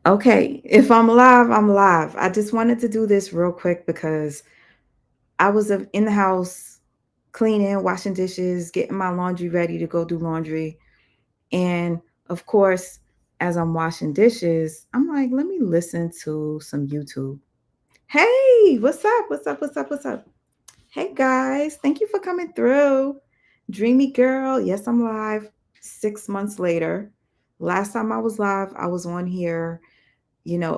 Okay, if I'm live, I'm live. I just wanted to do this real quick because I was in the house cleaning, washing dishes, getting my laundry ready to go do laundry. And of course, as I'm washing dishes, I'm like, let me listen to some YouTube. Hey, what's up? What's up? What's up? What's up? Hey guys, thank you for coming through. Dreamy girl, yes, I'm live 6 months later. Last time I was live, I was on here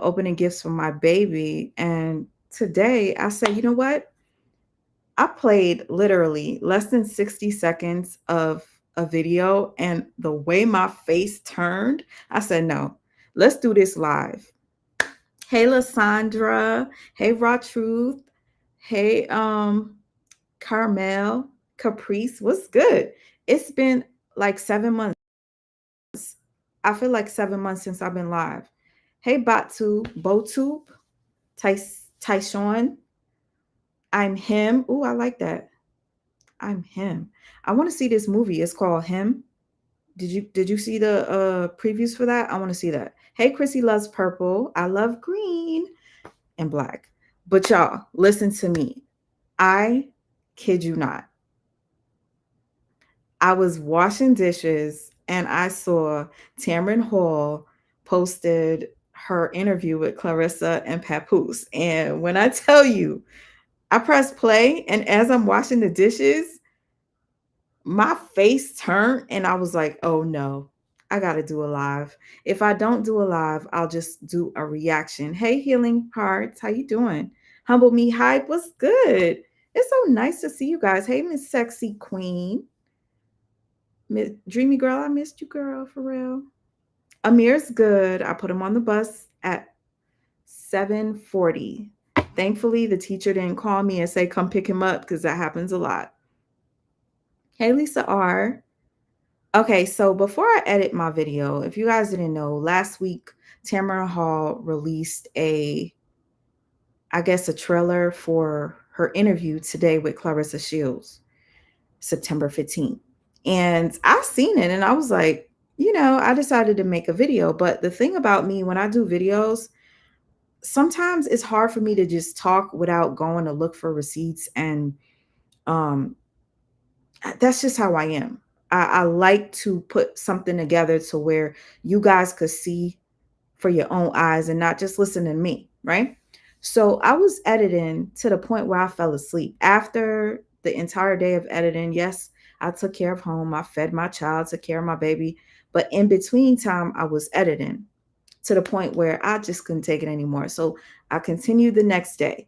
opening gifts for my baby. And today I said, you know what? I played literally less than 60 seconds of a video, and the way my face turned, I said, no, let's do this live. Hey, Lysandra. Hey, Raw Truth. Hey, Carmel. Caprice. What's good? It's been like 7 months. I feel like 7 months since I've been live. Hey, Batu, Botube. Tyshawn, I'm him. Ooh, I like that. I'm him. I want to see this movie. It's called Him. Did you see the previews for that? I want to see that. Hey, Chrissy loves purple. I love green and black. But y'all, listen to me. I kid you not. I was washing dishes and I saw Tamron Hall posted her interview with Clarissa and Papoose. And when I tell you, I pressed play, and as I'm washing the dishes, my face turned, and I was like, "Oh no, I got to do a live. If I don't do a live, I'll just do a reaction." Hey, Healing Hearts, how you doing? Humble Me Hype, what's good? It's so nice to see you guys. Hey, Miss Sexy Queen, Miss Dreamy Girl, I missed you, girl, for real. Amir's good. I put him on the bus at 7:40. Thankfully, the teacher didn't call me and say, come pick him up because that happens a lot. Hey, Lisa R. Okay, so before I edit my video, if you guys didn't know, last week, Tamron Hall released a trailer for her interview today with Clarissa Shields, September 15th. And I seen it and I was like, I decided to make a video. But the thing about me, when I do videos, sometimes it's hard for me to just talk without going to look for receipts, and um that's just how I am. I like to put something together to where you guys could see for your own eyes and not just listen to me, right? So I was editing to the point where I fell asleep after the entire day of editing. Yes, I took care of home, I fed my child, took care of my baby, but in between time I was editing to the point where I just couldn't take it anymore. So I continued the next day.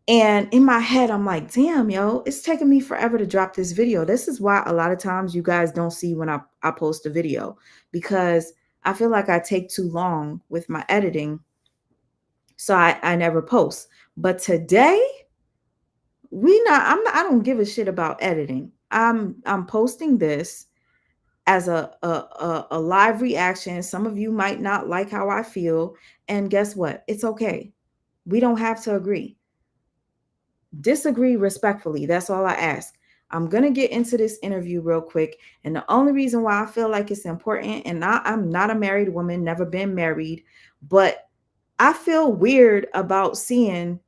And in my head, I'm like, damn, yo, it's taking me forever to drop this video. This is why a lot of times you guys don't see when I post a video, because I feel like I take too long with my editing. So I never post. But today, I don't give a shit about editing. I'm posting this as a live reaction. Some of you might not like how I feel. And guess what? It's okay. We don't have to agree. Disagree respectfully. That's all I ask. I'm going to get into this interview real quick. And the only reason why I feel like it's important, and I'm not a married woman, never been married, but I feel weird about seeing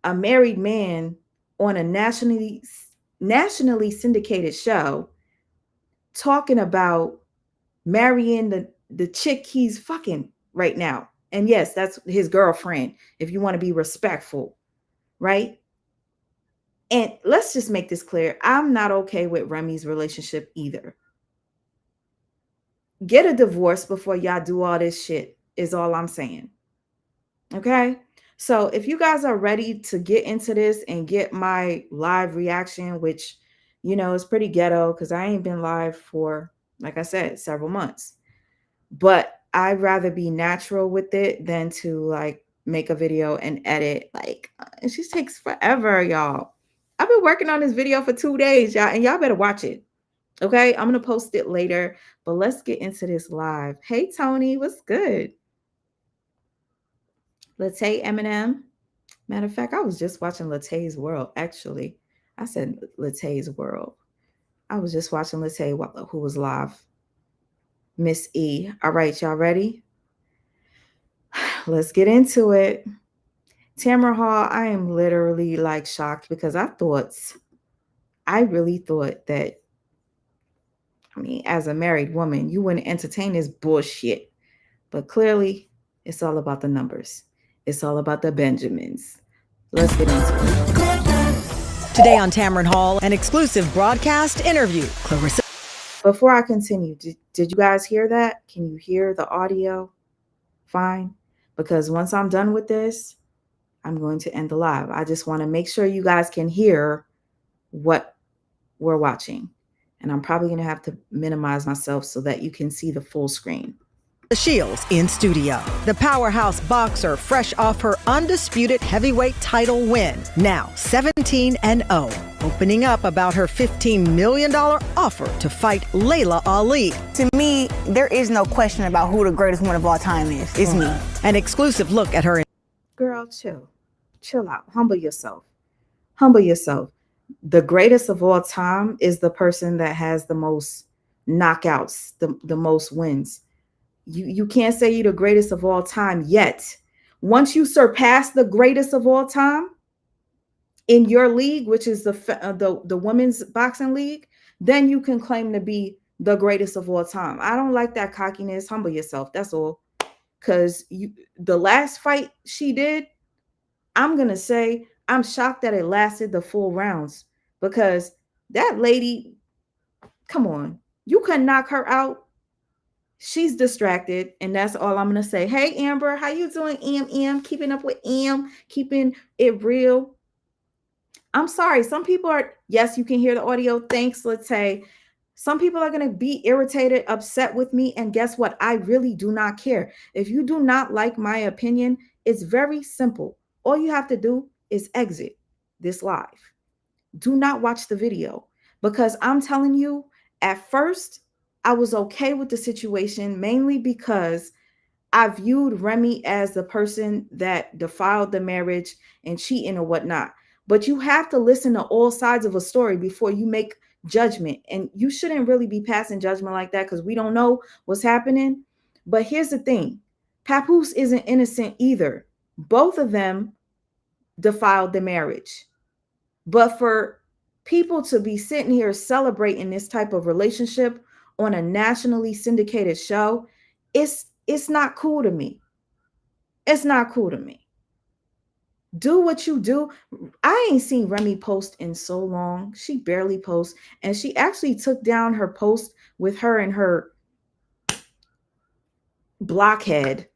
a married man on a nationally syndicated show talking about marrying the chick he's fucking right now. And yes, that's his girlfriend, if you want to be respectful, right? And let's just make this clear. I'm not okay with Remy's relationship either. Get a divorce before y'all do all this shit, is all I'm saying. Okay? So if you guys are ready to get into this and get my live reaction, which, is pretty ghetto because I ain't been live for, like I said, several months. But I'd rather be natural with it than to like make a video and edit. Like, it just takes forever, y'all. I've been working on this video for 2 days, y'all, and y'all better watch it. Okay, I'm gonna post it later, but let's get into this live. Hey Tony, what's good? Latte Eminem. Matter of fact, I was just watching Latte's World. Actually, I said Latte's World. I was just watching Latte who was live. Miss E. All right, y'all ready? let's get into it. Tamron Hall, I am literally like shocked because I really thought that, I mean, as a married woman, you wouldn't entertain this bullshit. But clearly, it's all about the numbers. It's all about the Benjamins. Let's get into it. Today on Tamron Hall, an exclusive broadcast interview. Clarissa. Before I continue, did you guys hear that? Can you hear the audio? Fine. Because once I'm done with this, I'm going to end the live. I just want to make sure you guys can hear what we're watching. And I'm probably going to have to minimize myself so that you can see the full screen. Shields in studio. The powerhouse boxer, fresh off her undisputed heavyweight title win. Now 17-0. Opening up about her $15 million offer to fight Layla Ali. To me, there is no question about who the greatest one of all time is. It's me. An exclusive look at her. Girl, chill. Chill out. Humble yourself. Humble yourself. The greatest of all time is the person that has the most knockouts, the most wins. You can't say you're the greatest of all time yet. Once you surpass the greatest of all time in your league, which is the women's boxing league, then you can claim to be the greatest of all time. I don't like that cockiness. Humble yourself. That's all. Because the last fight she did, I'm going to say I'm shocked that it lasted the full rounds, because that lady, come on, you can knock her out. She's distracted, and that's all I'm going to say. Hey, Amber, how you doing, Am? Keeping up with Am, keeping it real. I'm sorry. Some people are, yes, you can hear the audio. Thanks, let's say. Some people are going to be irritated, upset with me, and guess what? I really do not care. If you do not like my opinion, it's very simple. All you have to do is exit this live. Do not watch the video, because I'm telling you, at first, I was okay with the situation, mainly because I viewed Remy as the person that defiled the marriage and cheating or whatnot. But you have to listen to all sides of a story before you make judgment. And you shouldn't really be passing judgment like that, because we don't know what's happening. But here's the thing. Papoosse isn't innocent either. Both of them defiled the marriage. But for people to be sitting here celebrating this type of relationship on a nationally syndicated show, it's not cool to me. It's not cool to me. Do what you do. I ain't seen Remy post in so long. She barely posts, and she actually took down her post with her and her blockhead,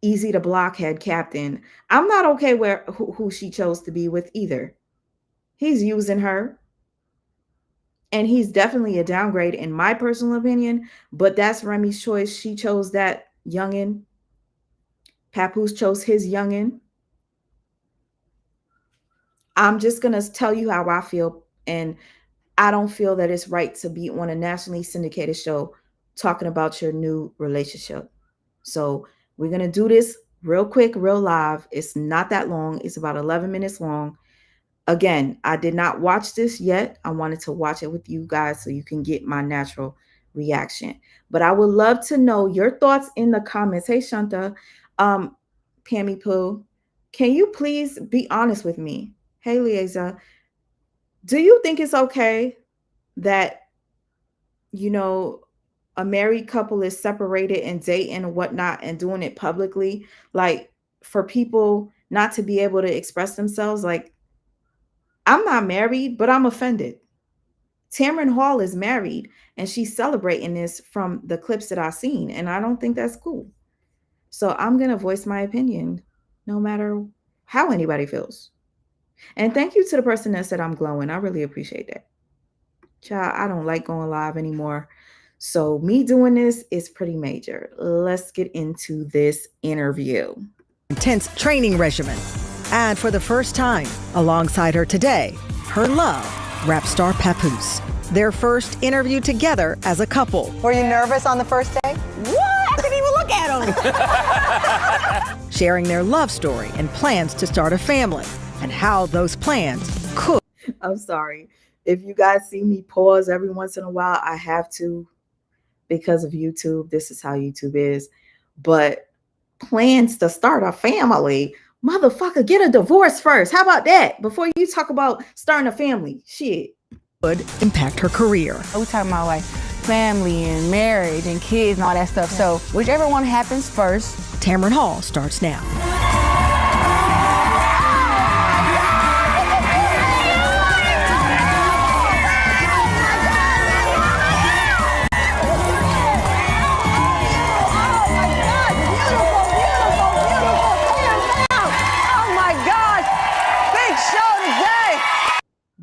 easy to blockhead captain. I'm not okay with who she chose to be with either. He's using her. And he's definitely a downgrade in my personal opinion, but that's Remy's choice. She chose that youngin'. Papoosse chose his youngin'. I'm just going to tell you how I feel, and I don't feel that it's right to be on a nationally syndicated show talking about your new relationship. So we're going to do this real quick, real live. It's not that long. It's about 11 minutes long. Again, I did not watch this yet. I wanted to watch it with you guys so you can get my natural reaction. But I would love to know your thoughts in the comments. Hey, Shanta, Pammy Pooh, can you please be honest with me? Hey, Liaisa, do you think it's okay that, a married couple is separated and dating and whatnot and doing it publicly, like for people not to be able to express themselves? Like, I'm not married, but I'm offended. Tamron Hall is married, and she's celebrating this from the clips that I've seen, and I don't think that's cool. So I'm going to voice my opinion no matter how anybody feels. And thank you to the person that said I'm glowing. I really appreciate that. Child, I don't like going live anymore. So me doing this is pretty major. Let's get into this interview. Intense training regimen. And for the first time, alongside her today, her love, rap star Papoosse. Their first interview together as a couple. Were you nervous on the first day? What? I didn't even look at him. Sharing their love story and plans to start a family, and how those plans could. I'm sorry. If you guys see me pause every once in a while, I have to, because of YouTube. This is how YouTube is. But plans to start a family. Motherfucker, get a divorce first. How about that? Before you talk about starting a family. Shit. Would impact her career. We talking about like family and marriage and kids and all that stuff. So whichever one happens first. Tamron Hall starts now.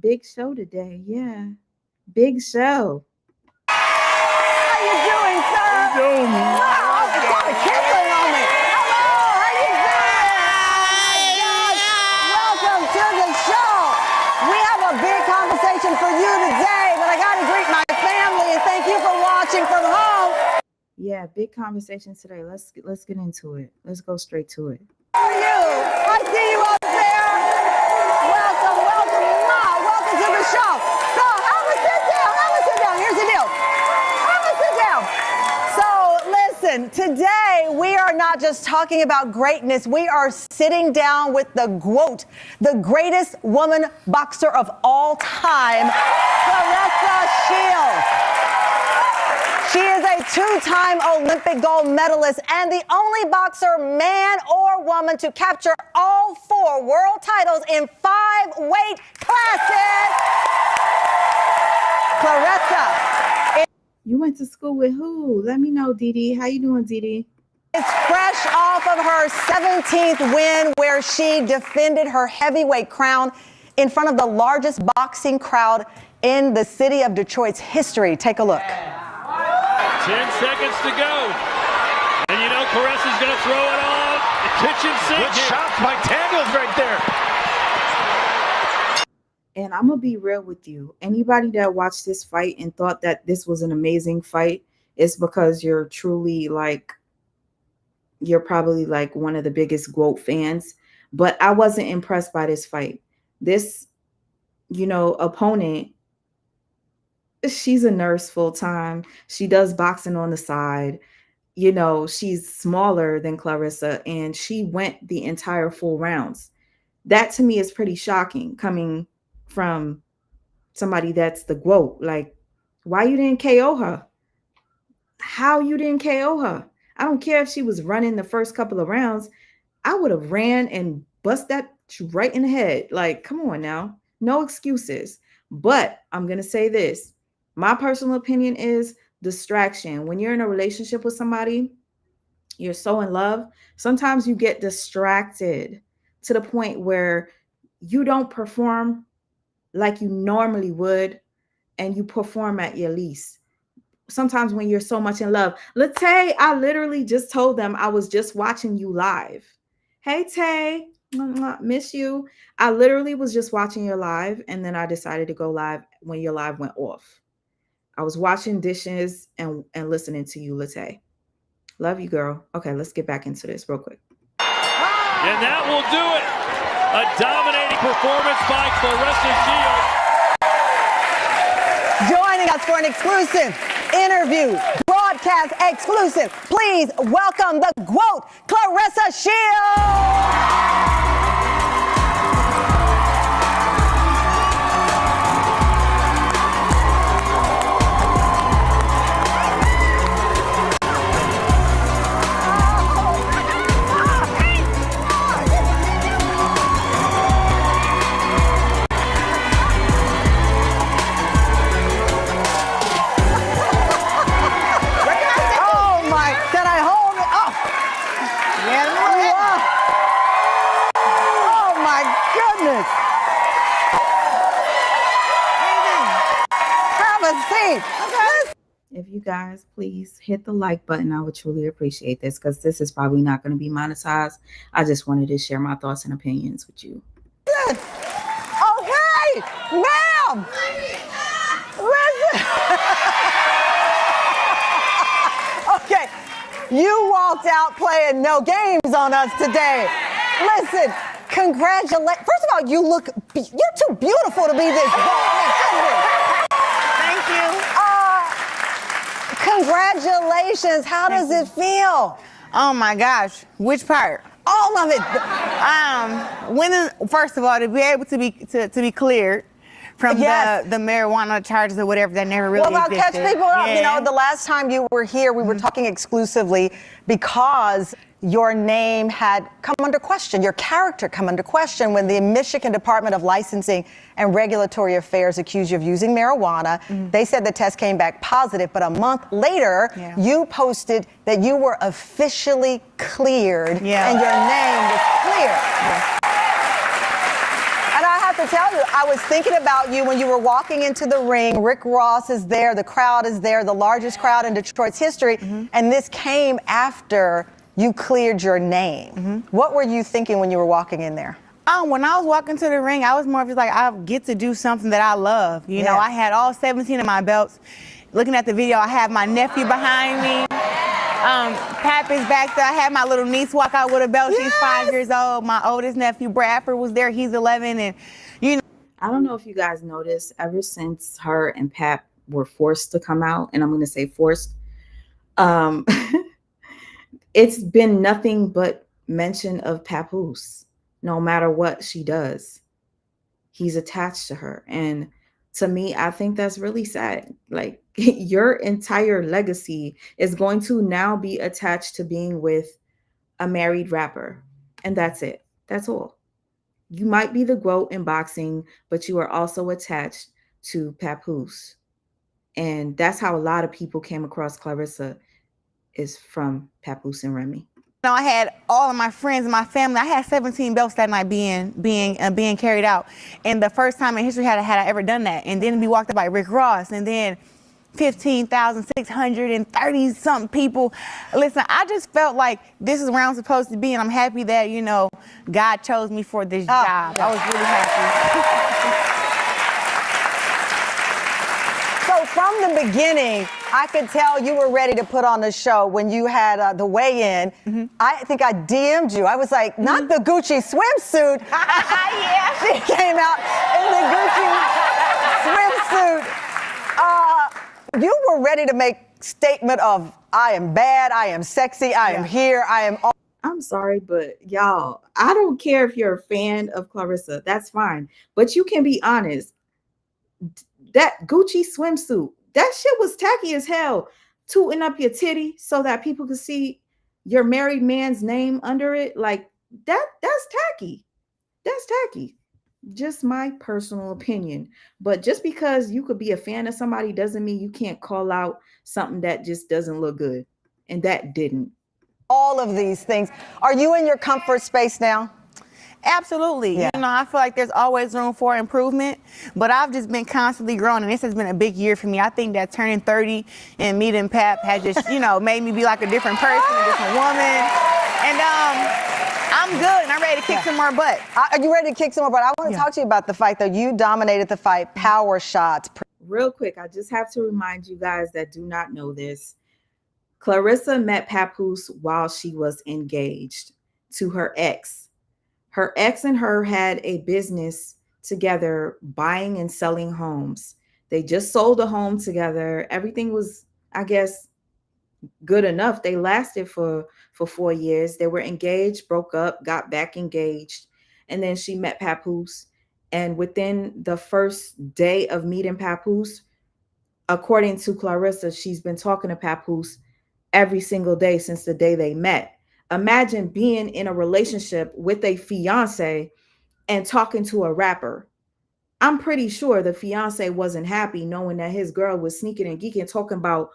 Big show today, yeah. Big show. How you doing, sir? How you doing? Wow, it's got a camera on me. Hello, how you doing? Welcome to the show. We have a big conversation for you today, but I got to greet my family and thank you for watching from home. Yeah, big conversation today. Let's get into it. Let's go straight to it. How are you? I see you up there. Welcome, welcome, welcome to the show. So have a sit down, Here's the deal. Have a sit down. So listen, today we are not just talking about greatness. We are sitting down with the GOAT, the greatest woman boxer of all time, Clarissa Shields. She is a two-time Olympic gold medalist and the only boxer, man or woman, to capture all 4 world titles in 5 weight classes. Clarissa. You went to school with who? Let me know, Dee. How you doing, Dee? It's fresh off of her 17th win where she defended her heavyweight crown in front of the largest boxing crowd in the city of Detroit's history. Take a look. 10 seconds to go. And you know Claressa's going to throw it on the kitchen sink. Good shots by Tangles right there. And I'm going to be real with you. Anybody that watched this fight and thought that this was an amazing fight, it's because you're truly you're probably like one of the biggest GOAT fans. But I wasn't impressed by this fight. This, opponent, she's a nurse full time. She does boxing on the side. She's smaller than Clarissa and she went the entire 4 rounds. That to me is pretty shocking coming from somebody that's the GOAT. Like, why you didn't KO her? How you didn't KO her? I don't care if she was running the first couple of rounds. I would have ran and bust that right in the head. Like, come on now. No excuses. But I'm going to say this. My personal opinion is distraction. When you're in a relationship with somebody, you're so in love, sometimes you get distracted to the point where you don't perform like you normally would, and you perform at your least. Sometimes when you're so much in love. Let's say I literally just told them I was just watching you live. Hey, Tay, miss you. I literally was just watching your live, and then I decided to go live when your live went off. I was washing dishes and listening to you, Latte. Love you, girl. Okay, let's get back into this real quick. And that will do it. A dominating performance by Clarissa Shields. Joining us for an exclusive interview, broadcast exclusive, please welcome the GOAT, Clarissa Shields. If you guys please hit the like button, I would truly appreciate this because this is probably not going to be monetized. I just wanted to share my thoughts and opinions with you. Okay, ma'am. Listen. Okay, you walked out playing no games on us today. Listen, congratulations. First of all, you're too beautiful to be this bald. Thank you. Congratulations. How does it feel? Oh my gosh, which part? All of it. First of all, to be able to be cleared from Yes. the marijuana charges or whatever that never really Well, I'll catch existed. people up. Yeah. You know, the last time you were here, we were talking exclusively because your name had come under question, your character come under question when the Michigan Department of Licensing and Regulatory Affairs accused you of using marijuana. They said the test came back positive, but a month later, you posted that you were officially cleared and your name was cleared. And I have to tell you, I was thinking about you when you were walking into the ring. Rick Ross is there, the crowd is there, the largest crowd in Detroit's history, and this came after you cleared your name. What were you thinking when you were walking in there? When I was walking to the ring, I was more of just like, I get to do something that I love. You know, I had all 17 of my belts. Looking at the video, I have my nephew behind me. Pap is back there. I had my little niece walk out with a belt. She's 5 years old. My oldest nephew, Bradford, was there. He's 11. And, you know. I don't know if you guys noticed, ever since her and Pap were forced to come out, and I'm going to say forced, it's been nothing but mention of Papoosse. No matter what she does, he's attached to her. And to me, I think that's really sad. Like, your entire legacy is going to now be attached to being with a married rapper. And that's it. That's all. You might be the GOAT in boxing, but you are also attached to Papoosse. And that's how a lot of people came across Clarissa, is from Papoose and Remy. You know, I had all of my friends and my family. I had 17 belts that night being carried out. And the first time in history had I ever done that. And then be walked up by Rick Ross, and then 15,630 something people. Listen, I just felt like this is where I'm supposed to be, and I'm happy that, you know, God chose me for this job. I was really happy. So from the beginning, I could tell you were ready to put on the show when you had the weigh-in. I think I DM'd you. I was like, not the Gucci swimsuit. Yeah. She came out in the Gucci swimsuit. You were ready to make statement of, I am bad, I am sexy, I am here, I am all. I'm sorry, but y'all, I don't care if you're a fan of Clarissa. That's fine. But you can be honest. That Gucci swimsuit, that shit was tacky as hell. Tooting up your titty so that people could see your married man's name under it. Like, that's tacky. That's tacky. Just my personal opinion. But just because you could be a fan of somebody doesn't mean you can't call out something that just doesn't look good. And that didn't. All of these things. Are you in your comfort space now? Absolutely. You know, I feel like there's always room for improvement, but I've just been constantly growing, and this has been a big year for me. I think that turning 30 and meeting Pap has just, you know, made me be like a different person, a different woman. And I'm good, and I'm ready to kick some more butt. Are you ready to kick some more butt? I want to talk to you about the fight, though. You dominated the fight, power shots. Real quick, I just have to remind you guys that do not know this. Clarissa met Papoose while she was engaged to her ex. Her ex and her had a business together, buying and selling homes. They just sold a home together. Everything was, I guess, good enough. They lasted for 4 years. They were engaged, broke up, got back engaged. And then she met Papoose. And within the first day of meeting Papoose, according to Clarissa, she's been talking to Papoose every single day since the day they met. Imagine being in a relationship with a fiance and talking to a rapper. I'm pretty sure the fiance wasn't happy knowing that his girl was sneaking and geeking, talking about,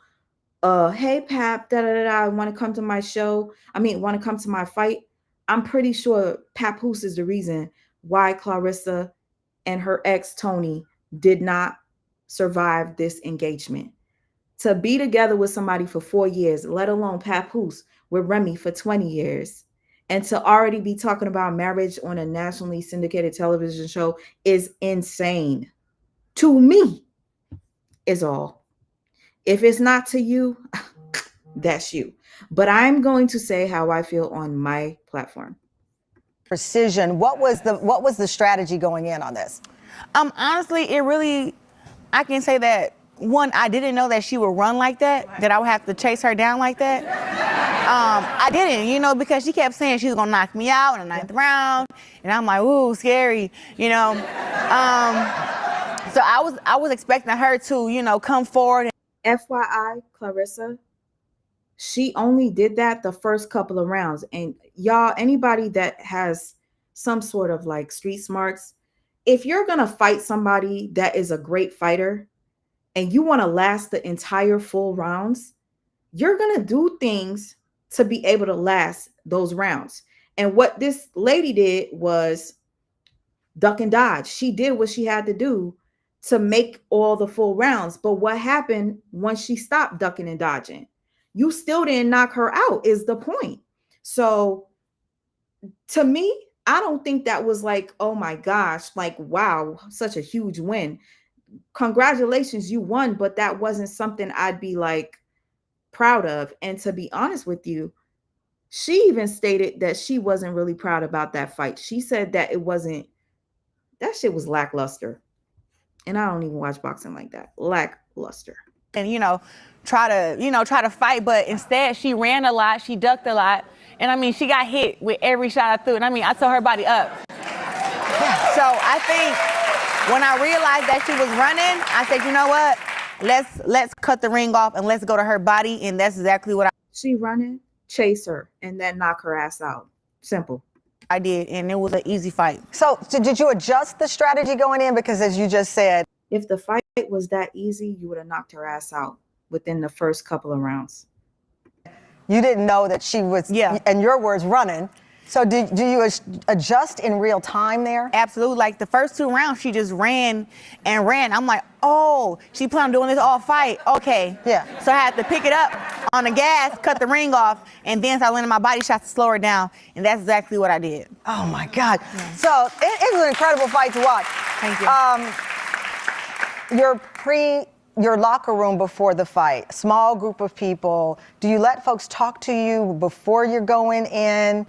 hey, Pap, I want to come to my show. Want to come to my fight. I'm pretty sure Papoose is the reason why Clarissa and her ex, Tony, did not survive this engagement. To be together with somebody for 4 years, let alone Papoose with Remy for 20 years, and to already be talking about marriage on a nationally syndicated television show is insane. To me, is all. If it's not to you, that's you. But I'm going to say how I feel on my platform. Precision. What was the strategy going in on this? Honestly, I can say that, one, I didn't know that she would run like that, that I would have to chase her down like that. I didn't, you know, because she kept saying she was gonna knock me out in the 9th round, and I'm like, ooh, scary, you know. So I was expecting her to, you know, come forward. FYI, Clarissa, she only did that the first couple of rounds. And y'all, anybody that has some sort of like street smarts, if you're gonna fight somebody that is a great fighter and you want to last the entire full rounds, you're gonna do things to be able to last those rounds. And what this lady did was duck and dodge. She did what she had to do to make all the full rounds. But what happened once she stopped ducking and dodging? You still didn't knock her out, is the point. So to me, I don't think that was like, oh my gosh, like, wow, such a huge win. Congratulations, you won, but that wasn't something I'd be like proud of. And to be honest with you, she even stated that she wasn't really proud about that fight. She said that that shit was lackluster. And I don't even watch boxing like that. Lackluster. And, you know, try to fight, but instead she ran a lot, she ducked a lot. And I mean, she got hit with every shot I threw. And I mean, I tore her body up. So I think when I realized that she was running, I said, you know what? Let's cut the ring off and let's go to her body. And that's exactly what She running, chase her, and then knock her ass out. Simple. I did. And it was an easy fight. So did you adjust the strategy going in? Because as you just said, if the fight was that easy, you would have knocked her ass out within the first couple of rounds. You didn't know that she was, in your words, running. So do you adjust in real time there? Absolutely. Like the first 2 rounds, she just ran and ran. I'm like, oh, she planned on doing this all fight. Okay. Yeah. So I had to pick it up on the gas, cut the ring off, and then start landing my body shots to slow her down. And that's exactly what I did. Oh, my God. Yeah. So it was an incredible fight to watch. Thank you. Your locker room before the fight, small group of people, do you let folks talk to you before you're going in?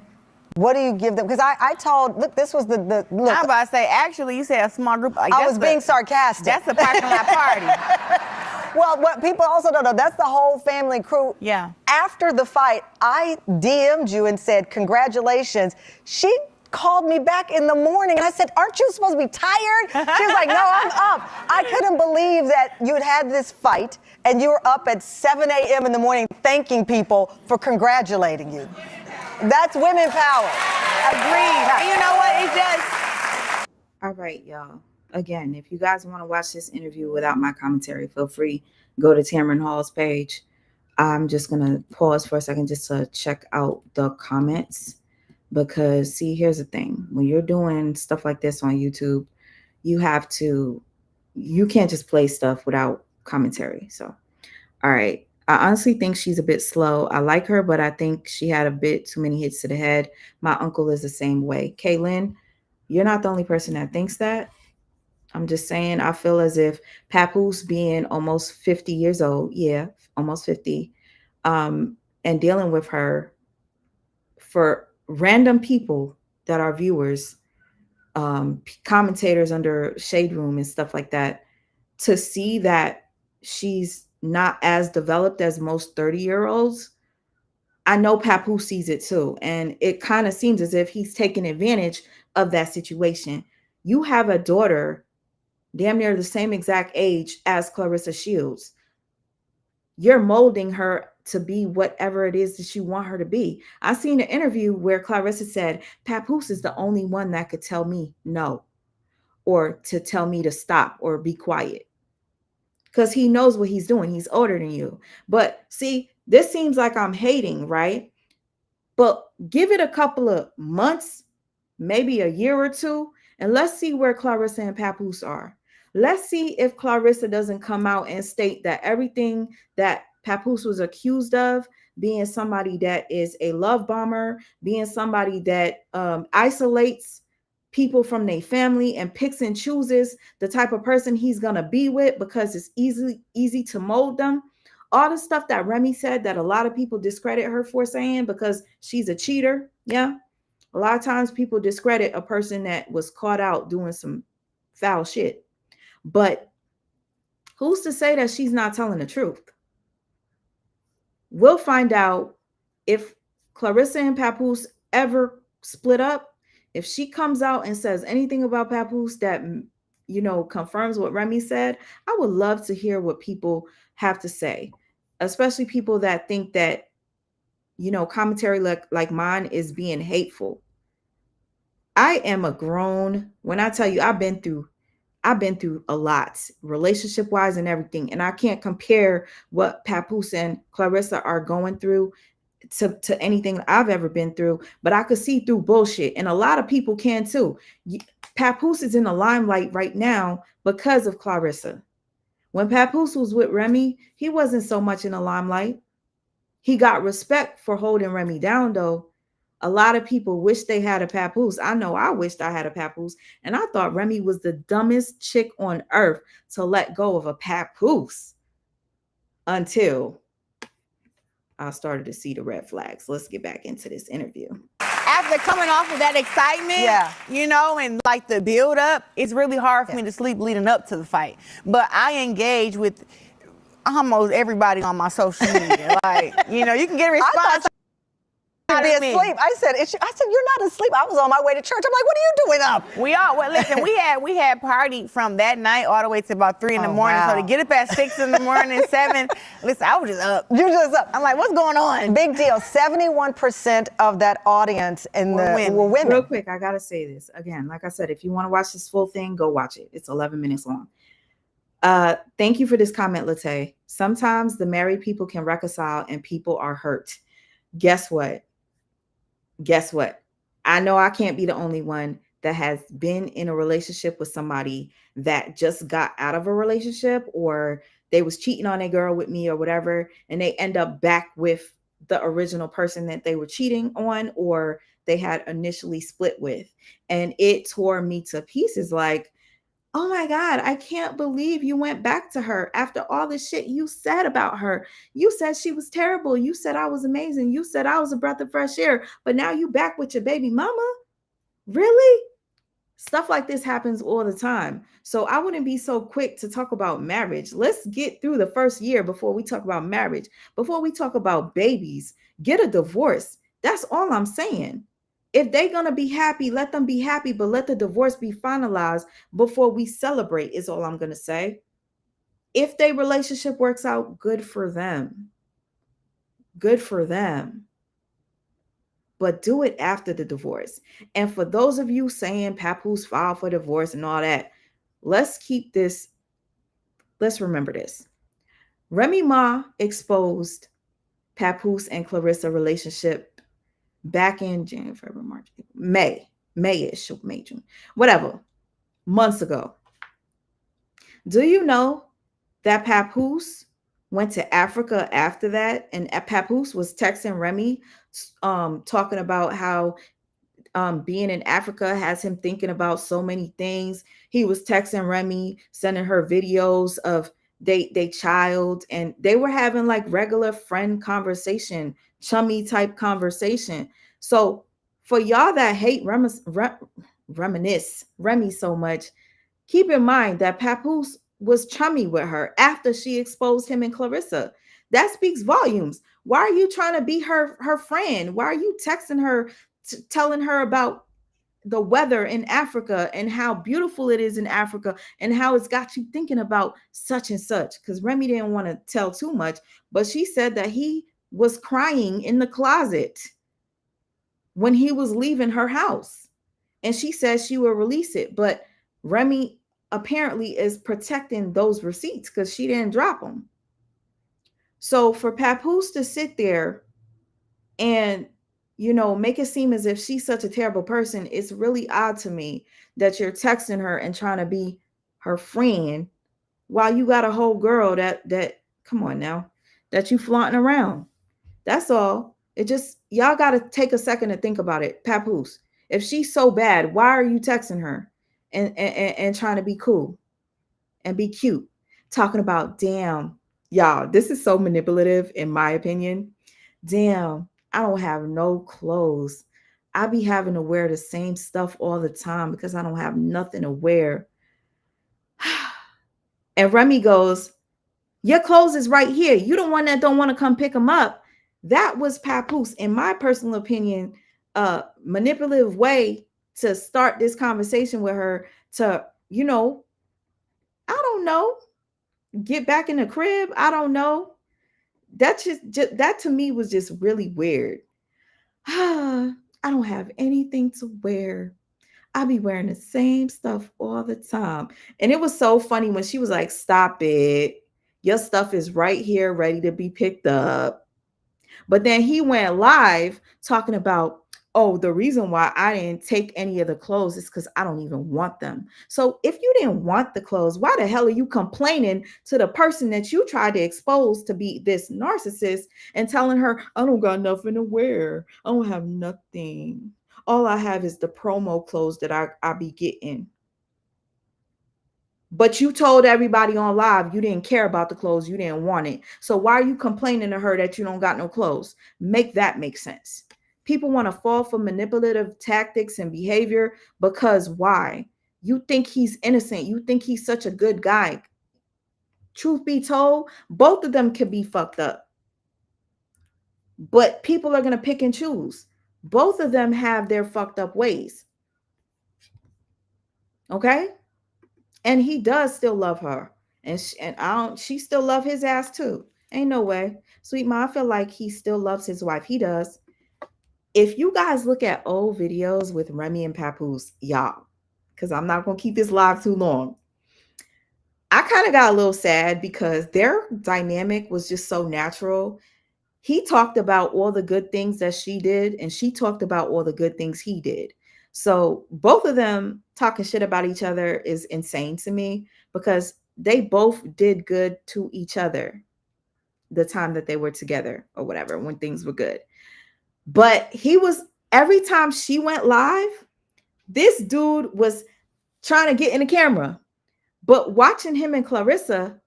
What do you give them? Because I told, look, this was the look. I'm about to say, actually, you said a small group. Like, I was being sarcastic. That's the parking lot party. Well, what people also don't know, that's the whole family crew. Yeah. After the fight, I DM'd you and said, congratulations. She called me back in the morning and I said, aren't you supposed to be tired? She was like, no, I'm up. I couldn't believe that you'd had this fight and you were up at 7 a.m. in the morning thanking people for congratulating you. That's women power. Agreed. And you know what? It's just... All right, y'all. Again, if you guys want to watch this interview without my commentary, feel free. Go to Tamron Hall's page. I'm just going to pause for a second just to check out the comments. Because, see, here's the thing. When you're doing stuff like this on YouTube, you can't just play stuff without commentary. So, all right. I honestly think she's a bit slow. I like her, but I think she had a bit too many hits to the head. My uncle is the same way. Kaylin, you're not the only person that thinks that. I'm just saying, I feel as if Papoosse being almost 50 years old, almost 50, and dealing with her for random people that are viewers, commentators under Shade Room and stuff like that, to see that she's not as developed as most 30-year-olds. I know Papoose sees it too. And it kind of seems as if he's taking advantage of that situation. You have a daughter damn near the same exact age as Clarissa Shields. You're molding her to be whatever it is that you want her to be. I seen an interview where Clarissa said, Papoose is the only one that could tell me no, or to tell me to stop or be quiet. Because he knows what he's doing. He's older than you. But see, this seems like I'm hating, right? But give it a couple of months, maybe a year or two, and let's see where Clarissa and Papoose are. Let's see if Clarissa doesn't come out and state that everything that Papoose was accused of, being somebody that is a love bomber, being somebody that isolates people from their family and picks and chooses the type of person he's going to be with because it's easy to mold them. All the stuff that Remy said that a lot of people discredit her for saying because she's a cheater. Yeah. A lot of times people discredit a person that was caught out doing some foul shit. But who's to say that she's not telling the truth? We'll find out if Clarissa and Papoose ever split up, if she comes out and says anything about Papoose that, you know, confirms what Remy said, I would love to hear what people have to say, especially people that think that, you know, commentary like mine is being hateful. I am a grown, when I tell you I've been through a lot, relationship wise and everything. And I can't compare what Papoose and Clarissa are going through to anything I've ever been through, but I could see through bullshit. And a lot of people can too. Papoose is in the limelight right now because of Clarissa. When Papoose was with Remy, he wasn't so much in the limelight. He got respect for holding Remy down though. A lot of people wish they had a Papoose. I know I wished I had a Papoose. And I thought Remy was the dumbest chick on earth to let go of a Papoose until I started to see the red flags. Let's get back into this interview. After coming off of that excitement, you know, and like the build up, it's really hard for me to sleep leading up to the fight. But I engage with almost everybody on my social media. Like, you know, you can get a response. Be asleep. I said, you're not asleep. I was on my way to church. I'm like, what are you doing up? Well, listen, we had partied from that night all the way to about 3 in the morning. Wow. So to get up at 6 in the morning, 7, listen, I was just up. You're just up. I'm like, what's going on? Big deal. 71% of that audience were women. Real quick, I gotta say this again. Like I said, if you want to watch this full thing, go watch it. It's 11 minutes long. Thank you for this comment, Latae. Sometimes the married people can reconcile and people are hurt. Guess what? I know I can't be the only one that has been in a relationship with somebody that just got out of a relationship, or they was cheating on a girl with me or whatever, and they end up back with the original person that they were cheating on or they had initially split with. And it tore me to pieces. Like, oh my God, I can't believe you went back to her after all the shit you said about her. You said she was terrible. You said I was amazing. You said I was a breath of fresh air, but now you back with your baby mama? Really? Stuff like this happens all the time. So I wouldn't be so quick to talk about marriage. Let's get through the first year before we talk about marriage. Before we talk about babies, get a divorce. That's all I'm saying. If they're going to be happy, let them be happy, but let the divorce be finalized before we celebrate is all I'm going to say. If their relationship works out, good for them. Good for them. But do it after the divorce. And for those of you saying Papoose filed for divorce and all that, let's remember this. Remy Ma exposed Papoose and Clarissa relationship back in January, February, March, May-ish, May, June, whatever, months ago. Do you know that Papoose went to Africa after that? And Papoose was texting Remy, talking about how being in Africa has him thinking about so many things. He was texting Remy, sending her videos of they child, and they were having like regular friend conversation, chummy type conversation. So for y'all that hate reminisce Remy so much, keep in mind that Papoose was chummy with her after she exposed him and Clarissa. That speaks volumes. Why are you trying to be her friend? Why are you texting her, telling her about the weather in Africa and how beautiful it is in Africa and how it's got you thinking about such and such? Because Remy didn't want to tell too much, but she said that he was crying in the closet when he was leaving her house. And she says she will release it. But Remy apparently is protecting those receipts because she didn't drop them. So for Papoose to sit there and, you know, make it seem as if she's such a terrible person, it's really odd to me that you're texting her and trying to be her friend while you got a whole girl that come on now, that you flaunting around. That's all. It just, y'all got to take a second to think about it. Papoose, if she's so bad, why are you texting her and trying to be cool and be cute? Talking about, damn, y'all, this is so manipulative in my opinion. Damn, I don't have no clothes. I be having to wear the same stuff all the time because I don't have nothing to wear. And Remy goes, your clothes is right here. You the one that don't want to come pick them up. That was Papoose, in my personal opinion, a manipulative way to start this conversation with her to, I don't know, get back in the crib. I don't know. That just that to me was just really weird. I don't have anything to wear. I be wearing the same stuff all the time. And it was so funny when she was like, stop it. Your stuff is right here, ready to be picked up. But then he went live talking about, oh, the reason why I didn't take any of the clothes is because I don't even want them. So if you didn't want the clothes, why the hell are you complaining to the person that you tried to expose to be this narcissist and telling her, I don't got nothing to wear. I don't have nothing. All I have is the promo clothes that I be getting. But you told everybody on live you didn't care about the clothes. You didn't want it. So why are you complaining to her that you don't got no clothes? Make that make sense. People want to fall for manipulative tactics and behavior because why? You think he's innocent. You think he's such a good guy. Truth be told, both of them could be fucked up. But people are going to pick and choose. Both of them have their fucked up ways. Okay? And he does still love her. And she still love his ass too. Ain't no way. Sweet Ma, I feel like he still loves his wife. He does. If you guys look at old videos with Remy and Papoose, y'all, because I'm not going to keep this live too long. I kind of got a little sad because their dynamic was just so natural. He talked about all the good things that she did, and she talked about all the good things he did. So both of them talking shit about each other is insane to me because they both did good to each other the time that they were together or whatever, when things were good. But every time she went live, this dude was trying to get in the camera. But watching him and Clarissa,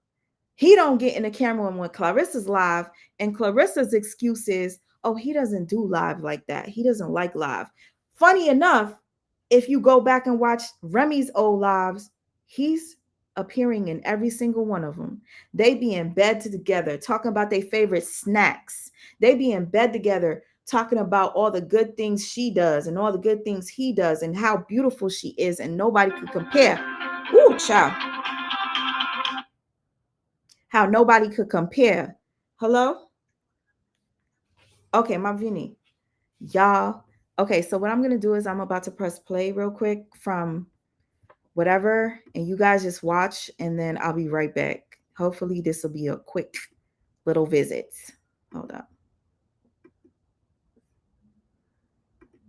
he don't get in the camera when Clarissa's live, and Clarissa's excuse is, oh, he doesn't do live like that. He doesn't like live. Funny enough, if you go back and watch Remy's old lives, he's appearing in every single one of them. They be in bed together, talking about their favorite snacks. They be in bed together, talking about all the good things she does and all the good things he does and how beautiful she is, and nobody could compare. Ooh, child. How nobody could compare. Hello? Okay, my Vinny. Y'all. Okay, so what I'm going to do is I'm about to press play real quick from whatever, and you guys just watch, and then I'll be right back. Hopefully this will be a quick little visit. Hold up.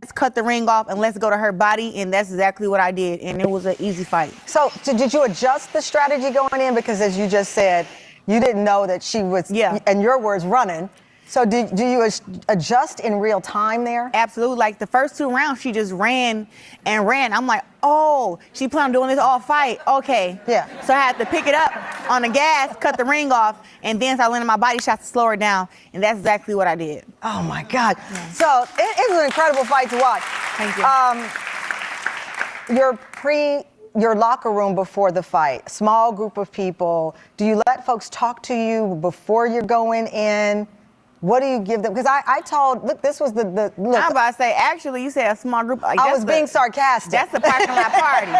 Let's cut the ring off and let's go to her body, and that's exactly what I did, and it was an easy fight. So did you adjust the strategy going in? Because as you just said, you didn't know that she was, in your words, running. So do you adjust in real time there? Absolutely. Like the first 2 rounds, she just ran and ran. I'm like, oh, she planned on doing this all fight. Okay. Yeah. So I had to pick it up on the gas, cut the ring off, and then start landing my body shots to slow her down. And that's exactly what I did. Oh, my God. Yeah. So it was an incredible fight to watch. Thank you. Your locker room before the fight, small group of people, do you let folks talk to you before you're going in? What do you give them? Because I told, look, this was the look. I'm about to say, actually, you said a small group. Like, I was being sarcastic. That's the parking lot party.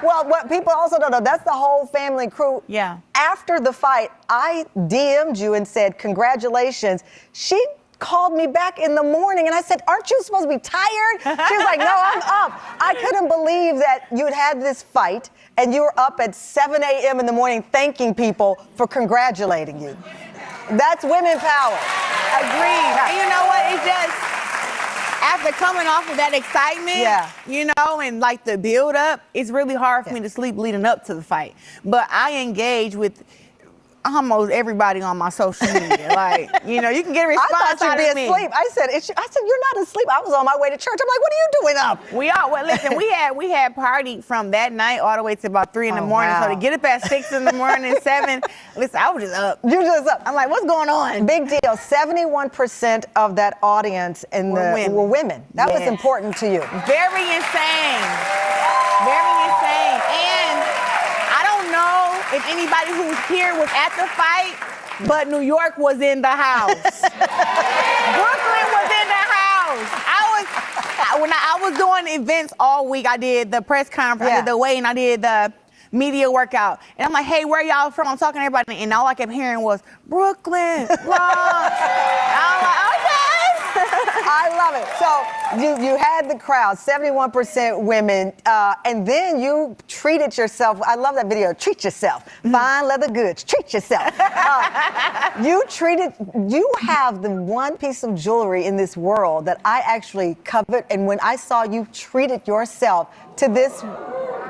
Well, what people also don't know, that's the whole family crew. Yeah. After the fight, I DM'd you and said, congratulations. She called me back in the morning and I said, aren't you supposed to be tired? She was like, no, I'm up. I couldn't believe that you'd had this fight and you were up at 7 a.m. in the morning thanking people for congratulating you. That's women power. Agreed. And you know what? It's just, after coming off of that excitement, you know, and like the build up, it's really hard for me to sleep leading up to the fight. But I engage with almost everybody on my social media. Like, you know, you can get a response out of me. I thought you'd be asleep. I said, you're not asleep. I was on my way to church. I'm like, what are you doing up? Well, listen, we had partied from that night all the way to about 3 in the morning. Wow. So to get up at 6 in the morning, 7, listen, I was just up. You're just up. I'm like, what's going on? Big deal. 71% of that audience were women. That was important to you. Very insane. Very insane. And I don't know if anybody who's here was at the fight, but New York was in the house. doing events all week. I did the press conference, I did the weigh-in, I did the media workout. And I'm like, hey, where y'all from? I'm talking to everybody. And all I kept hearing was, Brooklyn, Bronx. I'm like, okay. I love it. So you had the crowd, 71% women, and then you treated yourself. I love that video. Treat yourself. Fine leather goods. Treat yourself. You have the one piece of jewelry in this world that I actually covet. And when I saw you treated yourself to this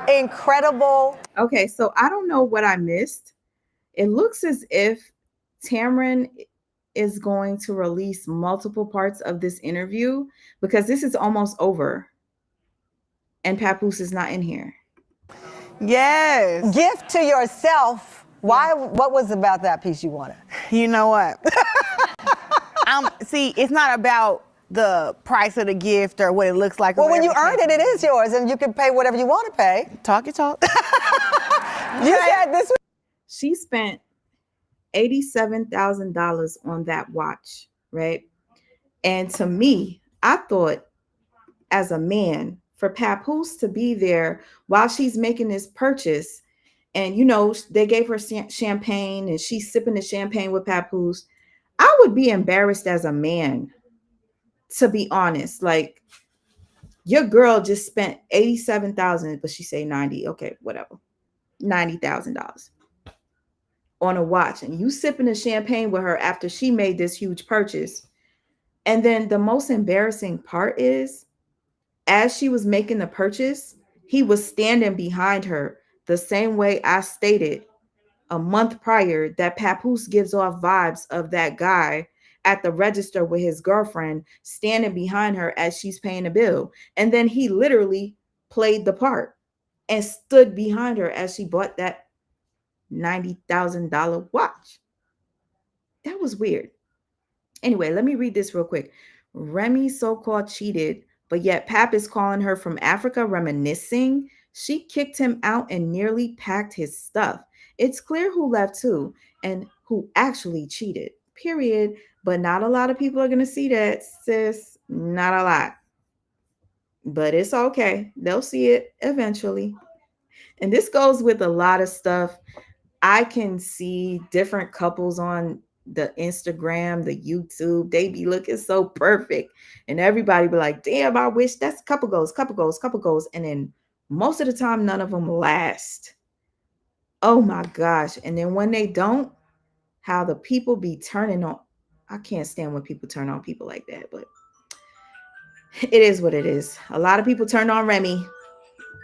incredible. Okay, so I don't know what I missed. It looks as if Tamron is going to release multiple parts of this interview because this is almost over and Papoosse is not in here. Yes. Gift to yourself. Why? What was about that piece you wanted? You know what? See, it's not about the price of the gift or what it looks like. Well, when you earned it, it is yours, and you can pay whatever you want to pay. Talk your talk. You said this. She spent $87,000 on that watch, right? And to me, I thought as a man, for Papoosse to be there while she's making this purchase, and you know, they gave her champagne and she's sipping the champagne with Papoosse, I would be embarrassed as a man, to be honest. Like, your girl just spent $87,000, but she say 90, okay, whatever, $90,000 on a watch, and you sipping the champagne with her after she made this huge purchase. And then the most embarrassing part is, as she was making the purchase, he was standing behind her the same way I stated a month prior that Papoosse gives off vibes of that guy at the register with his girlfriend standing behind her as she's paying the bill. And then he literally played the part and stood behind her as she bought that $90,000 watch. That was weird. Anyway, let me read this real quick. Remy so-called cheated, but yet Pap is calling her from Africa reminiscing. She kicked him out and nearly packed his stuff. It's clear who left too and who actually cheated, period. But not a lot of people are going to see that, sis. Not a lot. But it's okay. They'll see it eventually. And this goes with a lot of stuff. I can see different couples on the Instagram, the YouTube, they be looking so perfect. And everybody be like, damn, I wish that's couple goals. And then most of the time, none of them last. Oh my gosh. And then when they don't, how the people be turning on. I can't stand when people turn on people like that, but it is what it is. A lot of people turned on Remy. What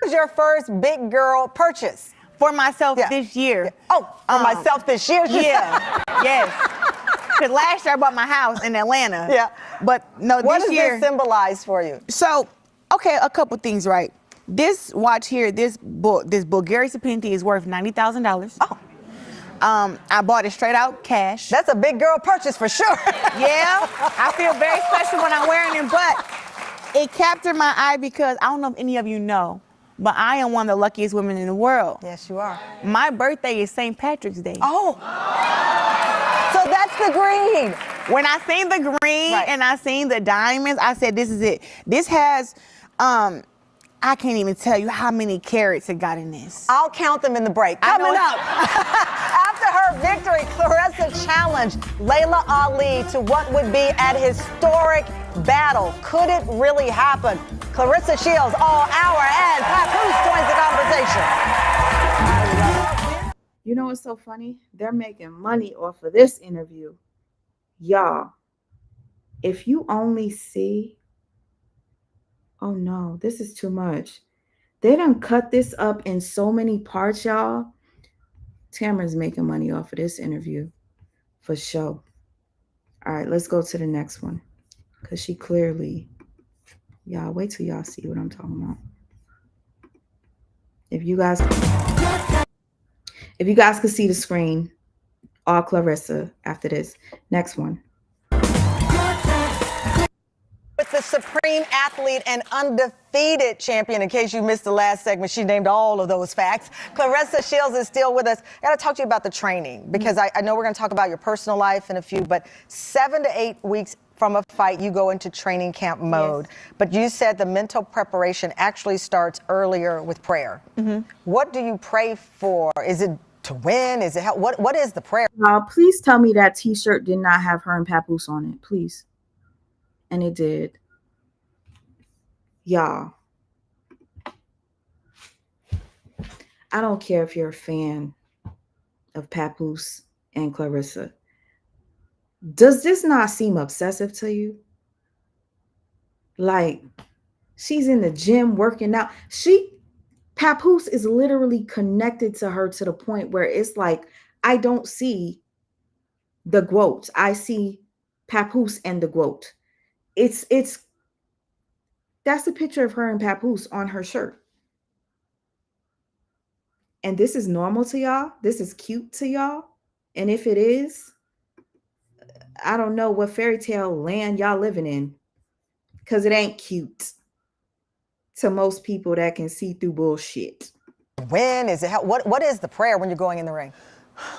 was your first big girl purchase? For myself this year. Oh, for myself this year? Yeah, yes. Because last year I bought my house in Atlanta. Yeah. But no, what this does year. This symbolize for you? So, okay, a couple things, right? This watch here, this Bulgari Sapinti is worth $90,000. Oh. I bought it straight out cash. That's a big girl purchase for sure. Yeah, I feel very special when I'm wearing it, but it captured my eye because I don't know if any of you know, but I am one of the luckiest women in the world. Yes, you are. My birthday is St. Patrick's Day. Oh. So that's the green. When I seen the green and I seen the diamonds, I said, this is it. This has, I can't even tell you how many carats it got in this. I'll count them in the break. Coming up. After her victory, Claressa challenged Layla Ali to what would be an historic battle. Could it really happen? Clarissa Shields, all hour, and Papoosse joins the conversation. You know what's so funny? They're making money off of this interview. Y'all, if you only see, oh no, this is too much. They done cut this up in so many parts, y'all. Tamron's making money off of this interview for sure. All right, let's go to the next one. Because she clearly, y'all, wait till y'all see what I'm talking about. If you guys could see the screen, all Clarissa after this. Next one. With the supreme athlete and undefeated champion, in case you missed the last segment, she named all of those facts. Clarissa Shields is still with us. I got to talk to you about the training because I know we're going to talk about your personal life in a few, but 7 to 8 weeks from a fight, you go into training camp mode. Yes. But you said the mental preparation actually starts earlier with prayer. Mm-hmm. What do you pray for? Is it to win? Is it what is the prayer? Please tell me that T-shirt did not have her and Papoose on it, please. And it did. Y'all, I don't care if you're a fan of Papoose and Clarissa. Does this not seem obsessive to you? Like, she's in the gym working out. Papoose is literally connected to her to the point where it's like, I don't see the quote. I see Papoose and the quote. That's a picture of her and Papoose on her shirt. And this is normal to y'all? This is cute to y'all? And if it is, I don't know what fairy tale land y'all living in, because it ain't cute to most people that can see through bullshit. When is it? What is the prayer when you're going in the ring?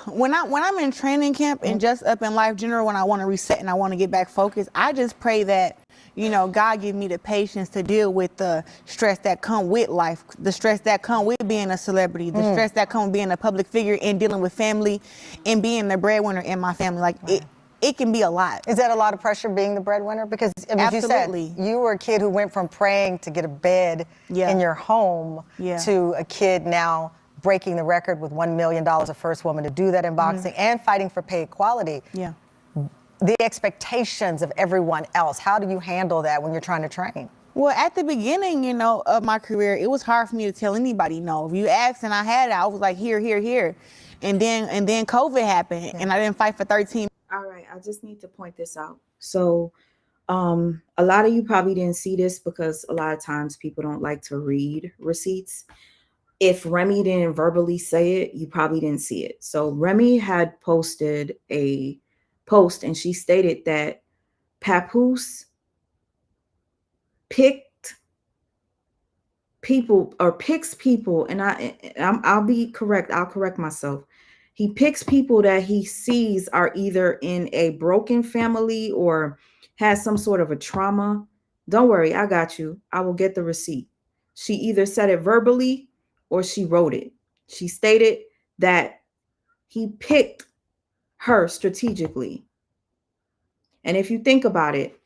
When I'm in training camp and just up in life general, when I want to reset and I want to get back focused, I just pray that, you know, God give me the patience to deal with the stress that come with life, the stress that come with being a celebrity, the stress that come with being a public figure and dealing with family and being the breadwinner in my family. Like, it can be a lot. Is that a lot of pressure being the breadwinner? Because I mean, Absolutely. You said you were a kid who went from praying to get a bed in your home to a kid now breaking the record with $1 million, the first woman to do that in boxing, and fighting for pay equality. Yeah. The expectations of everyone else, how do you handle that when you're trying to train? Well, at the beginning, you know, of my career, it was hard for me to tell anybody no. If you asked and I had it, I was like, here. And then COVID happened and I didn't fight for 13. All right, I just need to point this out. So a lot of you probably didn't see this because a lot of times people don't like to read receipts. If Remy didn't verbally say it, you probably didn't see it. So Remy had posted a post and she stated that Papoosse picks people, and I'll be correct. I'll correct myself. He picks people that he sees are either in a broken family or has some sort of a trauma. Don't worry, I got you. I will get the receipt. She either said it verbally or she wrote it. She stated that he picked her strategically. And if you think about it,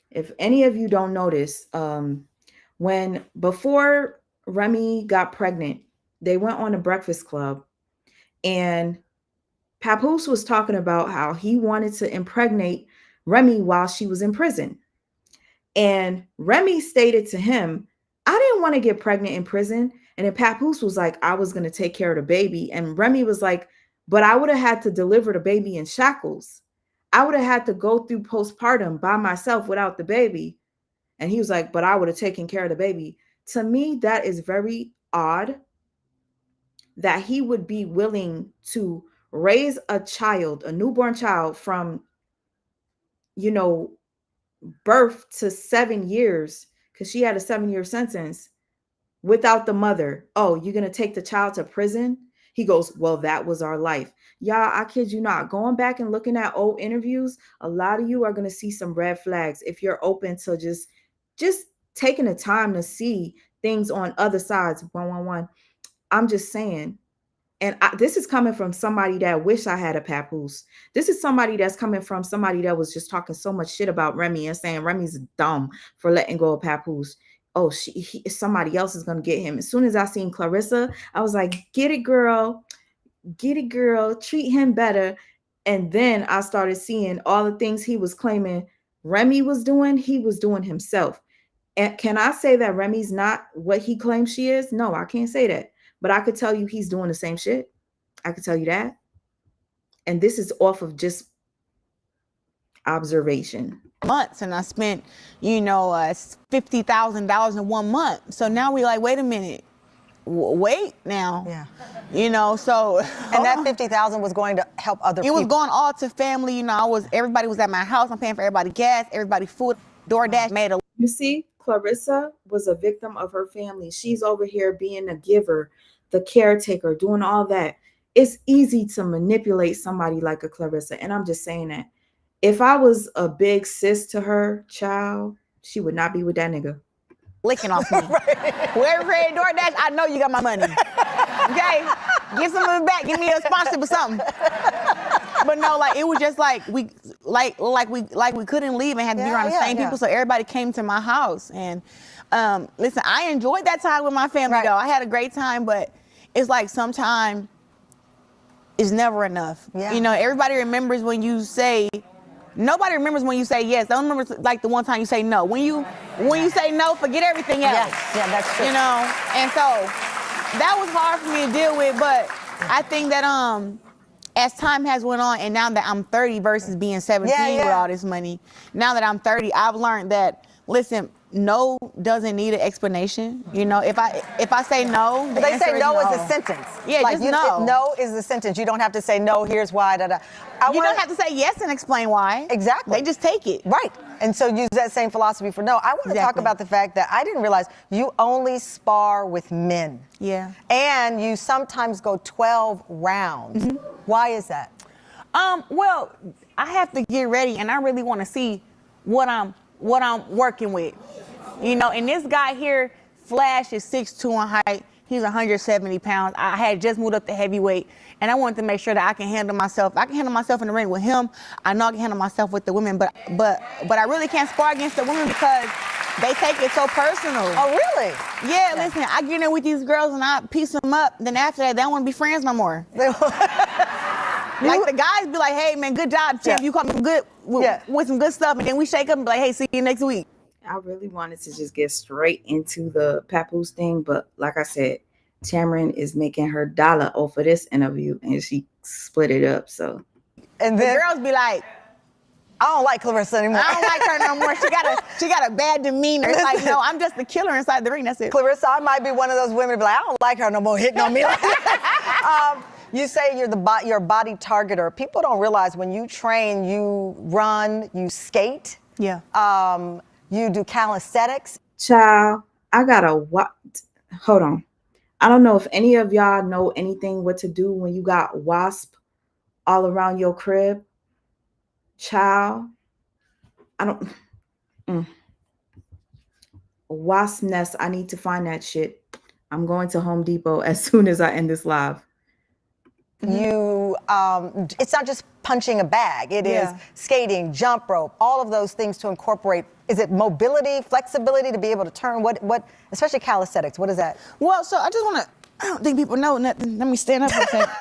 if any of you don't notice, before Remy got pregnant, they went on a Breakfast Club and Papoose was talking about how he wanted to impregnate Remy while she was in prison. And Remy stated to him, I didn't want to get pregnant in prison. And then Papoose was like, I was going to take care of the baby. And Remy was like, but I would have had to deliver the baby in shackles. I would have had to go through postpartum by myself without the baby. And he was like, but I would have taken care of the baby. To me, that is very odd that he would be willing to raise a child, a newborn child from, you know, birth to 7 years, because she had a 7-year sentence, without the mother. Oh, you're going to take the child to prison? He goes, well, that was our life. Y'all, I kid you not. Going back and looking at old interviews, a lot of you are going to see some red flags if you're open to just taking the time to see things on other sides. 111. I'm just saying. And this is coming from somebody that wish I had a Papoose. This is somebody that's coming from somebody that was just talking so much shit about Remy and saying Remy's dumb for letting go of Papoose. Oh, somebody else is going to get him. As soon as I seen Clarissa, I was like, get it, girl. Get it, girl. Treat him better. And then I started seeing all the things he was claiming Remy was doing. He was doing himself. And can I say that Remy's not what he claims she is? No, I can't say that. But I could tell you he's doing the same shit. I could tell you that. And this is off of just observation. Months, and I spent, $50,000 in 1 month. So now we like, wait a minute. Wait now. Yeah. So. And that $50,000 was going to help other people. It was going all to family. Everybody was at my house. I'm paying for everybody gas, everybody food. DoorDash made a. You see, Clarissa was a victim of her family. She's over here being a giver, the caretaker, doing all that. It's easy to manipulate somebody like a Clarissa. And I'm just saying that. If I was a big sis to her, child, she would not be with that nigga. Licking off me. Whoever created DoorDash, I know you got my money. Okay? Give some of it back. Give me a sponsorship or something. But no, like it was just like we couldn't leave and had to be around the same people. So everybody came to my house. And listen, I enjoyed that time with my family though. I had a great time, but it's like sometimes it's never enough. Yeah. You know, everybody remembers when you say, nobody remembers when you say yes. They don't remember like the one time you say no. When you say no, forget everything else. Yes, yeah, that's true. You know, and so that was hard for me to deal with, but I think that as time has went on, and now that I'm 30 versus being 17 with all this money, now that I'm 30, I've learned that, listen, no doesn't need an explanation. You know, if I say no, the they say no is no. a sentence. Yeah, like just no. No is the sentence. You don't have to say no, here's why, da, da. You don't have to say yes and explain why. Exactly. They just take it. Right. And so use that same philosophy for no. I want to talk about the fact that I didn't realize you only spar with men. Yeah. And you sometimes go 12 rounds. Mm-hmm. Why is that? Well, I have to get ready, and I really want to see what I'm working with. You know, and this guy here, Flash, is 6'2" in height. He's 170 pounds. I had just moved up to heavyweight, and I wanted to make sure that I can handle myself. I can handle myself in the ring with him. I know I can handle myself with the women, but I really can't spar against the women because they take it so personal. Oh, really? Yeah, listen, I get in with these girls and I piece them up. Then after that, they don't want to be friends no more. Like the guys be like, hey, man, good job, champ. You caught me with some good stuff. And then we shake up and be like, hey, see you next week. I really wanted to just get straight into the Papoosse thing, but like I said, Tamron is making her dollar off of this interview, and she split it up. So, and then the girls be like, I don't like Clarissa anymore. I don't like her no more. She got a bad demeanor. It's like, no, I'm just the killer inside the ring. That's it. Clarissa, I might be one of those women to be like, I don't like her no more, hitting on me like that. You say you're a body targeter. People don't realize when you train, you run, you skate. Yeah. You do calisthenics. Child, I gotta hold on. I don't know if any of y'all know anything what to do when you got wasp all around your crib. Child, I don't. Wasp nest. I need to find that shit. I'm going to Home Depot as soon as I end this live. You, it's not just punching a bag. It is skating, jump rope, all of those things to incorporate. Is it mobility, flexibility to be able to turn? What, especially calisthenics, what is that? Well, so I just want to, I don't think people know nothing. Let me stand up for a second.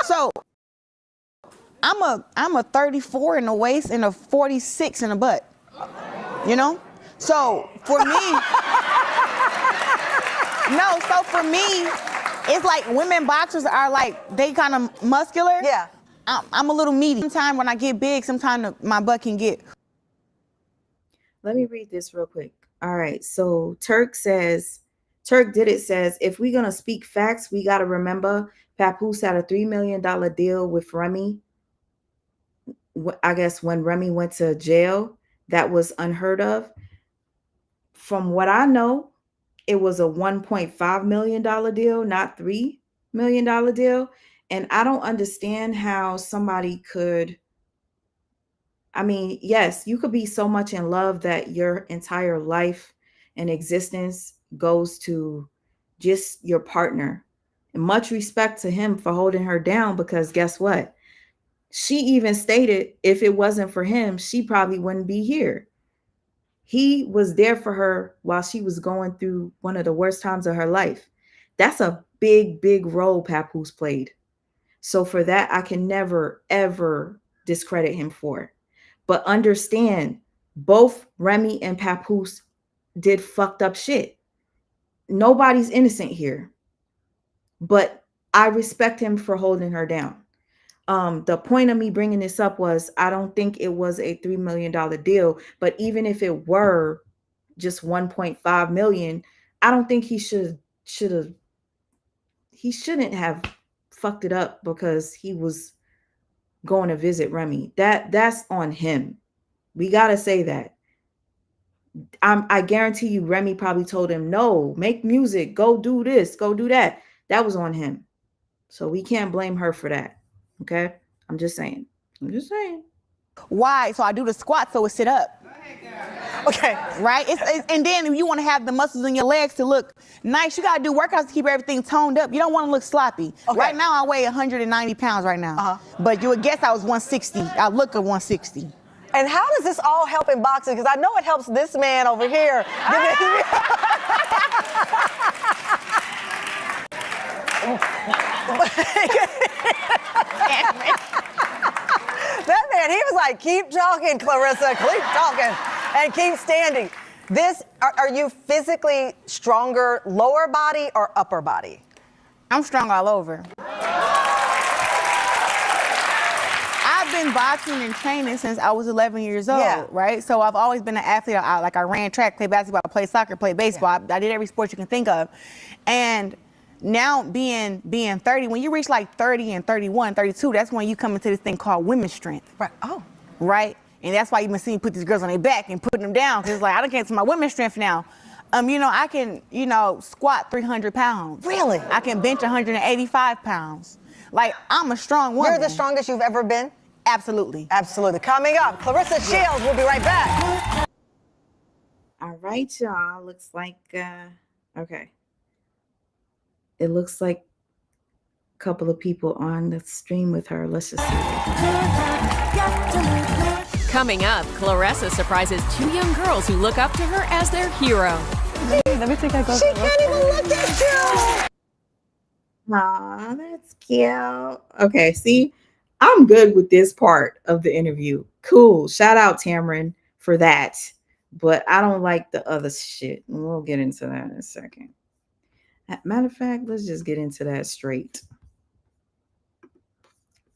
So I'm a 34 in the waist and a 46 in the butt, you know? So for me, it's like women boxers are like, they kind of muscular. Yeah. I'm a little meaty. Sometimes when I get big, sometimes my butt can get. Let me read this real quick. All right. So Turk says, if we're going to speak facts, we got to remember Papoosse had a $3 million deal with Remy. I guess when Remy went to jail, that was unheard of. From what I know, it was a $1.5 million deal, not $3 million deal. And I don't understand how somebody could, I mean, yes, you could be so much in love that your entire life and existence goes to just your partner. And much respect to him for holding her down, because guess what? She even stated if it wasn't for him, she probably wouldn't be here. He was there for her while she was going through one of the worst times of her life. That's a big, big role Papoosse played. So for that, I can never, ever discredit him for it. But understand, both Remy and Papoosse did fucked up shit. Nobody's innocent here. But I respect him for holding her down. The point of me bringing this up was, I don't think it was a $3 million deal, but even if it were just 1.5 million, I don't think he shouldn't have fucked it up because he was going to visit Remy. That's on him. We got to say that. I guarantee you Remy probably told him, no, make music, go do this, go do that. That was on him. So we can't blame her for that. Okay, I'm just saying. Why? So I do the squat so it sit up. Okay. Right? And then if you want to have the muscles in your legs to look nice, you got to do workouts to keep everything toned up. You don't want to look sloppy. Okay. Right now, I weigh 190 pounds right now. But you would guess I was 160. I look at 160. And how does this all help in boxing? Because I know it helps this man over here. That man, he was like, keep talking, Clarissa, keep talking, and keep standing. Are you physically stronger lower body or upper body? I'm strong all over. I've been boxing and training since I was 11 years old, right? So I've always been an athlete. I ran track, played basketball, played soccer, played baseball. I did every sport you can think of. And now being 30, when you reach like 30 and 31, 32, that's when you come into this thing called women's strength. Right. Oh. Right? And that's why you've been seeing me put these girls on their back and putting them down, because it's like, I done came to my women's strength now. I can, squat 300 pounds. Really? I can bench 185 pounds. Like, I'm a strong woman. You're the strongest you've ever been? Absolutely. Absolutely. Coming up, Clarissa Shields. We'll be right back. All right, y'all. Looks like, okay. It looks like a couple of people on the stream with her. Let's just see. Coming up, Claressa surprises two young girls who look up to her as their hero. Let me think I go. She can't even look at you. Aw, that's cute. Okay, see, I'm good with this part of the interview. Cool. Shout out Tamron for that. But I don't like the other shit. And we'll get into that in a second. Matter of fact, let's just get into that straight.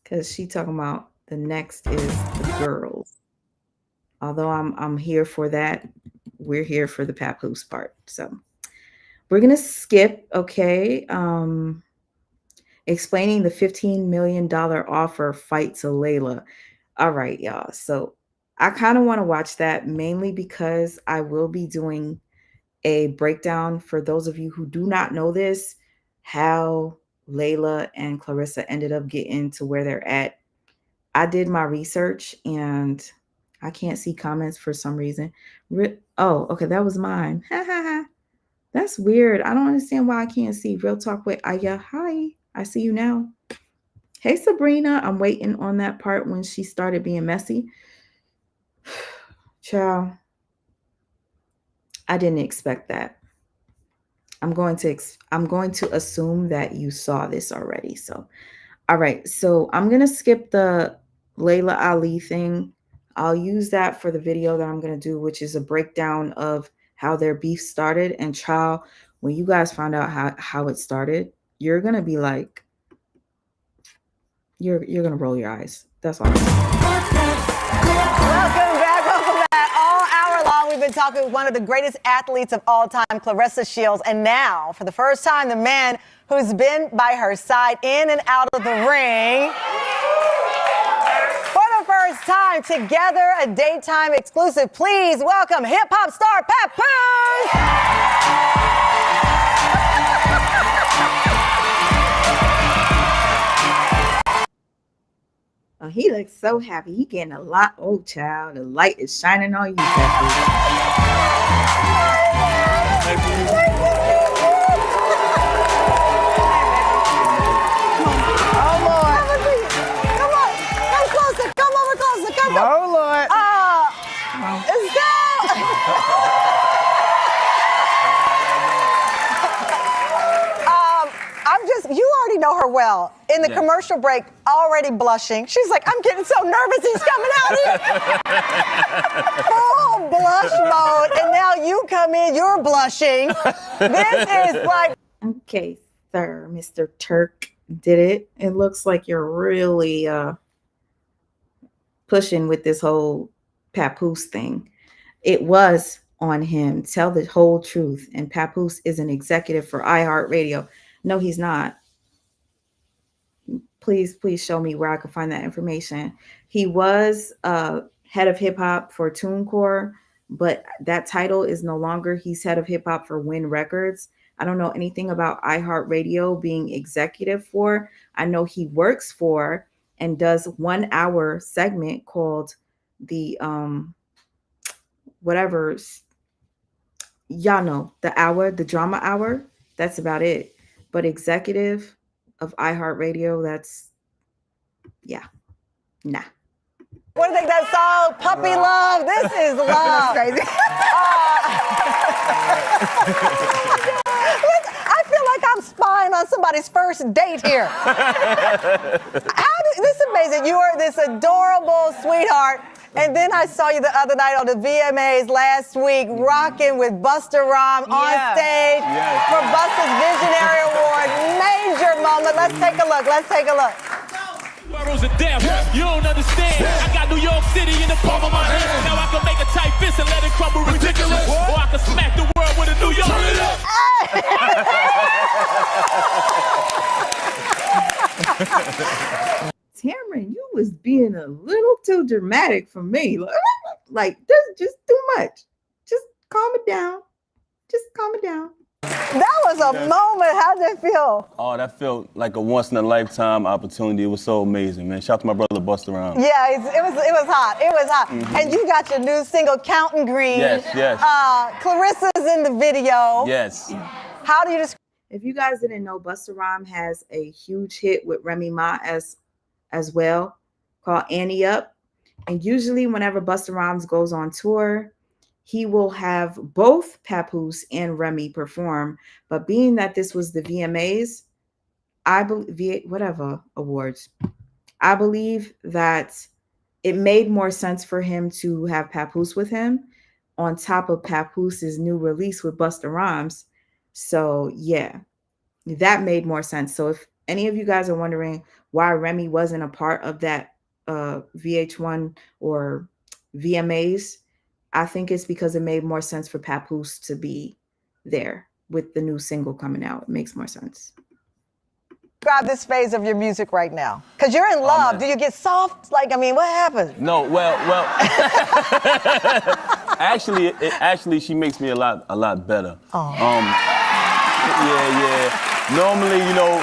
Because she talking about the next is the girls. Although I'm here for that, we're here for the Papoose part. So we're going to skip, okay. Explaining the $15 million offer fight to Layla. All right, y'all. So I kind of want to watch that mainly because I will be doing a breakdown for those of you who do not know this, how Layla and Clarissa ended up getting to where they're at. I did my research and I can't see comments for some reason. Oh, okay, that was mine. That's weird. I don't understand why I can't see. Real Talk with Aya. Hi, I see you now. Hey, Sabrina. I'm waiting on that part when she started being messy. Ciao. I didn't expect that. I'm going to assume that you saw this already. So, all right. So I'm going to skip the Layla Ali thing. I'll use that for the video that I'm going to do, which is a breakdown of how their beef started. And child, when you guys find out how it started, you're going to be like, you're going to roll your eyes. That's all. Welcome back. All hour long, we've been talking with one of the greatest athletes of all time, Clarissa Shields. And now, for the first time, the man who's been by her side in and out of the ring. For the first time together, a daytime exclusive. Please welcome hip-hop star Oh, he looks so happy. He getting a lot. Oh, child, the light is shining on you, Oh, Lord. You already know her well. In the commercial break, already blushing. She's like, I'm getting so nervous he's coming out here. Full blush mode. And now you come in, you're blushing. This is like... Okay, sir, Mr. Turk did it. It looks like you're really pushing with this whole Papoosse thing. It was on him. Tell the whole truth. And Papoosse is an executive for iHeartRadio. No, he's not. Please show me where I can find that information. He was head of hip hop for TuneCore, but that title is no longer. He's head of hip hop for Win Records. I don't know anything about iHeartRadio being executive for. I know he works for and does 1 hour segment called the whatever, y'all know, the drama hour, that's about it. But executive of iHeartRadio, that's, yeah, nah. What do you think that song, Puppy Love? This is love. Crazy. I feel like I'm spying on somebody's first date here. This is amazing. You are this adorable sweetheart. And then I saw you the other night on the VMAs last week, rocking with Busta Rhymes on stage for Busta's Visionary Award. Major moment. Let's take a look. Let's take a look. Boroughs of death, you don't understand. I got New York City in the palm of my hand. Now I can make a tight fist and let it crumble ridiculous. Or I can smack the world with a New York. Tamron, you was being a little too dramatic for me. Like, that's just too much. Just calm it down. Just calm it down. That was a moment. How did it feel? Oh, that felt like a once-in-a-lifetime opportunity. It was so amazing, man. Shout out to my brother Busta Rhymes. Yeah, it was hot. It was hot. Mm-hmm. And you got your new single, Counting Green. Yes. Clarissa's in the video. Yes. How do you describe? If you guys didn't know, Busta Rhymes has a huge hit with Remy Ma as well, called Annie Up. And usually whenever Busta Rhymes goes on tour, he will have both Papoosse and Remy perform. But being that this was the VMAs, whatever awards, I believe that it made more sense for him to have Papoosse with him on top of Papoosse's new release with Busta Rhymes. So yeah, that made more sense. So if any of you guys are wondering why Remy wasn't a part of that VH1 or VMAs, I think it's because it made more sense for Papoose to be there with the new single coming out. It makes more sense. Describe this phase of your music right now, because you're in love. Do you get soft? Like, I mean, what happened? No, well. actually, she makes me a lot better. Oh. Yeah. Normally, you know,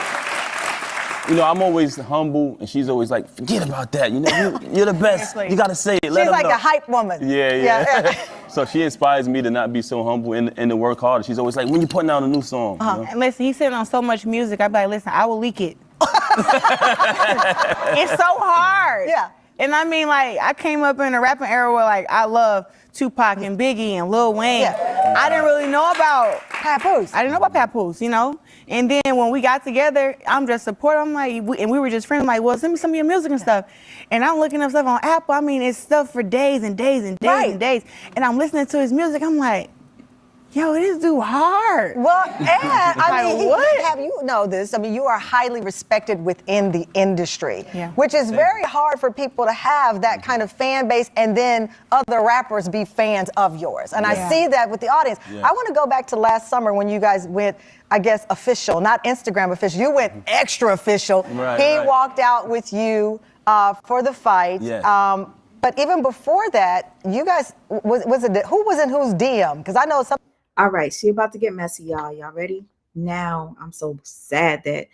I'm always humble, and she's always like, forget about that. You know, you're the best. You gotta say it. Let She's them like know. a hype woman. Yeah. So she inspires me to not be so humble and to work hard. She's always like, when you putting out a new song? You know? And listen, he's sitting on so much music. I'd be like, listen, I will leak it. It's so hard. Yeah. And I mean, like, I came up in a rapping era where, like, I love Tupac and Biggie and Lil Wayne. Yeah. I didn't really know about Papoose. I didn't know about Papoose, you know? And then when we got together, I'm just supporting. I'm like, and we were just friends. I'm like, well, send me some of your music and stuff. And I'm looking up stuff on Apple. I mean, it's stuff for days and days and days and days. And I'm listening to his music. I'm like, yo, this dude hard. Well, and I mean, what? have you know this? I mean, you are highly respected within the industry, which is very hard for people to have that kind of fan base and then other rappers be fans of yours. And I see that with the audience. I want to go back to last summer when you guys went, I guess, official, not Instagram official. You went extra official. He walked out with you for the fight. But even before that, you guys, who was in whose DM? Because I know some. All right, she about to get messy, y'all. Y'all ready? Now, I'm so sad that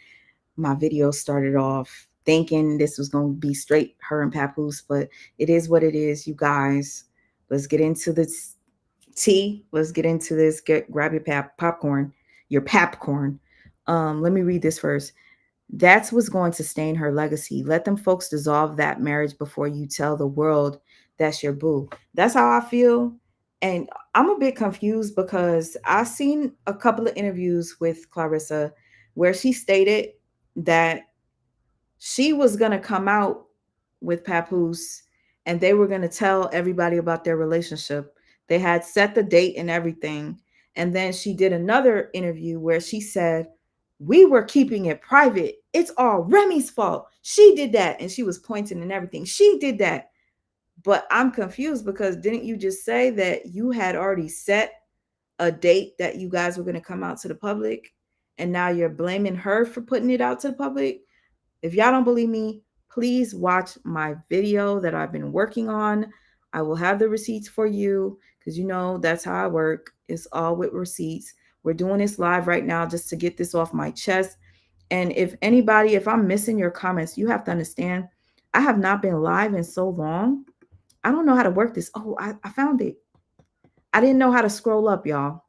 my video started off thinking this was going to be straight her and Papoosse, but it is what it is, you guys. Let's get into this tea. Let's get into this. Grab your popcorn. Let me read this first. That's what's going to stain her legacy. Let them folks dissolve that marriage before you tell the world that's your boo. That's how I feel. And I'm a bit confused because I've seen a couple of interviews with Clarissa where she stated that she was going to come out with Papoosse and they were going to tell everybody about their relationship. They had set the date and everything. And then she did another interview where she said, we were keeping it private. It's all Remy's fault. She did that. And she was pointing and everything. She did that. But I'm confused because didn't you just say that you had already set a date that you guys were going to come out to the public? And now you're blaming her for putting it out to the public? If y'all don't believe me, please watch my video that I've been working on. I will have the receipts for you because you know that's how I work. It's all with receipts. We're doing this live right now just to get this off my chest. And if I'm missing your comments, you have to understand, I have not been live in so long I don't know how to work this. Oh, I found it. I didn't know how to scroll up, y'all.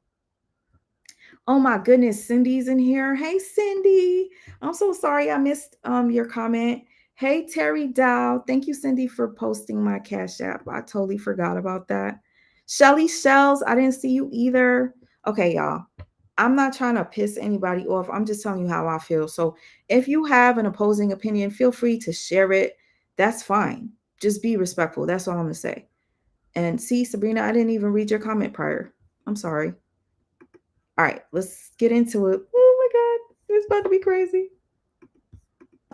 Oh my goodness, Cindy's in here. Hey, Cindy. I'm so sorry I missed your comment. Hey, Terry Dow. Thank you, Cindy, for posting my Cash App. I totally forgot about that. Shelly Shells, I didn't see you either. Okay, y'all. I'm not trying to piss anybody off. I'm just telling you how I feel. So if you have an opposing opinion, feel free to share it. That's fine. Just be respectful. That's all I'm going to say. And see, Sabrina, I didn't even read your comment prior. I'm sorry. All right, let's get into it. Oh my God, it's about to be crazy.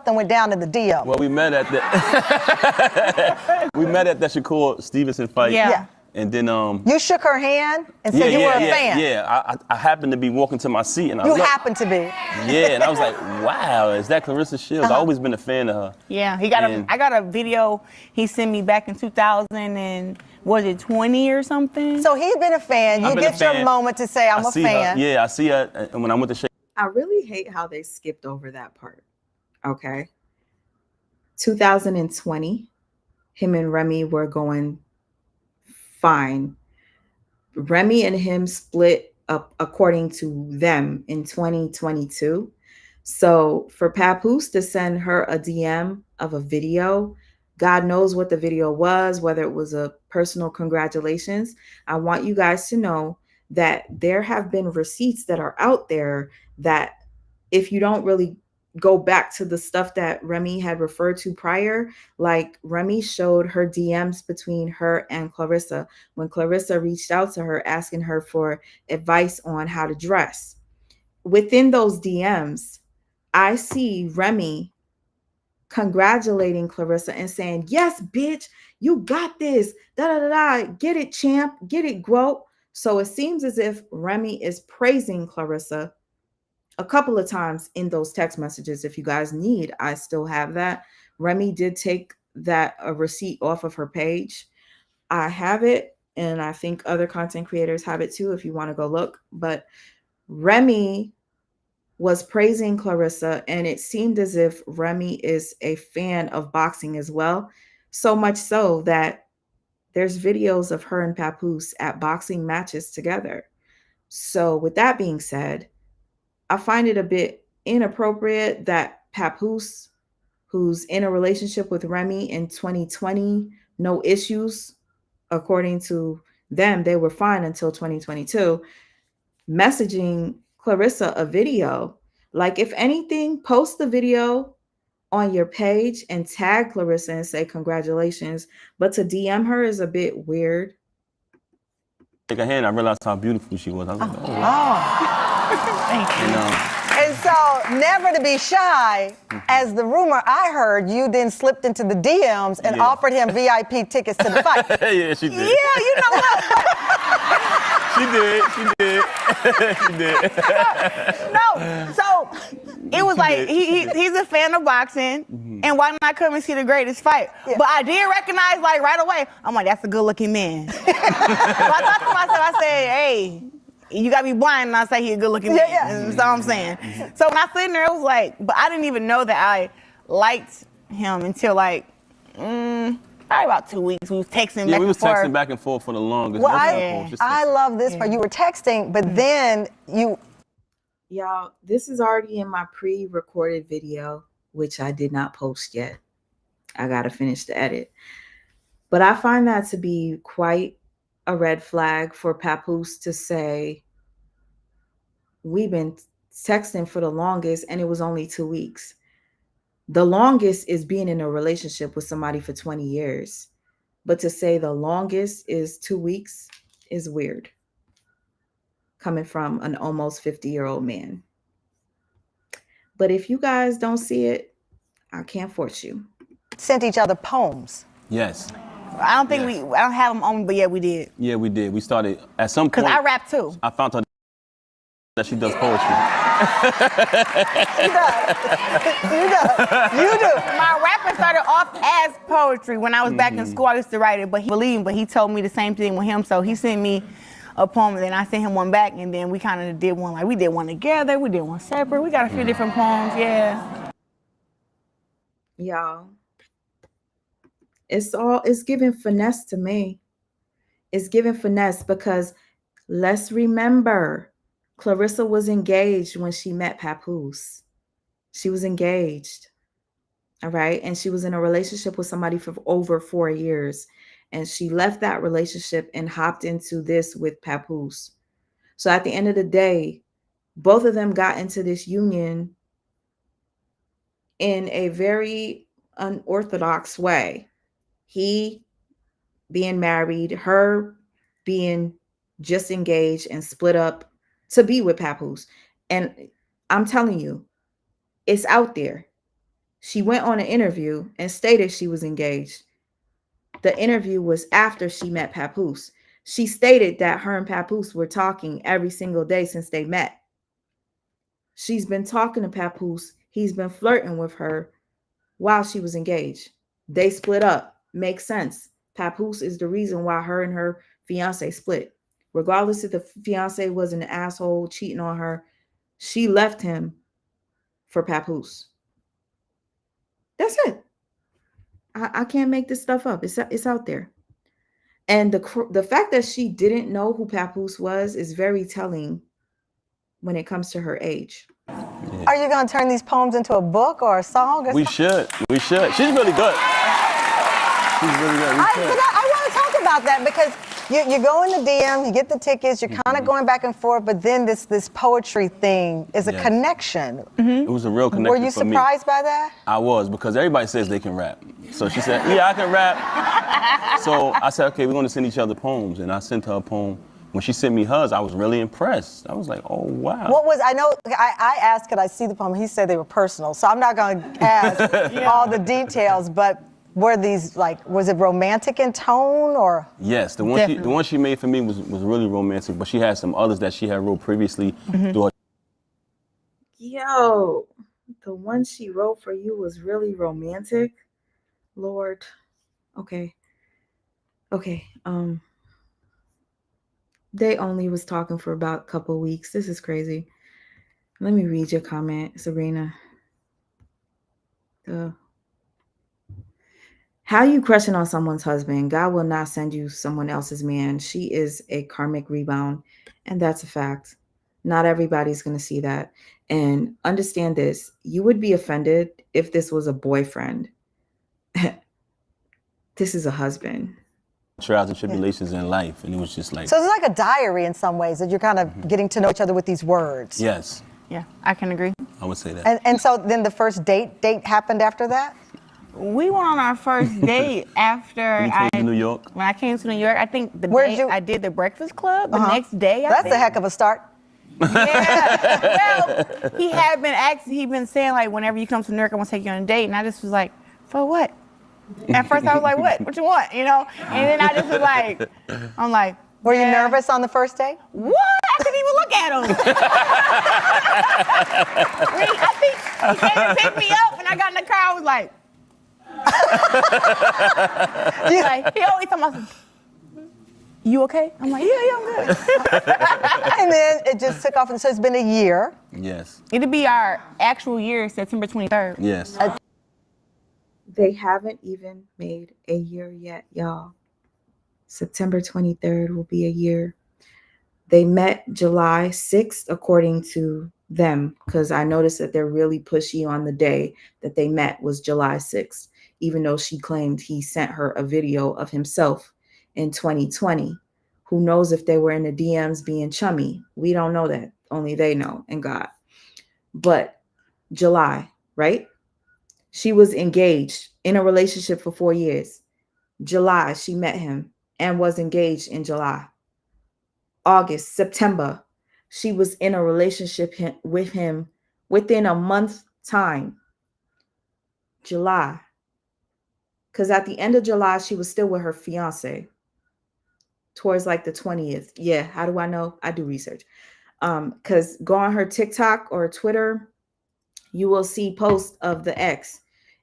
Then went down to the DM. Well, we met at the that Shakur Stevenson fight. Yeah. And then You shook her hand and said you were a fan. Yeah, I happened to be walking to my seat and I happened to be. Yeah, and I was like, wow, is that Clarissa Shields? I've always been a fan of her. Yeah, I got a video he sent me back in 2000 and was it 20 or something? So he's been a fan. You get your moment to say I'm a fan. Yeah, I see her and when I went to shake. I really hate how they skipped over that part. Okay. 2020, him and Remy were going fine. Remy and him split up according to them in 2022. So for Papoosse to send her a DM of a video, God knows what the video was, whether it was a personal congratulations. I want you guys to know that there have been receipts that are out there that if you don't really go back to the stuff that Remy had referred to prior, like Remy showed her DMs between her and Clarissa when Clarissa reached out to her asking her for advice on how to dress. Within those DMs, I see Remy congratulating Clarissa and saying, yes, bitch, you got this, da-da-da-da, get it, champ, get it, Guo. So it seems as if Remy is praising Clarissa a couple of times in those text messages. If you guys need, I still have that. Remy did take that receipt off of her page. I have it, and I think other content creators have it too if you want to go look. But Remy was praising Clarissa, and it seemed as if Remy is a fan of boxing as well. So much so that there's videos of her and Papoosse at boxing matches together. So with that being said, I find it a bit inappropriate that Papoosse, who's in a relationship with Remy in 2020, no issues, according to them, they were fine until 2022, messaging Clarissa a video. Like, if anything, post the video on your page and tag Clarissa and say congratulations. But to DM her is a bit weird. Take her hand, I realized how beautiful she was. I was like, Thank you. You know. And so, never to be shy, as the rumor I heard, you then slipped into the DMs and offered him VIP tickets to the fight. Yeah, she did. Yeah, you know what? She did. No, so it was like he's a fan of boxing, and why not come and see the greatest fight? Yeah. But I did recognize, like, right away, I'm like, that's a good-looking man. So I thought to myself, I said, hey, you gotta be blind and I say he's a good-looking man. That's all I'm saying. So when I sitting there, it was like, but I didn't even know that I liked him until like, probably about 2 weeks. We was texting back and forth. We was texting back and forth for the longest. Well, I love this part. You were texting, but then you... Y'all, this is already in my pre-recorded video, which I did not post yet. I got to finish the edit. But I find that to be quite a red flag for Papoosse to say, we've been texting for the longest and it was only 2 weeks. The longest is being in a relationship with somebody for 20 years. But to say the longest is 2 weeks is weird, coming from an almost 50-year-old man. But if you guys don't see it, I can't force you. Sent each other poems. Yes. I don't think I don't have them on, but yeah, we did. Yeah, we did. We started at some point. Because I rap too. I found out that she does poetry. You do. My rapping started off as poetry. When I was back in school, I used to write it, but he told me the same thing with him, so he sent me a poem, and then I sent him one back, and then we kind of did one, like we did one together, we did one separate, we got a few different poems, yeah. Y'all, It's giving finesse to me. It's giving finesse because let's remember Clarissa was engaged when she met Papoosse. She was engaged. All right. And she was in a relationship with somebody for over 4 years. And she left that relationship and hopped into this with Papoosse. So at the end of the day, both of them got into this union in a very unorthodox way. He being married, her being just engaged and split up to be with Papoosse. And I'm telling you, it's out there. She went on an interview and stated she was engaged. The interview was after she met Papoosse. She stated that her and Papoosse were talking every single day since they met. She's been talking to Papoosse. He's been flirting with her while she was engaged. They split up. Makes sense. Papoosse is the reason why her and her fiance split. Regardless if the fiance was an asshole cheating on her, she left him for Papoosse. That's it. I can't make this stuff up. It's out there. And the fact that she didn't know who Papoosse was is very telling when it comes to her age. Yeah. Are you going to turn these poems into a book or a song? Or We should. She's really good. She's really good. I want to talk about that because you go in the DM, you get the tickets, you're kind of going back and forth, but then this poetry thing is a connection. It was a real connection. Were you surprised by that? I was, because everybody says they can rap. So she said, yeah, I can rap. So I said, okay, we're going to send each other poems. And I sent her a poem. When she sent me hers, I was really impressed. I was like, oh, wow. I asked, could I see the poem? He said they were personal. So I'm not going to ask all the details, but were these was it romantic in tone or? Yes, the one she made for me was really romantic, but she had some others that she had wrote previously. Yo, the one she wrote for you was really romantic? Lord. Okay. They only was talking for about a couple of weeks. This is crazy. Let me read your comment, Sabrina. How you crushing on someone's husband? God will not send you someone else's man. She is a karmic rebound, and that's a fact. Not everybody's going to see that. And understand this. You would be offended if this was a boyfriend. This is a husband. Trials and tribulations in life, and it was just like. So it's like a diary in some ways that you're kind of getting to know each other with these words. Yes. Yeah, I can agree. I would say that. And so then the first date happened after that? We went on our first date after When you came to New York? When I came to New York, I think I did the Breakfast Club the next day. That's a heck of a start. Yeah. Well, he'd been saying like, whenever you come to New York, I want to take you on a date, and I just was like, for what? At first I was like, what you want, And then I just was like, I'm like, were you nervous on the first date? What? I couldn't even look at him. I think he came to pick me up, and I got in the car. I was like, he always told myself, you okay? I'm like, yeah, I'm good. And then it just took off, and so it's been a year. Yes. It'll be our actual year, September 23rd. Yes. They haven't even made a year yet, y'all. September 23rd will be a year. They met July 6th, according to them, because I noticed that they're really pushy on the day that they met was July 6th, even though she claimed he sent her a video of himself in 2020. Who knows if they were in the DMs being chummy? We don't know that. Only they know and God. But July, right? She was engaged in a relationship for 4 years. July, she met him and was engaged in July. August, September, she was in a relationship with him within a month time. July. Because at the end of July, she was still with her fiance. Towards like the 20th. Yeah, how do I know? I do research. Because go on her TikTok or Twitter, you will see posts of the ex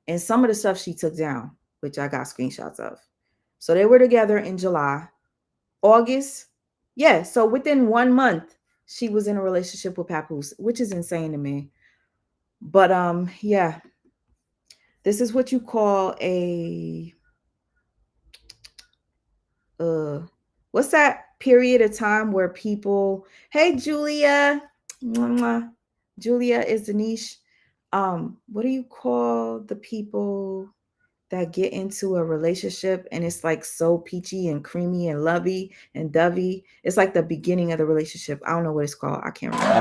and some of the stuff she took down, which I got screenshots of. So they were together in July. August, yeah. So within 1 month, she was in a relationship with Papoosse, which is insane to me. But yeah, this is what you call a what's that period of time where people, hey Julia, mwah, Julia is Danish. What do you call the people that get into a relationship and it's like so peachy and creamy and lovey and dovey? It's like the beginning of the relationship. I don't know what it's called. I can't remember.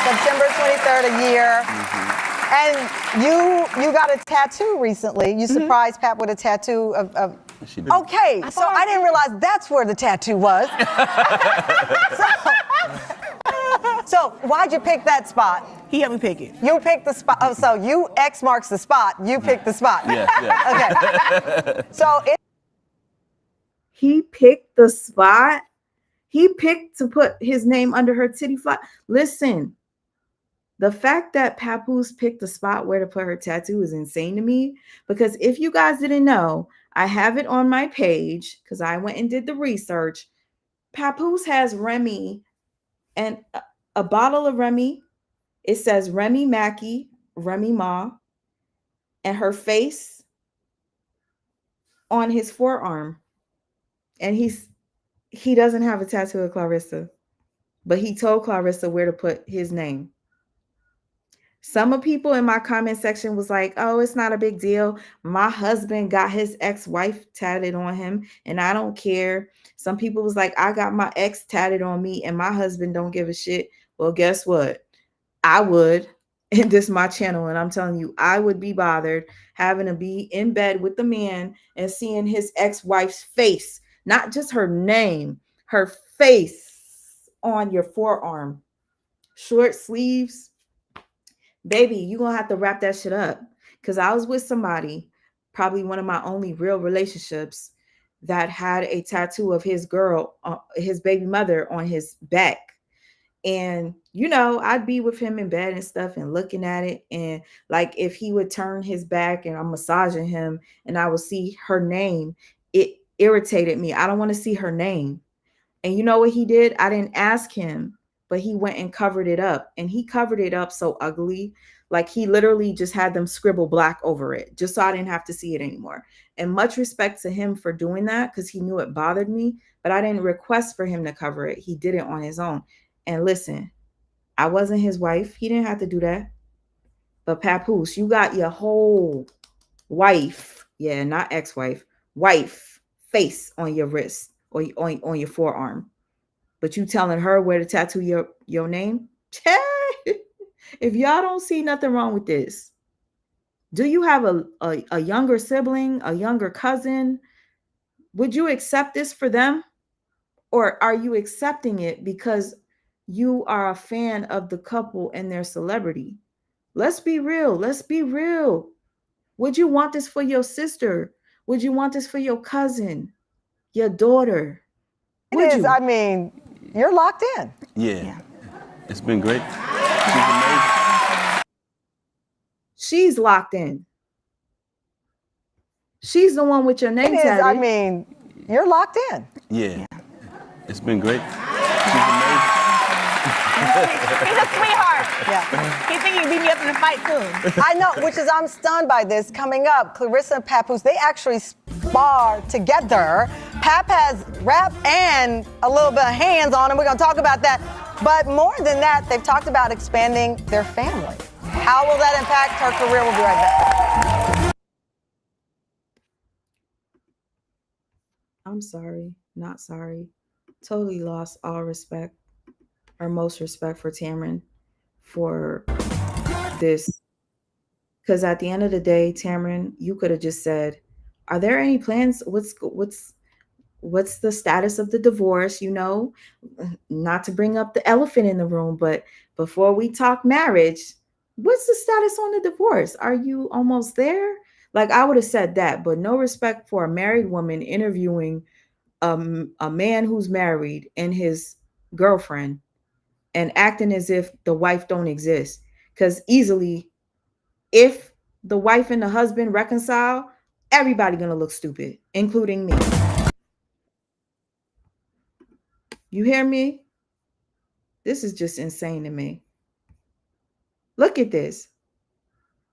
September 23rd a year. And you got a tattoo recently. You surprised Pap with a tattoo of She did. okay, so I didn't realize that's where the tattoo was. So why'd you pick that spot? He helped me pick it. You picked the spot. Oh, so you X marks the spot. You picked the spot. Yeah, yeah. Okay. So He picked the spot. He picked to put his name under her titty flap. Listen, the fact that Papoosse picked the spot where to put her tattoo is insane to me, because if you guys didn't know, I have it on my page because I went and did the research. Papoosse has Remy and a bottle of Remy. It says Remy Mackie, Remy Ma, and her face on his forearm. And he doesn't have a tattoo of Clarissa, but he told Clarissa where to put his name. Some of people in my comment section was like, oh, it's not a big deal. My husband got his ex-wife tatted on him and I don't care. Some people was like, I got my ex tatted on me and my husband don't give a shit. Well, guess what? I would. And this is my channel. And I'm telling you, I would be bothered having to be in bed with the man and seeing his ex-wife's face, not just her name, her face on your forearm. Short sleeves. Baby, you're going to have to wrap that shit up. Because I was with somebody, probably one of my only real relationships, that had a tattoo of his girl, his baby mother on his back. And, you know, I'd be with him in bed and stuff and looking at it. And like if he would turn his back and I'm massaging him and I would see her name, it irritated me. I don't want to see her name. And you know what he did? I didn't ask him, but he went and covered it up. And he covered it up so ugly. Like he literally just had them scribble black over it just so I didn't have to see it anymore. And much respect to him for doing that because he knew it bothered me, but I didn't request for him to cover it. He did it on his own. And listen, I wasn't his wife. He didn't have to do that. But Papoosse, you got your whole wife, yeah, not ex-wife, wife face on your wrist or on your forearm. But you telling her where to tattoo your name? If y'all don't see nothing wrong with this, do you have a younger sibling, a younger cousin? Would you accept this for them? Or are you accepting it because you are a fan of the couple and their celebrity? Let's be real. Let's be real. Would you want this for your sister? Would you want this for your cousin, your daughter? it is, I mean, you're locked in. Yeah. It's been great. She's amazing. She's locked in. She's the one with your name It is, tatted. I mean, you're locked in. Yeah. It's been great. She's amazing. He's a sweetheart. Yeah. He think he can beat me up in a fight too. I know, which is, I'm stunned by this. Coming up, Clarissa and Papoose, they actually spar together. Pap has rap and a little bit of hands on him. We're going to talk about that. But more than that, they've talked about expanding their family. How will that impact her career? We'll be right back. I'm sorry, not sorry. Totally lost all respect, or most respect, for Tamron for this. Because at the end of the day, Tamron, you could have just said, are there any plans? What's the status of the divorce? You know, not to bring up the elephant in the room, but before we talk marriage, what's the status on the divorce? Are you almost there? Like, I would have said that, but no respect for a married woman interviewing a man who's married and his girlfriend and acting as if the wife don't exist. Because easily, if the wife and the husband reconcile, everybody gonna look stupid, including me. You hear me? This is just insane to me. Look at this.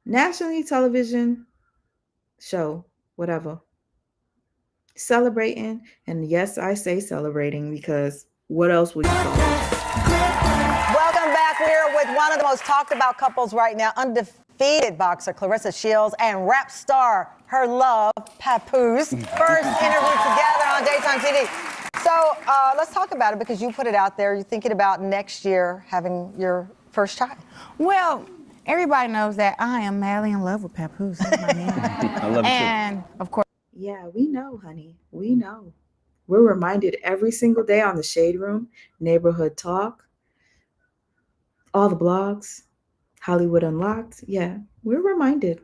Nationally television show, whatever. celebrating. And yes, I say celebrating because what else would you call it? Welcome back. We're with one of the most talked about couples right now, undefeated boxer Clarissa Shields and rap star, her love, Papoose. First interview together on daytime TV. So let's talk about it because you put it out there. You're thinking about next year having your first child. Well, everybody knows that I am madly in love with Papoose. That's my name. I love it And of course, Yeah, we know, honey. We know. We're reminded every single day on the Shade Room, Neighborhood Talk, all the blogs, Hollywood Unlocked. Yeah, we're reminded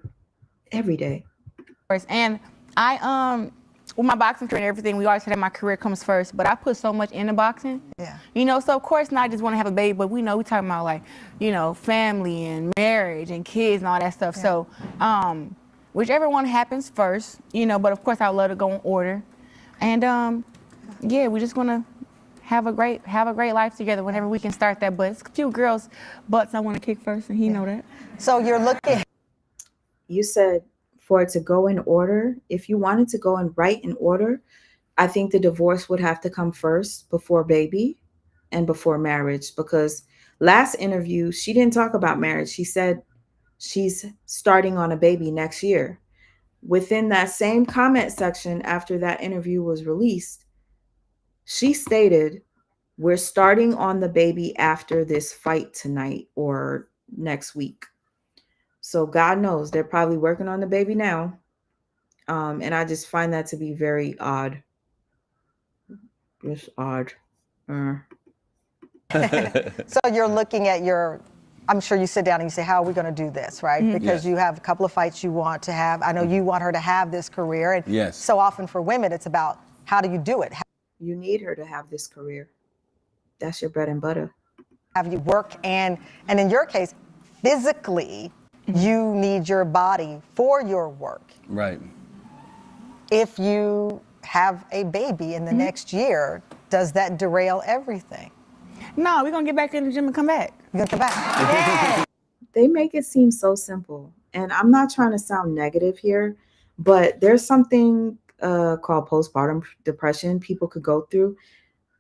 every day. and I with my boxing career and everything, we always say that my career comes first, but I put so much into boxing. Yeah. You know, so of course not just want to have a baby, but we know we talking about like, you know, family and marriage and kids and all that stuff. Yeah. So whichever one happens first, you know, but of course I would love to go in order. And yeah, we're just gonna have a great life together whenever we can start that. But it's a few girls' butts I want to kick first, and he know that. So you're looking. You said for it to go in order. If you wanted to go in right in order, I think the divorce would have to come first before baby and before marriage, because last interview, she didn't talk about marriage. She said she's starting on a baby next year. Within that same comment section after that interview was released, she stated, we're starting on the baby after this fight tonight or next week. So God knows they're probably working on the baby now. And I just find that to be very odd. Just odd. So you're looking at I'm sure you sit down and you say, how are we going to do this, right? Mm-hmm. Because you have a couple of fights you want to have. I know you want her to have this career. And Yes. so often for women, it's about how do you do it? You need her to have this career. That's your bread and butter. Have you work and in your case, physically, you need your body for your work. Right. If you have a baby in the next year, does that derail everything? No, we're gonna get back in the gym and come back. You're gonna come back. Yeah. They make it seem so simple. And I'm not trying to sound negative here, but there's something called postpartum depression people could go through.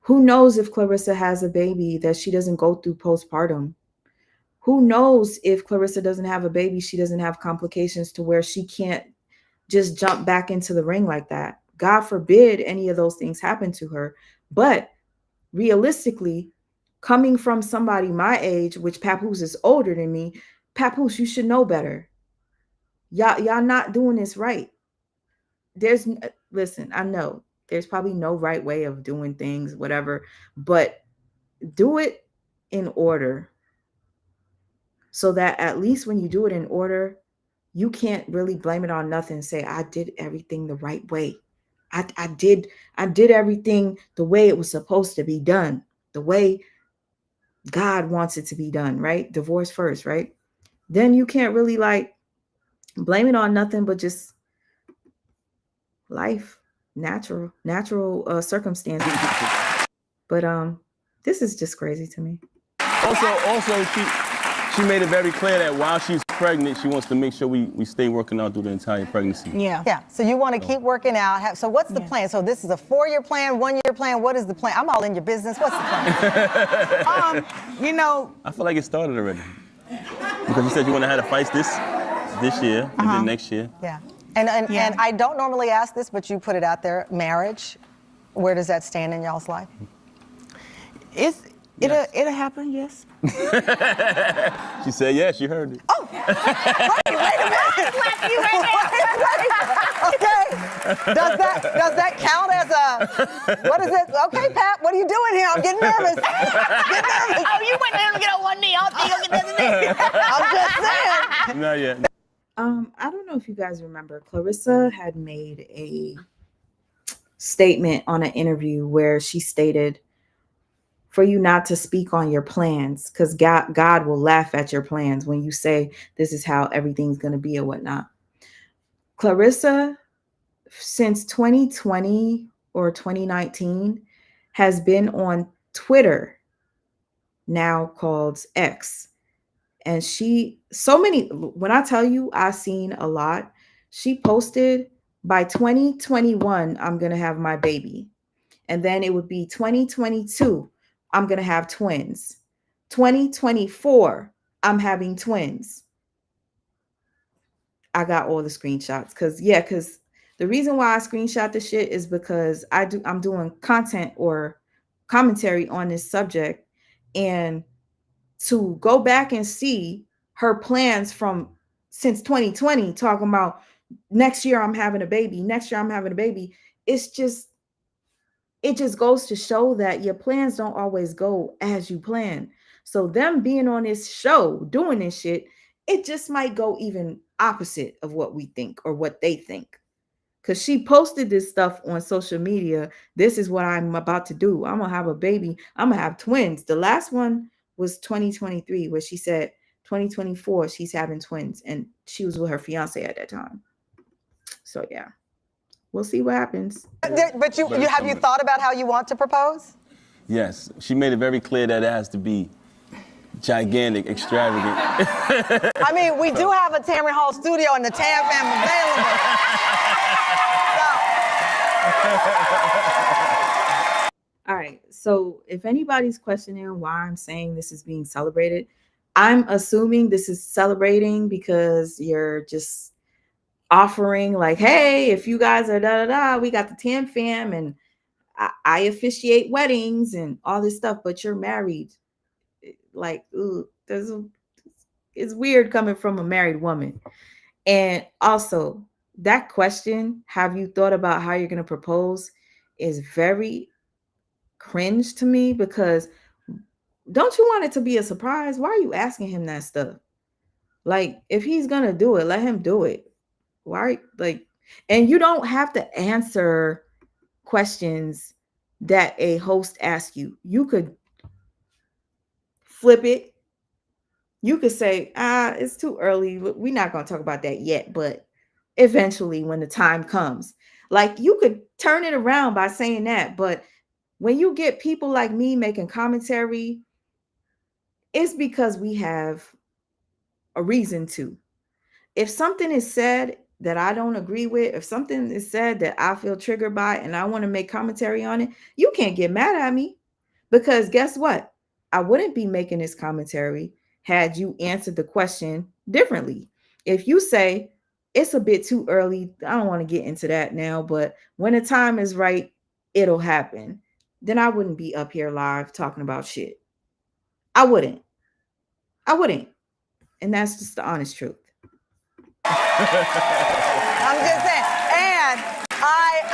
Who knows if Clarissa has a baby that she doesn't go through postpartum? Who knows if Clarissa doesn't have a baby, she doesn't have complications to where she can't just jump back into the ring like that. God forbid any of those things happen to her. But realistically, coming from somebody my age, which Papoose is older than me, Papoose, you should know better. Y'all not doing this right. Listen, I know there's probably no right way of doing things, whatever, but do it in order so that at least when you do it in order, you can't really blame it on nothing and say, I did everything the right way. I did everything the way it was supposed to be done, the way God wants it to be done, right? Divorce first, right? Then you can't really like blame it on nothing but just life, natural circumstances. But this is just crazy to me. Also, she made it very clear that while she's pregnant, she wants to make sure we stay working out through the entire pregnancy. Yeah. Yeah. So you want to keep working out. So what's the plan? So this is a 4-year plan, 1-year plan. What is the plan? I'm all in your business. What's the plan? You know, I feel like it started already. Because you said you want to have the fights this year and then next year. Yeah. And I don't normally ask this, but you put it out there. Marriage, where does that stand in y'all's life? it'll happen, yes. She said yes, you heard it. Oh, wait a minute. Okay. Does that count as what is it? Okay, Pat, what are you doing here? I'm getting nervous. Oh, you went there to get on one knee. I don't think you'll get the knee. I'm just saying. Not yet. I don't know if you guys remember, Clarissa had made a statement on an interview where she stated for you not to speak on your plans, because God will laugh at your plans when you say this is how everything's going to be or whatnot. Clarissa, since 2020 or 2019, has been on Twitter, now called X. And when I tell you I've seen a lot, she posted By 2021, I'm going to have my baby. And then it would be 2022, I'm going to have twins. 2024, I'm having twins. I got all the screenshots because the reason why I screenshot the shit is because I'm doing content or commentary on this subject, and to go back and see her plans from since 2020 talking about next year I'm having a baby, next year I'm having a baby. It just goes to show that your plans don't always go as you plan. So them being on this show doing this shit, it just might go even opposite of what we think or what they think. Because she posted this stuff on social media. This is what I'm about to do. I'm going to have a baby. I'm going to have twins. The last one was 2023, where she said 2024, she's having twins. And she was with her fiance at that time. So, yeah. We'll see what happens. But you have you thought about how you want to propose? Yes, she made it very clear that it has to be gigantic, extravagant. I mean, we do have a Tamron Hall studio and the Tam fam available. All right, so if anybody's questioning why I'm saying this is being celebrated, I'm assuming this is celebrating because you're just offering like, hey, if you guys are we got the Tam fam and I officiate weddings and all this stuff, but you're married. Like, ooh, it's weird coming from a married woman. And also, that question, have you thought about how you're going to propose, is very cringe to me, because don't you want it to be a surprise? Why are you asking him that stuff? Like, if he's going to do it, let him do it. Why? Like, and you don't have to answer questions that a host asks you. You could flip it. You could say, it's too early. We're not going to talk about that yet, but eventually when the time comes. Like, you could turn it around by saying that, but when you get people like me making commentary, it's because we have a reason to. If something is said that I don't agree with, if something is said that I feel triggered by and I want to make commentary on it, you can't get mad at me, because guess what? I wouldn't be making this commentary had you answered the question differently. If you say it's a bit too early, I don't want to get into that now, but when the time is right, it'll happen, then I wouldn't be up here live talking about shit. I wouldn't. And that's just the honest truth. I'm just saying. And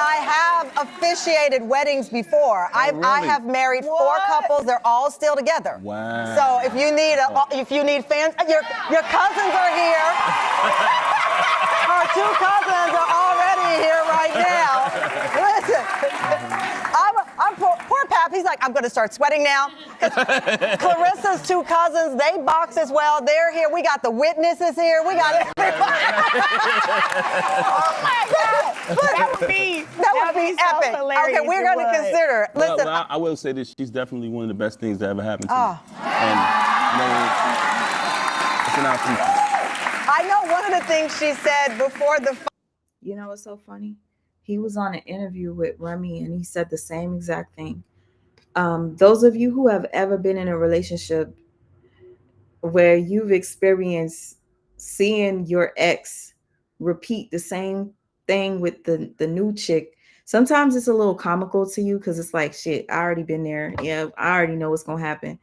I have officiated weddings before. Really? I have married 4 couples. They're all still together. Wow. So if you need fans, your cousins are here. Our 2 cousins are already here right now. Listen. I'm poor Pap. He's like, I'm going to start sweating now. Clarissa's 2 cousins, they box as well. They're here. We got the witnesses here. We got everybody. Oh my God. That would be epic. So hilarious. Okay, we're going to consider it. Listen. Well, I will say this. She's definitely one of the best things that ever happened to me. And, it's an opportunity. I know one of the things she said before the fight. You know what's so funny? He was on an interview with Remy and he said the same exact thing. Those of you who have ever been in a relationship where you've experienced seeing your ex repeat the same thing with the new chick, sometimes it's a little comical to you because it's like, shit, I already been there. Yeah, I already know what's going to happen.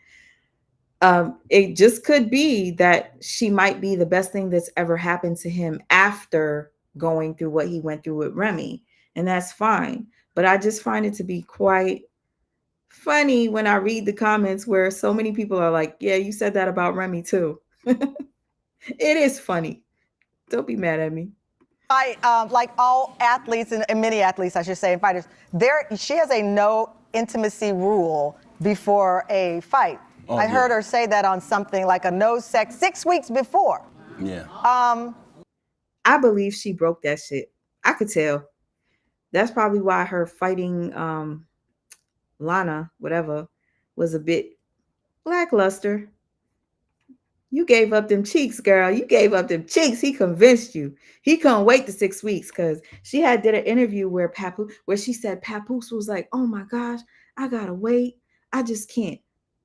It just could be that she might be the best thing that's ever happened to him after going through what he went through with Remy. And that's fine. But I just find it to be quite funny when I read the comments where so many people are like, yeah, you said that about Remy too. It is funny. Don't be mad at me. Like all athletes and many athletes, I should say, and fighters, she has a no intimacy rule before a fight. Oh, I heard her say that on something like a no sex 6 weeks before. Yeah. I believe she broke that shit. I could tell. That's probably why her fighting Lana, whatever, was a bit lackluster. You gave up them cheeks, girl. You gave up them cheeks. He convinced you. He couldn't wait the 6 weeks because she did an interview where she said Papoosse was like, "Oh my gosh, I gotta wait. I just can't.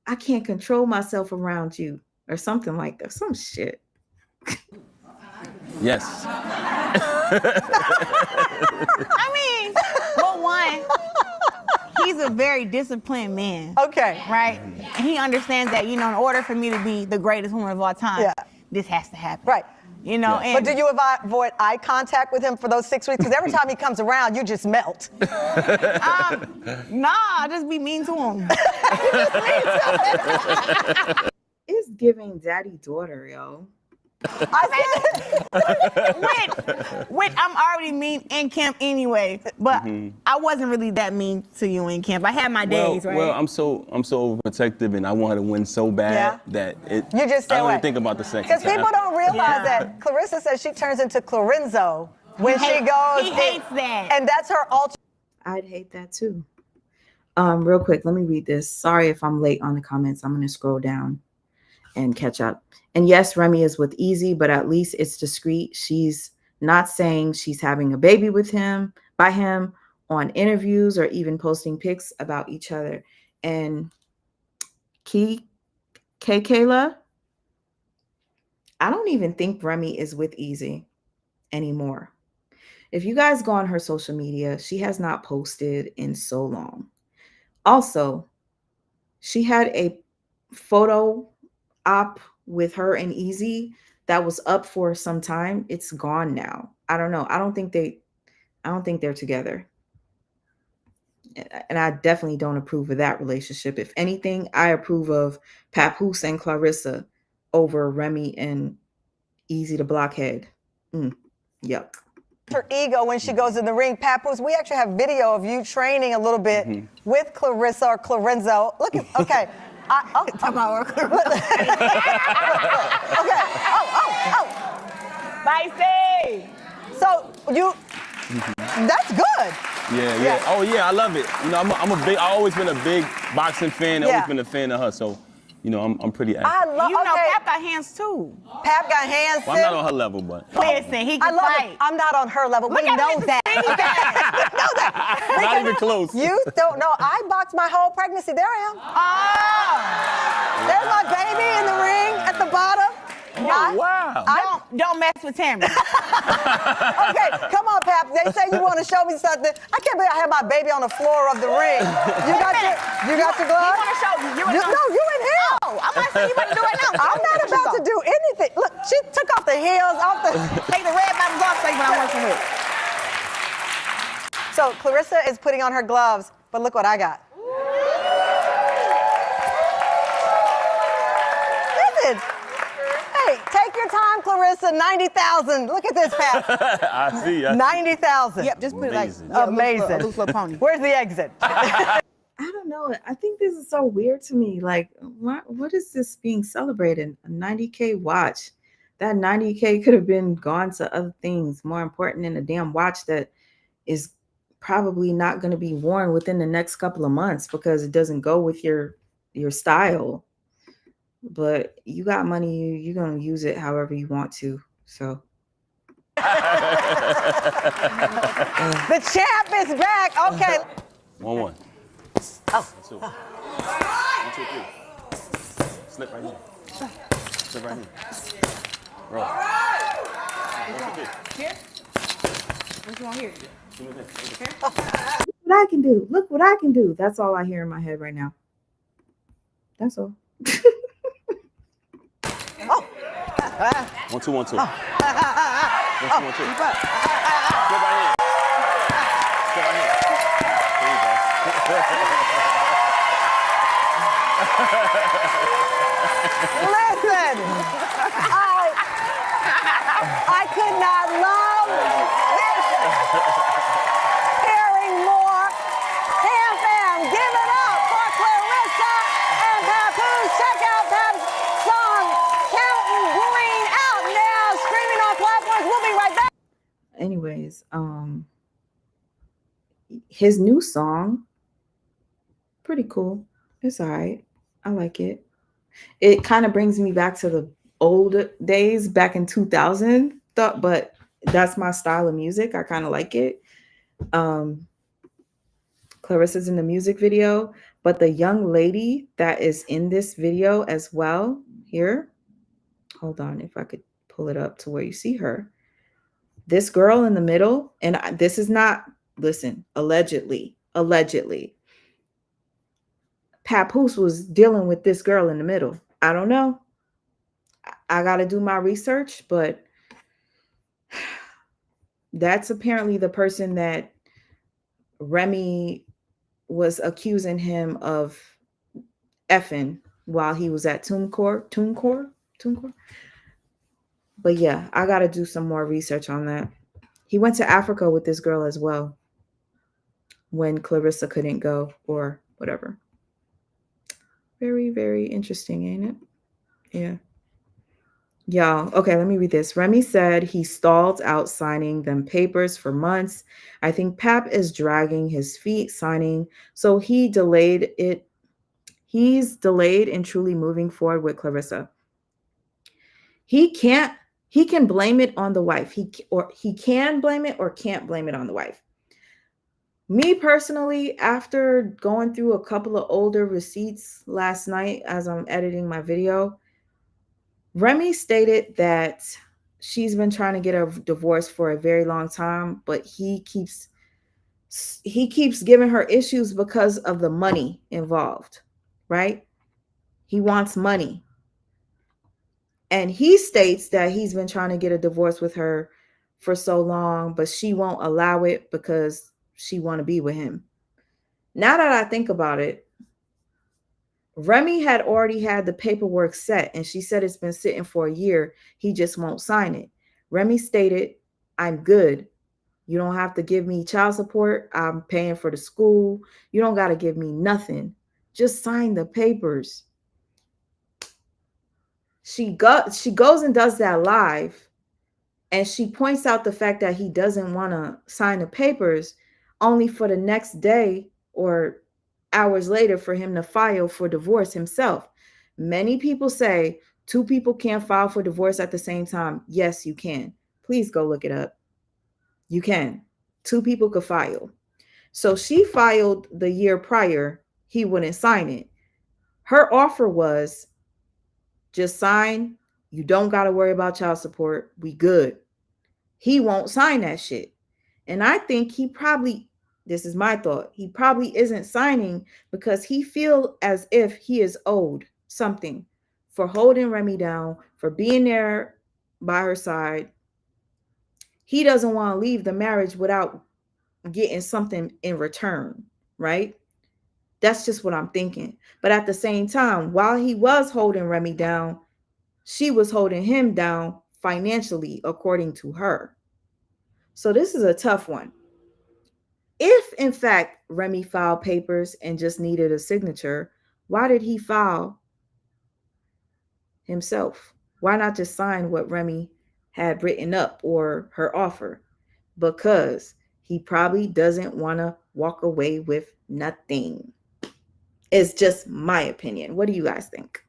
I can't control myself around you," or something like that. Some shit. Yes. I mean, well, one, he's a very disciplined man. Okay. Right? And he understands that, in order for me to be the greatest woman of all time, this has to happen. Right. And but do you avoid eye contact with him for those 6 weeks? Because every time he comes around, you just melt. Nah, I just be mean to him. It's giving daddy daughter, yo. Which I'm already mean in camp anyway, but I wasn't really that mean to you in camp. I had my days, right? Well, I'm so overprotective, and I wanted to win so bad that you just stay I don't away. even think about the second Because time. people don't realize that Clarissa says she turns into Clarenzo when she goes. He hates that, and that's her ultimate. I'd hate that too. Real quick, let me read this. Sorry if I'm late on the comments. I'm gonna scroll down and catch up. And yes, Remy is with Easy, but at least it's discreet. She's not saying she's having a baby by him on interviews or even posting pics about each other. And Kayla, I don't even think Remy is with Easy anymore. If you guys go on her social media, she has not posted in so long. Also, she had a photo op with her and Easy that was up for some time. It's gone now. I don't know. I don't think they're together. And I definitely don't approve of that relationship. If anything, I approve of Papoose and Clarissa over Remy and Easy the Blockhead. Yuck. Her ego when she goes in the ring. Papoose, we actually have video of you training a little bit with Clarissa or Clarenzo. Look at, okay. Talk about her. Okay. Spicy. So that's good. Yeah. Oh yeah, I love it. I always been a big boxing fan. Always been a fan of her. So, I'm pretty active. I love. Pap got hands too. Pap got hands. Well, I'm not on her level, but listen, he can fight. I'm not on her level. We know that. We know that. not even close. You don't know. I boxed my whole pregnancy. There I am. Oh. There's my baby in the ring at the bottom. Wow. Don't mess with Tamron. Okay, come on, Pap. They say you want to show me something. I can't believe I have my baby on the floor of the ring. You got your gloves? You want to show me? No, you in here. No, I'm not saying you want to do it now. I'm not about to do anything. Look, she took off the heels, take the red bottoms off, say what I'm working with. So Clarissa is putting on her gloves, but look what I got. Listen. Hey, take your time, Clarissa. 90,000. Look at this, Pat. I see. 90,000. Yep, just put it like amazing. A loose little pony. Where's the exit? I don't know. I think this is so weird to me. Like, what is this being celebrated? A 90K watch. That 90K could have been gone to other things more important than a damn watch that is probably not going to be worn within the next couple of months because it doesn't go with your style. But you got money, you're going to use it however you want to. So. The champ is back. Okay. 1-1. Oh. 2. 1, 2, 3. Slip right here. Slip right here. Roll. 1, 2, 3. Here? What you want here? What I can do. Look what I can do. That's all I hear in my head right now. That's all. 1, 2, 1, 2. 1, 2, 1, 2. Keep up. Slip right here. Slip right here. There you go. Listen, I could not love this pairing more. Fam, give it up for Clarissa and Papoose. Check out Pap's song, Counting Green, out now, streaming on platforms. We'll be right back. Anyways, his new song, pretty cool. It's all right. I like it. It kind of brings me back to the old days back in 2000, but that's my style of music. I kind of like it. Clarissa's in the music video, but the young lady that is in this video as well here, hold on, if I could pull it up to where you see her. This girl in the middle, and this is not, listen, allegedly, Papoosse was dealing with this girl in the middle. I don't know. I got to do my research, but that's apparently the person that Remy was accusing him of effing while he was at TuneCore. But yeah, I got to do some more research on that. He went to Africa with this girl as well when Clarissa couldn't go or whatever. Very, very interesting, ain't it? Yeah. Y'all, okay, let me read this. Remy said he stalled out signing them papers for months. I think Pap is dragging his feet signing, so he delayed it. He's delayed in truly moving forward with Clarissa. He can blame it on the wife. He can blame it or can't blame it on the wife. Me personally, after going through a couple of older receipts last night as I'm editing my video, Remy stated that she's been trying to get a divorce for a very long time, but he keeps giving her issues because of the money involved, right? He wants money. And he states that he's been trying to get a divorce with her for so long, but she won't allow it because she want to be with him. Now that I think about it, Remy had already had the paperwork set, and she said it's been sitting for a year. He just won't sign it. Remy stated, I'm good. You don't have to give me child support. I'm paying for the school. You don't got to give me nothing. Just sign the papers. She goes and does that live, and she points out the fact that he doesn't want to sign the papers, only for the next day or hours later for him to file for divorce himself. Many people say two people can't file for divorce at the same time. Yes, you can. Please go look it up. You can. Two people could file. So she filed the year prior. He wouldn't sign it. Her offer was, just sign. You don't got to worry about child support. We good. He won't sign that shit. And I think he probably, this is my thought, he probably isn't signing because he feels as if he is owed something for holding Remy down, for being there by her side. He doesn't want to leave the marriage without getting something in return, right? That's just what I'm thinking. But at the same time, while he was holding Remy down, she was holding him down financially, according to her. So this is a tough one. If, in fact, Remy filed papers and just needed a signature, why did he file himself? Why not just sign what Remy had written up or her offer? Because he probably doesn't want to walk away with nothing. It's just my opinion. What do you guys think?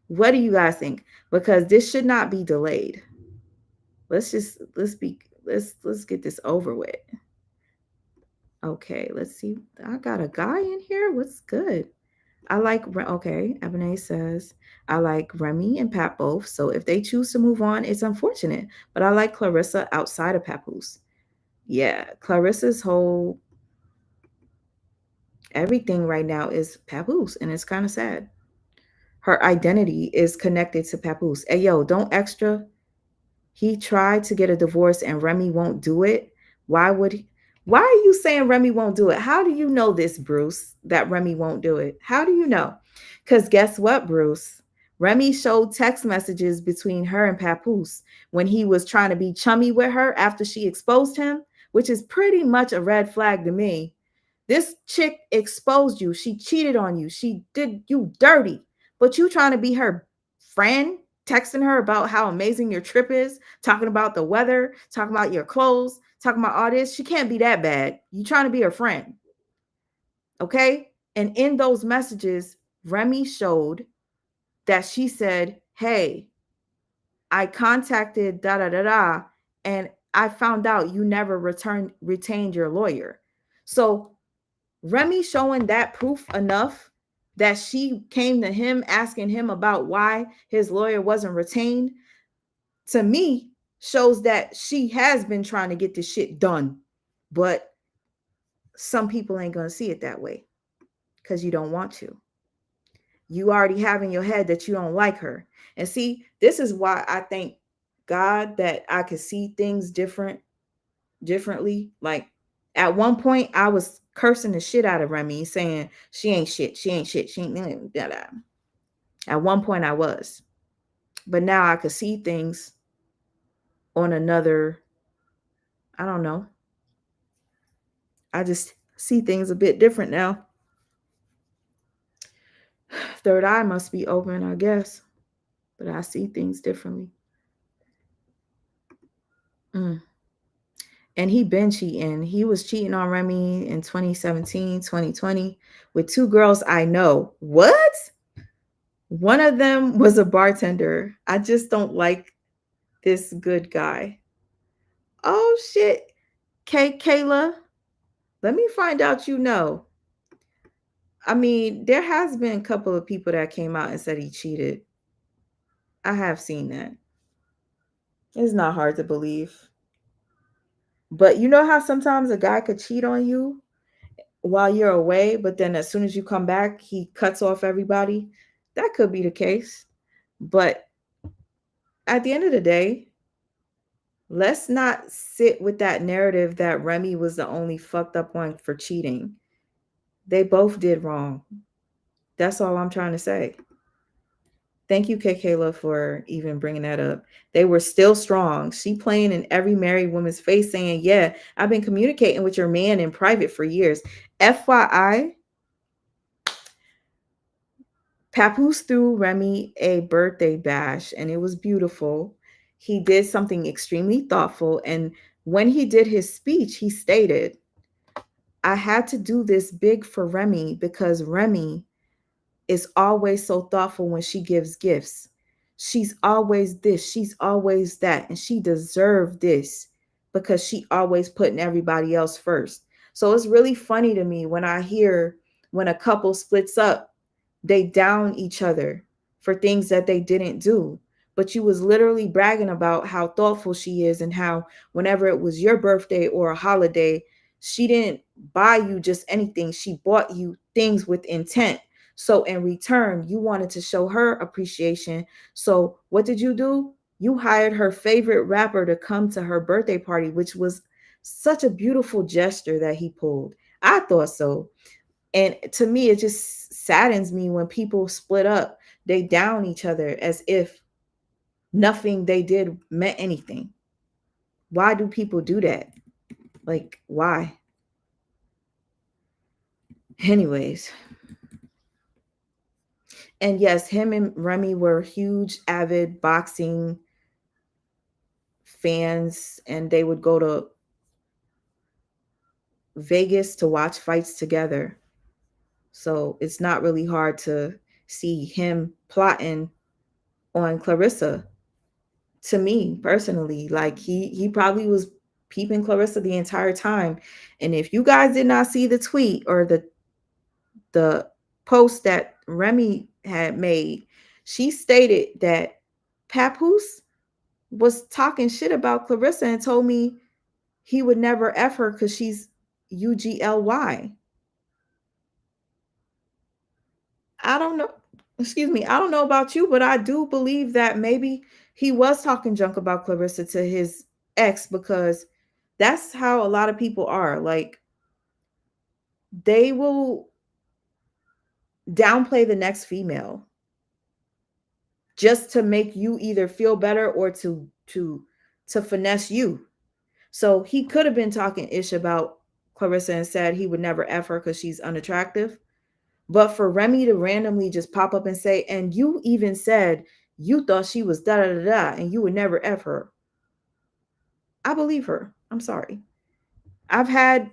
What do you guys think? Because this should not be delayed. Let's get this over with. Okay, let's see. I got a guy in here. What's good? Ebony says, I like Remy and Pap both. So if they choose to move on, it's unfortunate. But I like Clarissa outside of Papoosse. Yeah, Clarissa's whole everything right now is Papoosse, and it's kind of sad. Her identity is connected to Papoosse. Hey, yo, don't extra. He tried to get a divorce and Remy won't do it. Why are you saying Remy won't do it? How do you know this, Bruce, that Remy won't do it? How do you know? Because guess what, Bruce? Remy showed text messages between her and Papoosse when he was trying to be chummy with her after she exposed him, which is pretty much a red flag to me. This chick exposed you. She cheated on you. She did you dirty. But you trying to be her friend, texting her about how amazing your trip is, talking about the weather, talking about your clothes, talking about all this. She can't be that bad. You trying to be her friend. Okay? And in those messages, Remy showed that she said, hey, I contacted da da da da, and I found out you never retained your lawyer. So Remy showing that proof enough that she came to him asking him about why his lawyer wasn't retained, to me shows that she has been trying to get this shit done. But some people ain't going to see it that way because you don't want to. You already have in your head that you don't like her. And see, this is why I thank God that I could see things differently. Like at one point I was cursing the shit out of Remy, saying she ain't shit, she ain't shit, she ain't da, da. At one point I was. But now I could see things on another, I don't know. I just see things a bit different now. Third eye must be open, I guess. But I see things differently. And he been cheating. He was cheating on Remy in 2017, 2020 with two girls I know. What? One of them was a bartender. I just don't like this good guy. Oh, shit. Kayla, let me find out you know. I mean, there has been a couple of people that came out and said he cheated. I have seen that. It's not hard to believe. But you know how sometimes a guy could cheat on you while you're away, but then as soon as you come back, he cuts off everybody? That could be the case. But at the end of the day, let's not sit with that narrative that Remy was the only fucked up one for cheating. They both did wrong. That's all I'm trying to say. Thank you, Kayla, for even bringing that up. They were still strong. She playing in every married woman's face saying, yeah, I've been communicating with your man in private for years. FYI, Papoose threw Remy a birthday bash, and it was beautiful. He did something extremely thoughtful. And when he did his speech, he stated, I had to do this big for Remy because Remy is always so thoughtful when she gives gifts. She's always this, she's always that, and she deserved this because she always putting everybody else first. So it's really funny to me when I hear when a couple splits up, they down each other for things that they didn't do. But you was literally bragging about how thoughtful she is and how whenever it was your birthday or a holiday, she didn't buy you just anything. She bought you things with intent. So in return, you wanted to show her appreciation. So what did you do? You hired her favorite rapper to come to her birthday party, which was such a beautiful gesture that he pulled. I thought so. And to me, it just saddens me when people split up. They down each other as if nothing they did meant anything. Why do people do that? Like, why? Anyways. And yes, him and Remy were huge, avid boxing fans, and they would go to Vegas to watch fights together. So it's not really hard to see him plotting on Clarissa. To me personally, like he probably was peeping Clarissa the entire time. And if you guys did not see the tweet or the post that Remy had made, she stated that Papoose was talking shit about Clarissa and told me he would never F her because she's UGLY. I don't know. Excuse me. I don't know about you, but I do believe that maybe he was talking junk about Clarissa to his ex because that's how a lot of people are. Like, they will downplay the next female just to make you either feel better or to finesse you. So he could have been talking ish about Clarissa and said he would never F her because she's unattractive. But for Remy to randomly just pop up and say, and you even said you thought she was da da da da and you would never F her. I believe her. I'm sorry. I've had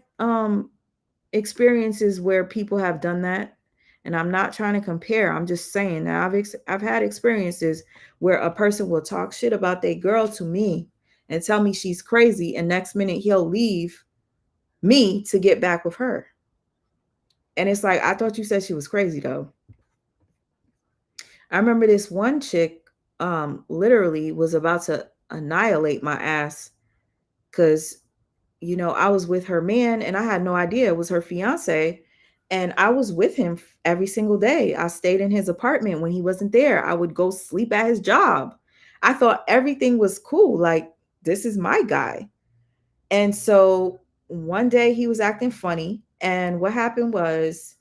experiences where people have done that. And I'm not trying to compare. I'm just saying that I've had experiences where a person will talk shit about their girl to me and tell me she's crazy, and next minute he'll leave me to get back with her. And it's like, I thought you said she was crazy though. I remember this one chick literally was about to annihilate my ass because, you know, I was with her man and I had no idea it was her fiance. And I was with him every single day. I stayed in his apartment when he wasn't there. I would go sleep at his job. I thought everything was cool. Like, this is my guy. And so one day he was acting funny. And what happened was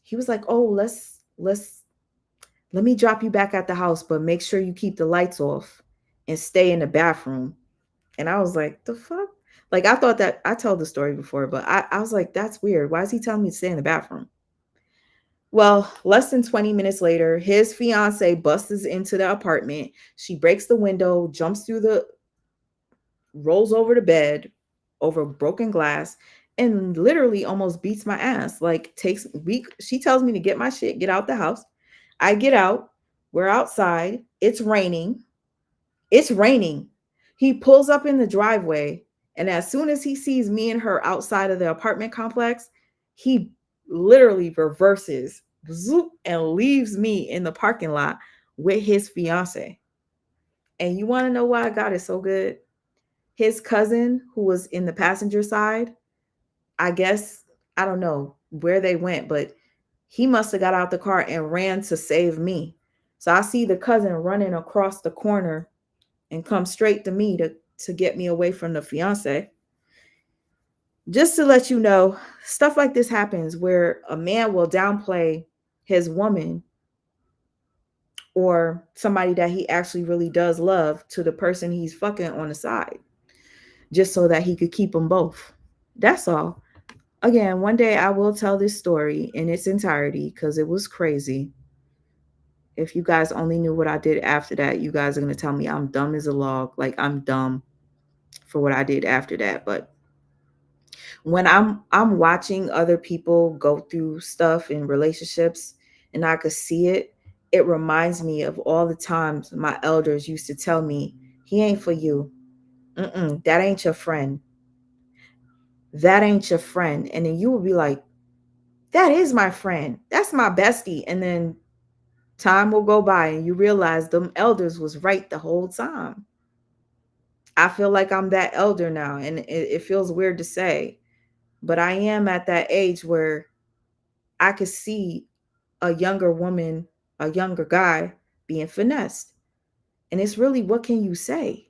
he was like, oh, let me drop you back at the house, but make sure you keep the lights off and stay in the bathroom. And I was like, the fuck? Like, I thought that I told the story before, but I was like, that's weird. Why is he telling me to stay in the bathroom? Well, less than 20 minutes later, his fiance busts into the apartment. She breaks the window, rolls over the bed over broken glass, and literally almost beats my ass. Like, she tells me to get my shit, get out the house. I get out. We're outside. It's raining. It's raining. He pulls up in the driveway, and as soon as he sees me and her outside of the apartment complex, he literally reverses zoop, and leaves me in the parking lot with his fiance. And you want to know why I got it so good? His cousin, who was in the passenger side, I guess, I don't know where they went, but he must have got out the car and ran to save me. So I see the cousin running across the corner and come straight to me to get me away from the fiance. Just to let you know, stuff like this happens where a man will downplay his woman or somebody that he actually really does love to the person he's fucking on the side, just so that he could keep them both. That's all. Again, one day I will tell this story in its entirety because it was crazy. If you guys only knew what I did after that, you guys are going to tell me I'm dumb as a log. Like, I'm dumb for what I did after that. But when I'm watching other people go through stuff in relationships and I could see it, it reminds me of all the times my elders used to tell me, he ain't for you. That ain't your friend. That ain't your friend. And then you will be like, that is my friend. That's my bestie. And then time will go by and you realize them elders was right the whole time. I feel like I'm that elder now, and it feels weird to say, but I am at that age where I could see a younger woman, a younger guy being finessed. And it's really, what can you say?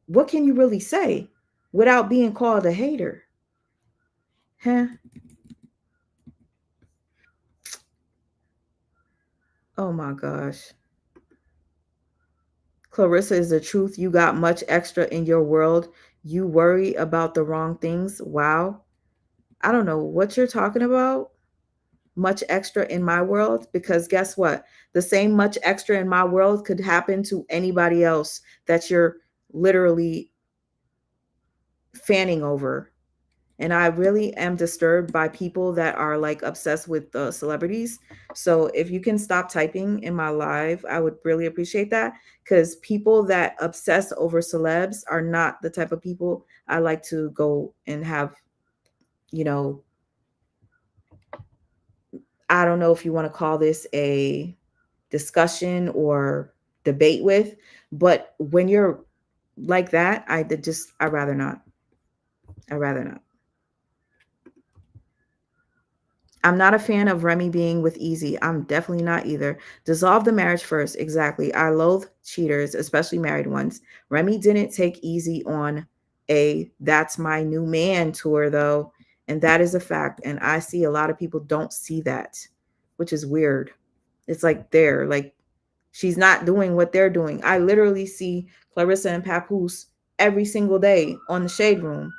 What can you really say without being called a hater? Huh? Oh my gosh. Clarissa, is the truth you got much extra in your world? You worry about the wrong things? Wow. I don't know what you're talking about. Much extra in my world, because guess what? The same much extra in my world could happen to anybody else that you're literally fanning over. And I really am disturbed by people that are like obsessed with celebrities. So if you can stop typing in my live, I would really appreciate that, because people that obsess over celebs are not the type of people I like to go and have, you know, I don't know if you want to call this a discussion or debate with, but when you're like that, I'd rather not. I'd rather not. I'm not a fan of Remy being with Easy. I'm definitely not either. Dissolve the marriage first. Exactly. I loathe cheaters, especially married ones. Remy didn't take Easy on a "that's my new man" tour, though. And that is a fact. And I see a lot of people don't see that, which is weird. It's like she's not doing what they're doing. I literally see Clarissa and Papoosse every single day on the Shade Room.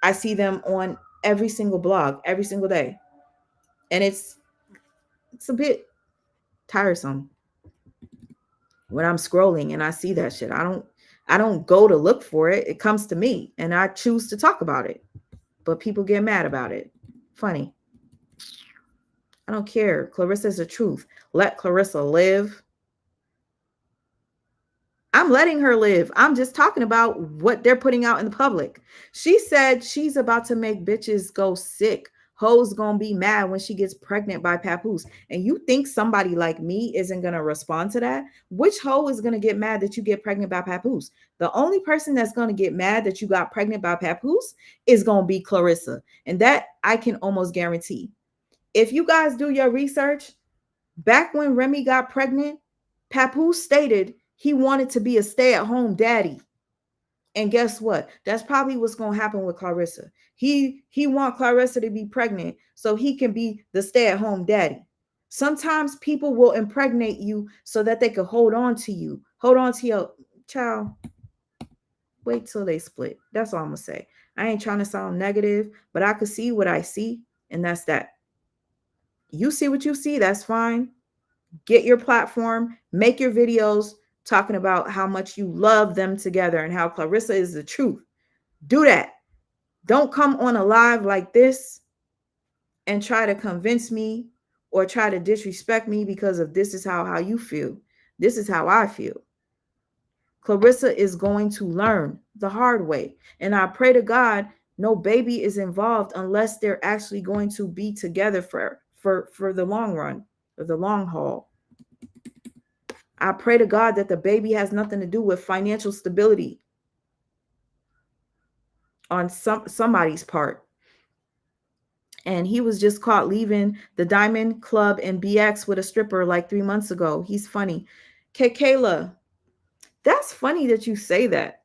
I see them on every single blog, every single day. And it's a bit tiresome when I'm scrolling and I see that shit. I don't go to look for it. It comes to me and I choose to talk about it. But people get mad about it. Funny. I don't care. Clarissa is the truth. Let Clarissa live. I'm letting her live. I'm just talking about what they're putting out in the public. She said she's about to make bitches go sick. Hoes gonna be mad when she gets pregnant by Papoose. And you think somebody like me isn't gonna respond to that? Which hoe is gonna get mad that you get pregnant by Papoose? The only person that's gonna get mad that you got pregnant by Papoose is gonna be Clarissa. And that I can almost guarantee. If you guys do your research, back when Remy got pregnant, Papoose stated he wanted to be a stay-at-home daddy. And guess what? That's probably what's going to happen with Clarissa. He want Clarissa to be pregnant so he can be the stay-at-home daddy. Sometimes people will impregnate you so that they can hold on to you. Hold on to your child. Wait till they split. That's all I'm going to say. I ain't trying to sound negative, but I could see what I see, and that's that. You see what you see, that's fine. Get your platform, make your videos talking about how much you love them together and how Clarissa is the truth. Do that. Don't come on a live like this and try to convince me or try to disrespect me because of this is how you feel. This is how I feel. Clarissa is going to learn the hard way. And I pray to God no baby is involved unless they're actually going to be together for the long run or the long haul. I pray to God that the baby has nothing to do with financial stability on somebody's part. And he was just caught leaving the Diamond Club in BX with a stripper like 3 months ago. He's funny. Kayla, that's funny that you say that.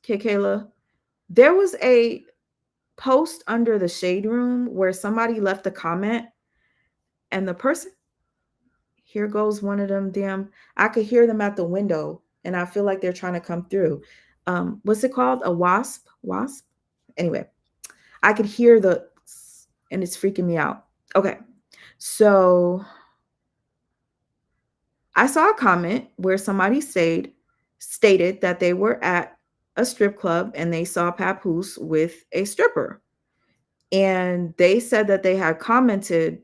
Kayla, there was a post under the Shade Room where somebody left a comment and the person, here goes one of them damn, I could hear them at the window and I feel like they're trying to come through. What's it called? A wasp? Wasp? Anyway, I could hear and it's freaking me out. Okay. So I saw a comment where somebody stated that they were at a strip club and they saw Papoosse with a stripper. And they said that they had commented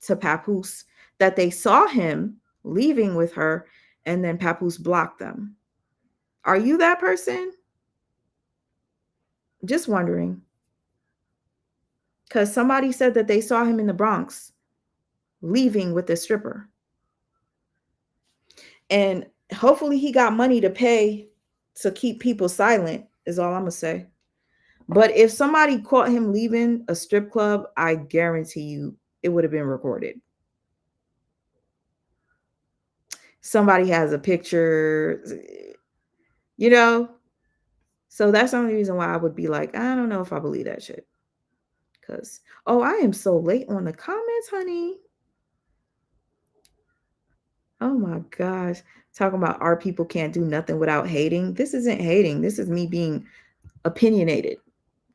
to Papoosse that they saw him leaving with her and then Papoosse blocked them. Are you that person? Just wondering. Because somebody said that they saw him in the Bronx leaving with a stripper. And hopefully he got money to pay to keep people silent is all I'm going to say. But if somebody caught him leaving a strip club, I guarantee you it would have been recorded. Somebody has a picture, you know? So that's the only reason why I would be like, I don't know if I believe that shit. Because, oh, I am so late on the comments, honey. Oh my gosh. Talking about our people can't do nothing without hating. This isn't hating. This is me being opinionated.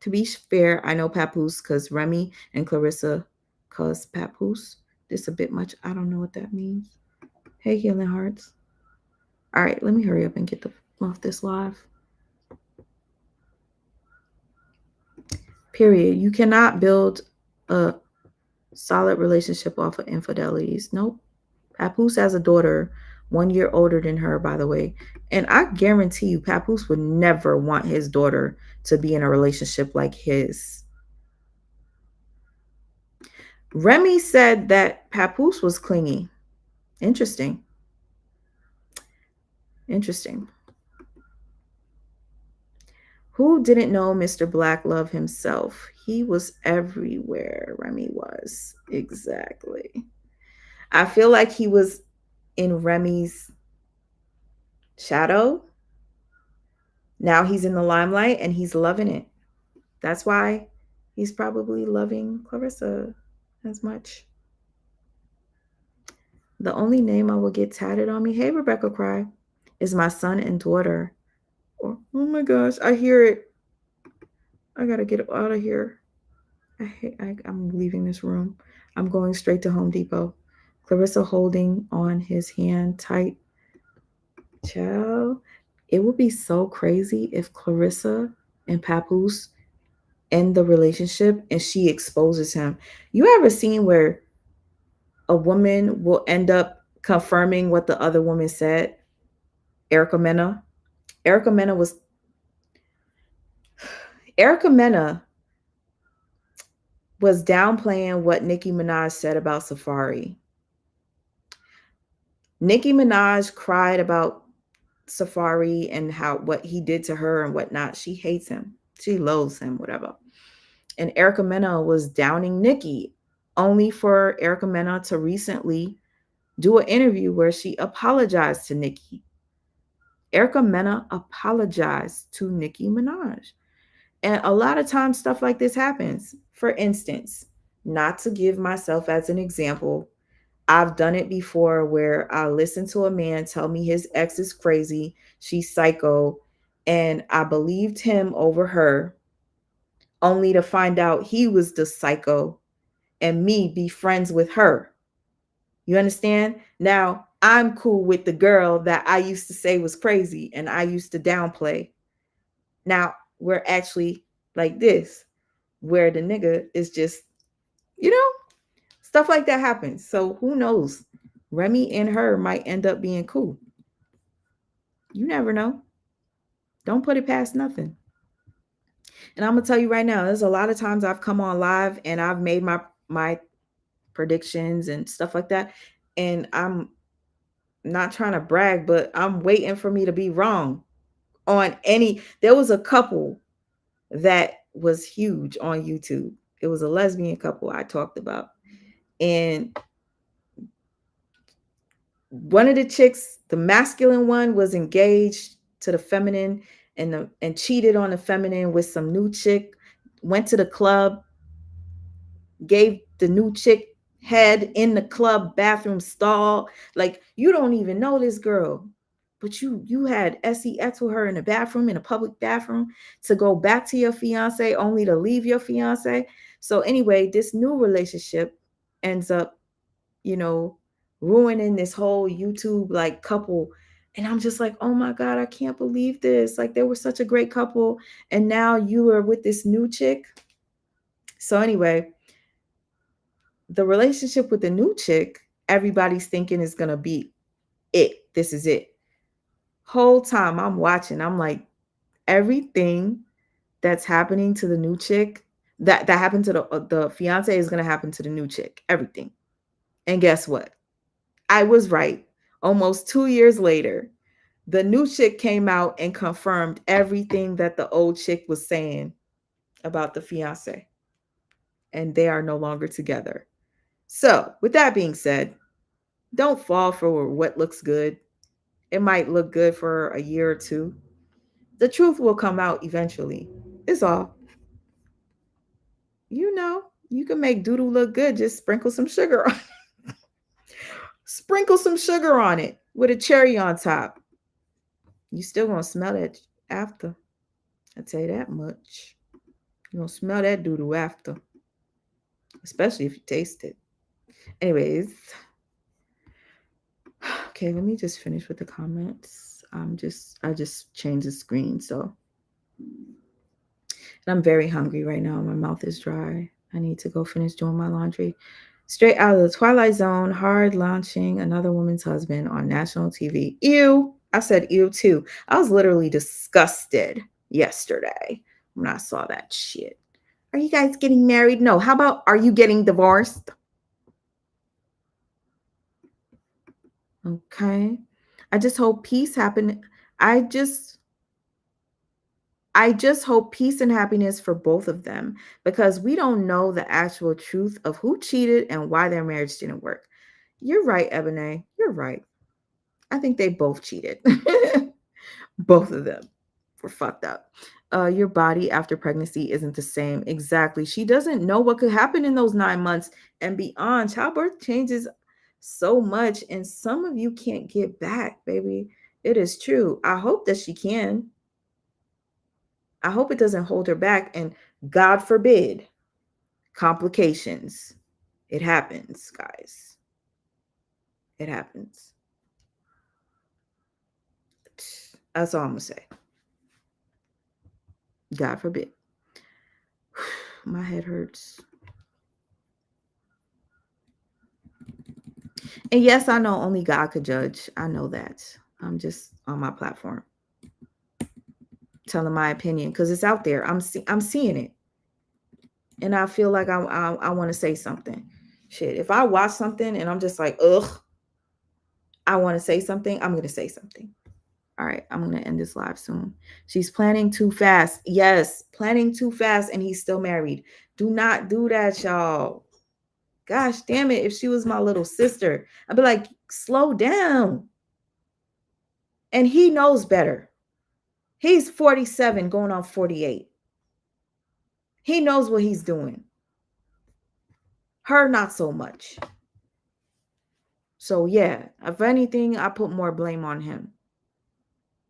To be fair, I know Papoosse because Remy and Clarissa cause Papoosse. This a bit much. I don't know what that means. Hey, Healing Hearts. All right, let me hurry up and get off this live. Period. You cannot build a solid relationship off of infidelities. Nope. Papoosse has a daughter 1 year older than her, by the way. And I guarantee you, Papoosse would never want his daughter to be in a relationship like his. Remy said that Papoosse was clingy. Interesting. Interesting. Who didn't know Mr. Black Love himself? He was everywhere. Remy was. Exactly. I feel like he was in Remy's shadow. Now he's in the limelight and he's loving it. That's why he's probably loving Clarissa as much. The only name I will get tatted on me, hey, Rebecca Cry, is my son and daughter. Oh my gosh, I hear it. I gotta get out of here. I'm leaving this room. I'm going straight to Home Depot. Clarissa holding on his hand tight. Child, it would be so crazy if Clarissa and Papoosse end the relationship and she exposes him. You ever seen where a woman will end up confirming what the other woman said. Erica Mena. Erica Mena was Erica Mena was downplaying what Nicki Minaj said about Safari. Nicki Minaj cried about Safari and how what he did to her and whatnot. She hates him. She loathes him, whatever. And Erica Mena was downing Nicki, only for Erica Mena to recently do an interview where she apologized to Nicki. Erica Mena apologized to Nicki Minaj. And a lot of times stuff like this happens. For instance, not to give myself as an example, I've done it before where I listen to a man tell me his ex is crazy, she's psycho, and I believed him over her, only to find out he was the psycho and me be friends with her. You understand? Now, I'm cool with the girl that I used to say was crazy and I used to downplay. Now, we're actually like this, where the nigga is just, stuff like that happens. So who knows? Remy and her might end up being cool. You never know. Don't put it past nothing. And I'm gonna tell you right now, there's a lot of times I've come on live and I've made my predictions and stuff like that. And I'm not trying to brag, but I'm waiting for me to be wrong on any. There was a couple that was huge on YouTube. It was a lesbian couple I talked about. And one of the chicks, the masculine one, was engaged to the feminine and cheated on the feminine with some new chick, went to the club, gave the new chick head in the club bathroom stall. Like, you don't even know this girl, but you had sex with her in the bathroom, in a public bathroom, to go back to your fiance only to leave your fiance. So anyway, this new relationship ends up, ruining this whole YouTube like couple. And I'm just like, oh my God, I can't believe this. Like, they were such a great couple. And now you are with this new chick. So anyway, the relationship with the new chick, everybody's thinking is going to be it. This is it. Whole time I'm watching, I'm like, everything that's happening to the new chick, that happened to the fiance, is going to happen to the new chick. Everything. And guess what? I was right. Almost 2 years later, the new chick came out and confirmed everything that the old chick was saying about the fiance. And they are no longer together. So, with that being said, don't fall for what looks good. It might look good for a year or two. The truth will come out eventually. It's all. You can make doodle look good. Just sprinkle some sugar on it. Sprinkle some sugar on it with a cherry on top. You still gonna smell it after. I'll tell you that much. You're gonna smell that doodle after. Especially if you taste it. Anyways. Okay, let me just finish with the comments. I just changed the screen, so. And I'm very hungry right now. My mouth is dry. I need to go finish doing my laundry. Straight out of the Twilight Zone, hard launching another woman's husband on national TV. Ew. I said ew too. I was literally disgusted yesterday when I saw that shit. Are you guys getting married? No. How about, are you getting divorced? Okay. I just hope peace happen. I just hope peace and happiness for both of them, because we don't know the actual truth of who cheated and why their marriage didn't work. You're right, Ebony. You're right. I think they both cheated. Both of them were fucked up. Your body after pregnancy isn't the same. Exactly. She doesn't know what could happen in those 9 months and beyond. Childbirth changes so much, and some of you can't get back, baby. It is true. I hope that she can. I hope it doesn't hold her back, and God forbid, complications. It happens, guys. It happens. That's all I'm going to say. God forbid. My head hurts. And yes, I know only God could judge. I know that. I'm just on my platform telling my opinion because it's out there. I'm seeing it, and I feel like I want to say something. Shit, if I watch something and I'm just like, ugh, I want to say something, I'm gonna say something. All right, I'm gonna end this live soon. She's planning too fast. Yes, planning too fast, and he's still married. Do not do that, y'all. Gosh damn it! If she was my little sister, I'd be like, slow down. And he knows better. He's 47 going on 48. He knows what he's doing. Her, not so much. So yeah, if anything, I put more blame on him.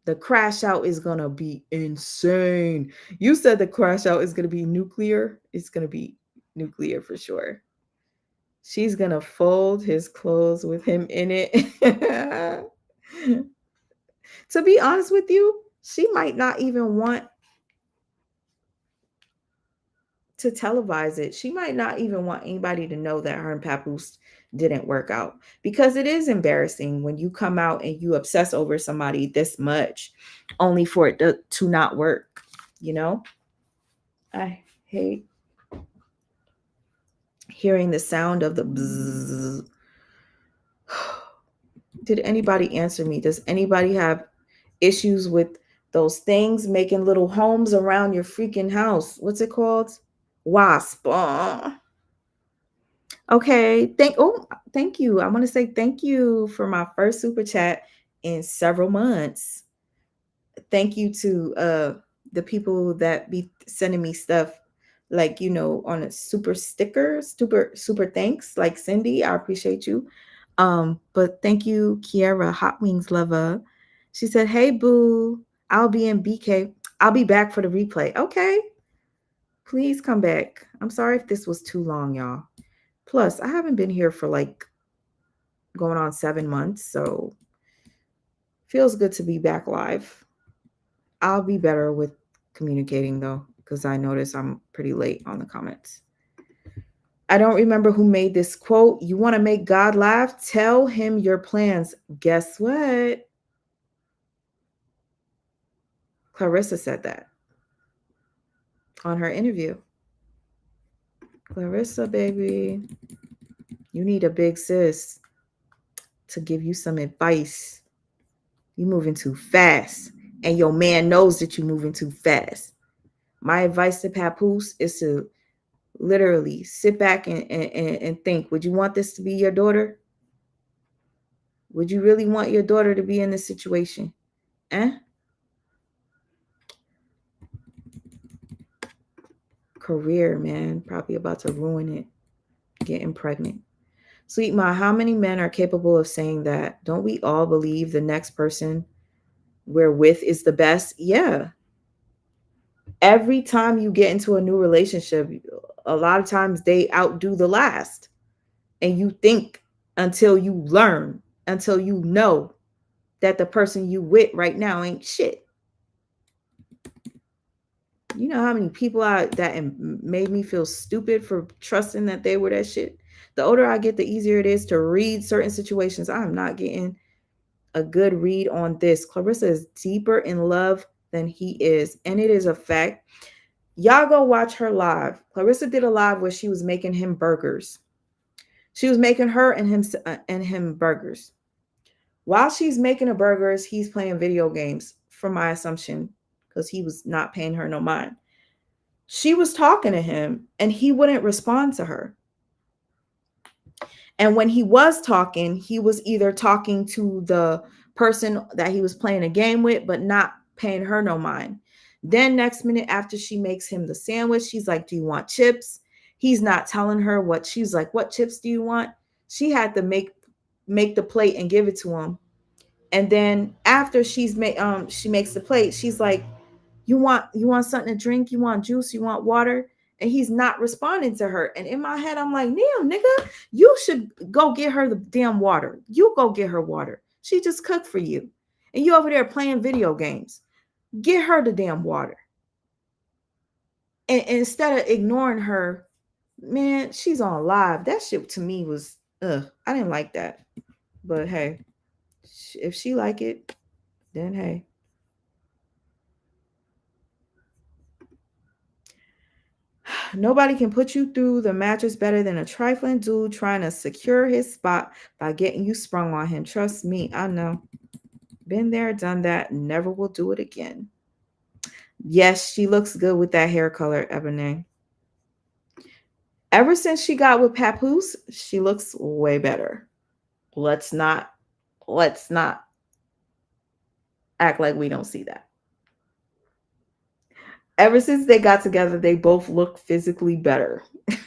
The crash out is going to be insane. You said the crash out is going to be nuclear. It's going to be nuclear for sure. She's going to fold his clothes with him in it. To be honest with you, she might not even want to televise it. She might not even want anybody to know that her and Papoose didn't work out, because it is embarrassing when you come out and you obsess over somebody this much only for it to not work, you know? I hate hearing the sound of the bzzz. Did anybody answer me? Does anybody have issues with those things making little homes around your freaking house? What's it called? Wasp. Okay. Thank you. I want to say thank you for my first super chat in several months. Thank you to the people that be sending me stuff, like, you know, on a super sticker, super thanks, like Cindy. I appreciate you. But thank you, Kiara, Hot Wings Lover. She said, "Hey boo, I'll be in BK. I'll be back for the replay." Okay. Please come back. I'm sorry if this was too long, y'all. Plus, I haven't been here for like going on 7 months, so feels good to be back live. I'll be better with communicating though, because I notice I'm pretty late on the comments. I don't remember who made this quote. You want to make God laugh? Tell him your plans. Guess what? Clarissa said that on her interview. Clarissa, baby, you need a big sis to give you some advice. You moving too fast, and your man knows that you're moving too fast. My advice to Papoosse is to literally sit back and think, would you want this to be your daughter? Would you really want your daughter to be in this situation? Career, man, probably about to ruin it. Getting pregnant. Sweet Ma, how many men are capable of saying that? Don't we all believe the next person we're with is the best? Yeah. Every time you get into a new relationship, a lot of times they outdo the last. And you think until you learn, until you know that the person you with right now ain't shit. You know how many people that made me feel stupid for trusting that they were that shit? The older I get, the easier it is to read certain situations. I'm not getting a good read on this. Clarissa is deeper in love than he is. And it is a fact. Y'all go watch her live. Clarissa did a live where she was making him burgers. She was making her and him burgers. While she's making the burgers, he's playing video games, from my assumption, because he was not paying her no mind. She was talking to him and he wouldn't respond to her. And when he was talking, he was either talking to the person that he was playing a game with, but not paying her no mind. Then next minute after she makes him the sandwich, she's like, "Do you want chips?" He's not telling her what. She's like, "What chips do you want?" She had to make the plate and give it to him. And then after she makes the plate, she's like, you want something to drink? You want juice? You want water?" And he's not responding to her. And in my head, I'm like, damn, nigga, you should go get her the damn water. You go get her water. She just cooked for you. And you over there playing video games. Get her the damn water. And instead of ignoring her, man, she's on live. That shit to me was Ugh, I didn't like that. But hey, if she like it, then hey. Nobody can put you through the mattress better than a trifling dude trying to secure his spot by getting you sprung on him. Trust me, I know. Been there, done that, never will do it again. Yes, she looks good with that hair color, Ebony. Ever since she got with Papoose, she looks way better. Let's not act like we don't see that. Ever since they got together, they both look physically better.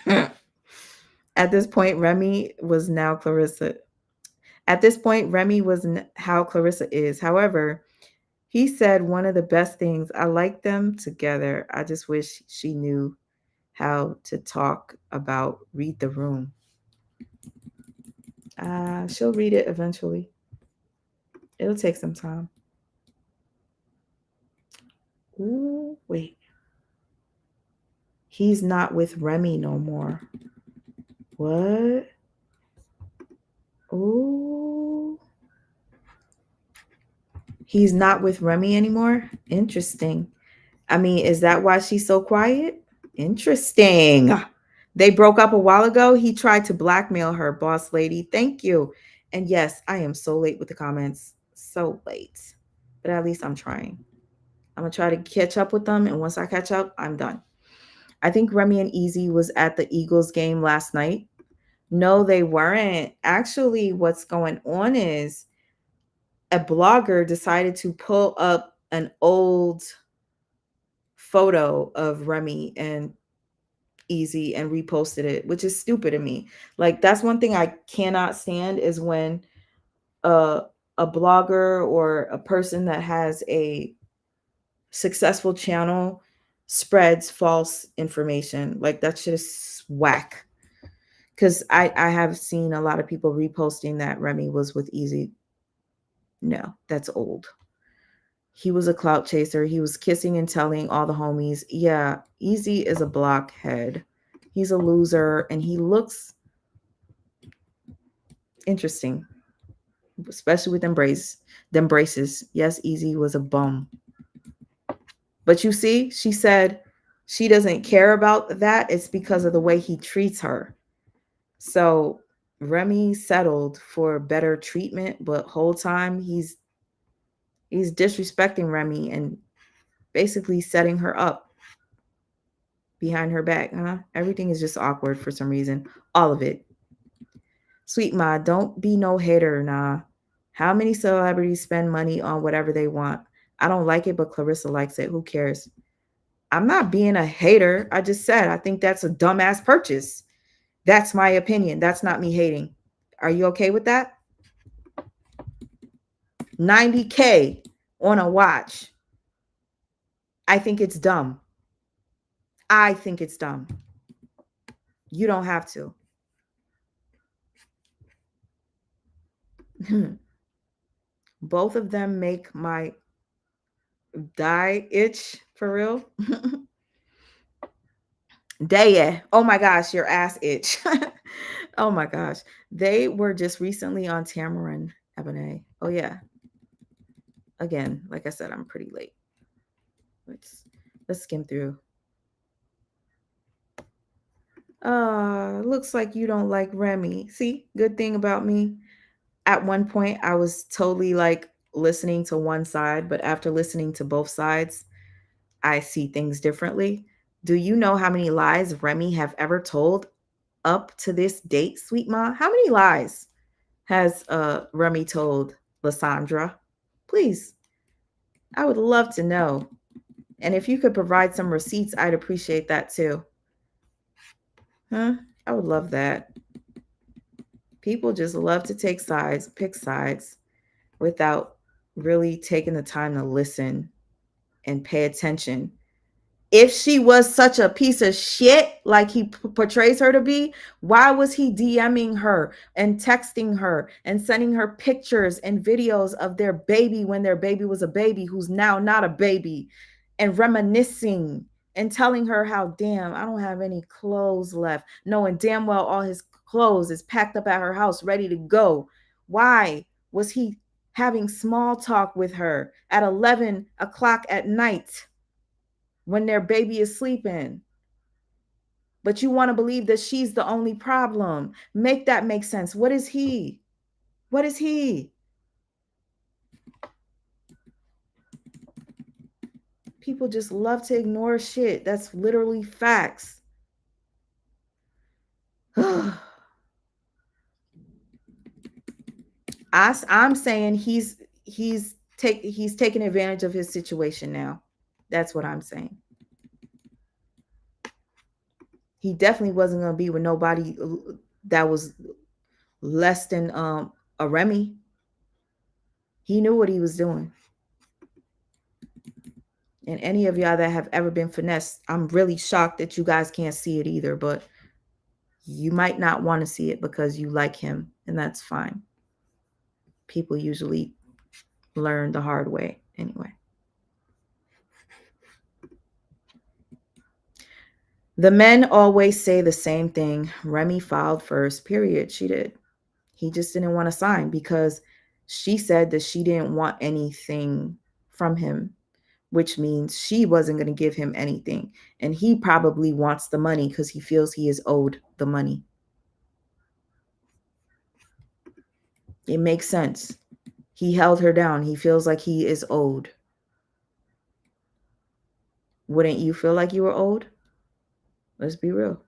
At this point, Remy was now Clarissa. At this point, Remy was how Clarissa is. However, he said one of the best things, I like them together. I just wish she knew how to talk about read the room. She'll read it eventually. It'll take some time. Ooh, wait. He's not with Remy no more. What? Ooh. He's not with Remy anymore? Interesting. I mean, is that why she's so quiet? Interesting. They broke up a while ago. He tried to blackmail her, boss lady. Thank you. And yes, I am so late with the comments. So late. But at least I'm trying. I'm going to try to catch up with them. And once I catch up, I'm done. I think Remy and Easy was at the Eagles game last night. No, they weren't. Actually, what's going on is a blogger decided to pull up an old photo of Remy and Easy and reposted it, which is stupid to me. Like, that's one thing I cannot stand is when a blogger or a person that has a successful channel spreads false information. Like, that shit is whack. Because I have seen a lot of people reposting that Remy was with Easy. No, that's old. He was a clout chaser. He was kissing and telling all the homies. Yeah, Easy is a blockhead. He's a loser, and he looks interesting, especially with them braces. Yes, Easy was a bum. But you see, she said she doesn't care about that. It's because of the way he treats her. So Remy settled for better treatment, but whole time he's disrespecting Remy and basically setting her up behind her back. Everything is just awkward for some reason. All of it. Sweet Ma, don't be no hater, nah. How many celebrities spend money on whatever they want? I don't like it, but Clarissa likes it. Who cares? I'm not being a hater. I just said I think that's a dumbass purchase. That's my opinion. That's not me hating. Are you okay with that? $90K on a watch. I think it's dumb. I think it's dumb. You don't have to. Both of them make my die itch for real. Daya. Oh my gosh, your ass itch. Oh my gosh. They were just recently on Tamron, Ebony. Oh yeah. Again, like I said, I'm pretty late. Let's skim through. Looks like you don't like Remy. See, good thing about me. At one point, I was totally like listening to one side, but after listening to both sides, I see things differently. Do you know how many lies Remy have ever told up to this date, Sweet Ma? How many lies has Remy told Lysandra? Please. I would love to know. And if you could provide some receipts, I'd appreciate that too. I would love that. People just love to take sides, pick sides, without really taking the time to listen and pay attention. If she was such a piece of shit like he portrays her to be, why was he DMing her and texting her and sending her pictures and videos of their baby when their baby was a baby who's now not a baby, and reminiscing and telling her how, damn, I don't have any clothes left, knowing damn well all his clothes is packed up at her house, ready to go. Why was he having small talk with her at 11 o'clock at night when their baby is sleeping? But you want to believe that she's the only problem. Make that make sense. What is he? What is he? People just love to ignore shit. That's literally facts. I'm saying he's taking advantage of his situation now. That's what I'm saying. He definitely wasn't going to be with nobody that was less than a Remy. He knew what he was doing. And any of y'all that have ever been finessed, I'm really shocked that you guys can't see it either, but you might not want to see it because you like him, and that's fine. People usually learn the hard way anyway. The men always say the same thing. Remy filed first, period. She did. He just didn't want to sign because she said that she didn't want anything from him, which means she wasn't going to give him anything. And he probably wants the money because he feels he is owed the money. It makes sense. He held her down. He feels like he is owed. Wouldn't you feel like you were owed? Let's be real.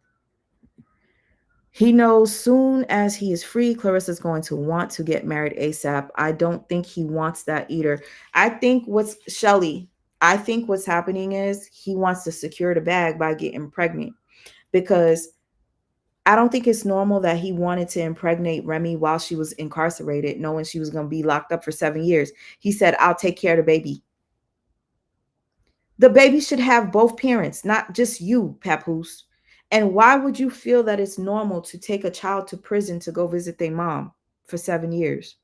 He knows soon as he is free, Clarissa's going to want to get married ASAP. I don't think he wants that either. I think what's happening is he wants to secure the bag by getting pregnant, because I don't think it's normal that he wanted to impregnate Remy while she was incarcerated, knowing she was going to be locked up for 7 years. He said, I'll take care of the baby. The baby should have both parents, not just you, Papoosse. And why would you feel that it's normal to take a child to prison to go visit their mom for 7 years?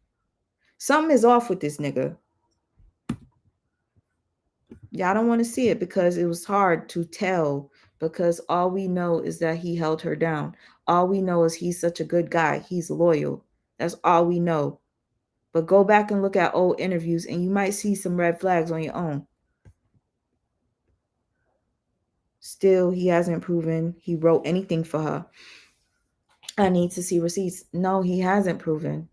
Something is off with this nigga. Y'all don't want to see it because it was hard to tell, because all we know is that he held her down. All we know is he's such a good guy. He's loyal. That's all we know. But go back and look at old interviews and you might see some red flags on your own. Still, he hasn't proven he wrote anything for her. I need to see receipts. No, he hasn't proven.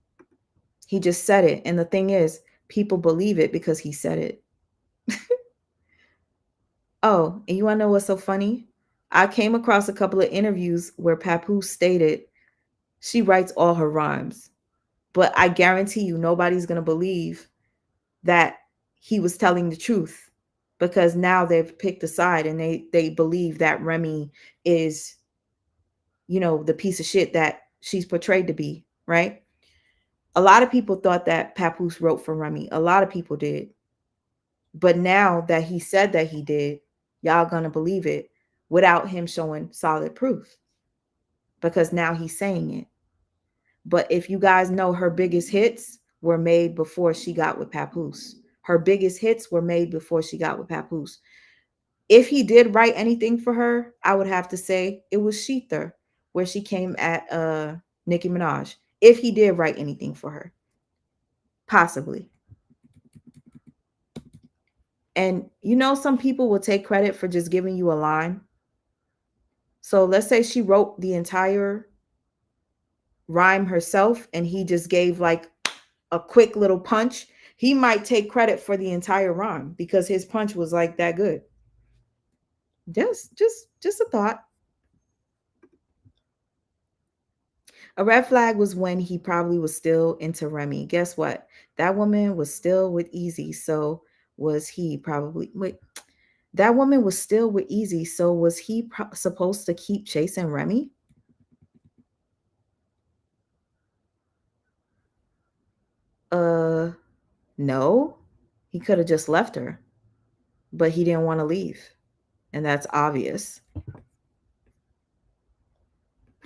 He just said it. And the thing is, people believe it because he said it. Oh, and you want to know what's so funny? I came across a couple of interviews where Papoosse stated she writes all her rhymes. But I guarantee you nobody's going to believe that he was telling the truth, because now they've picked a side and they believe that Remy is, the piece of shit that she's portrayed to be, right? A lot of people thought that Papoosse wrote for Remy. A lot of people did. But now that he said that he did, y'all gonna believe it without him showing solid proof, because now he's saying it. But if you guys know, her biggest hits were made before she got with Papoosse. Her biggest hits were made before she got with Papoosse. If he did write anything for her, I would have to say it was Sheether, where she came at Nicki Minaj. If he did write anything for her, possibly. And some people will take credit for just giving you a line. So let's say she wrote the entire rhyme herself and he just gave like a quick little punch. He might take credit for the entire rhyme because his punch was like that good. Just a thought. A red flag was when he probably was still into Remy. Guess what? That woman was still with Easy. So was he probably... Wait. That woman was still with Easy. So was he supposed to keep chasing Remy? No. He could have just left her. But he didn't want to leave. And that's obvious.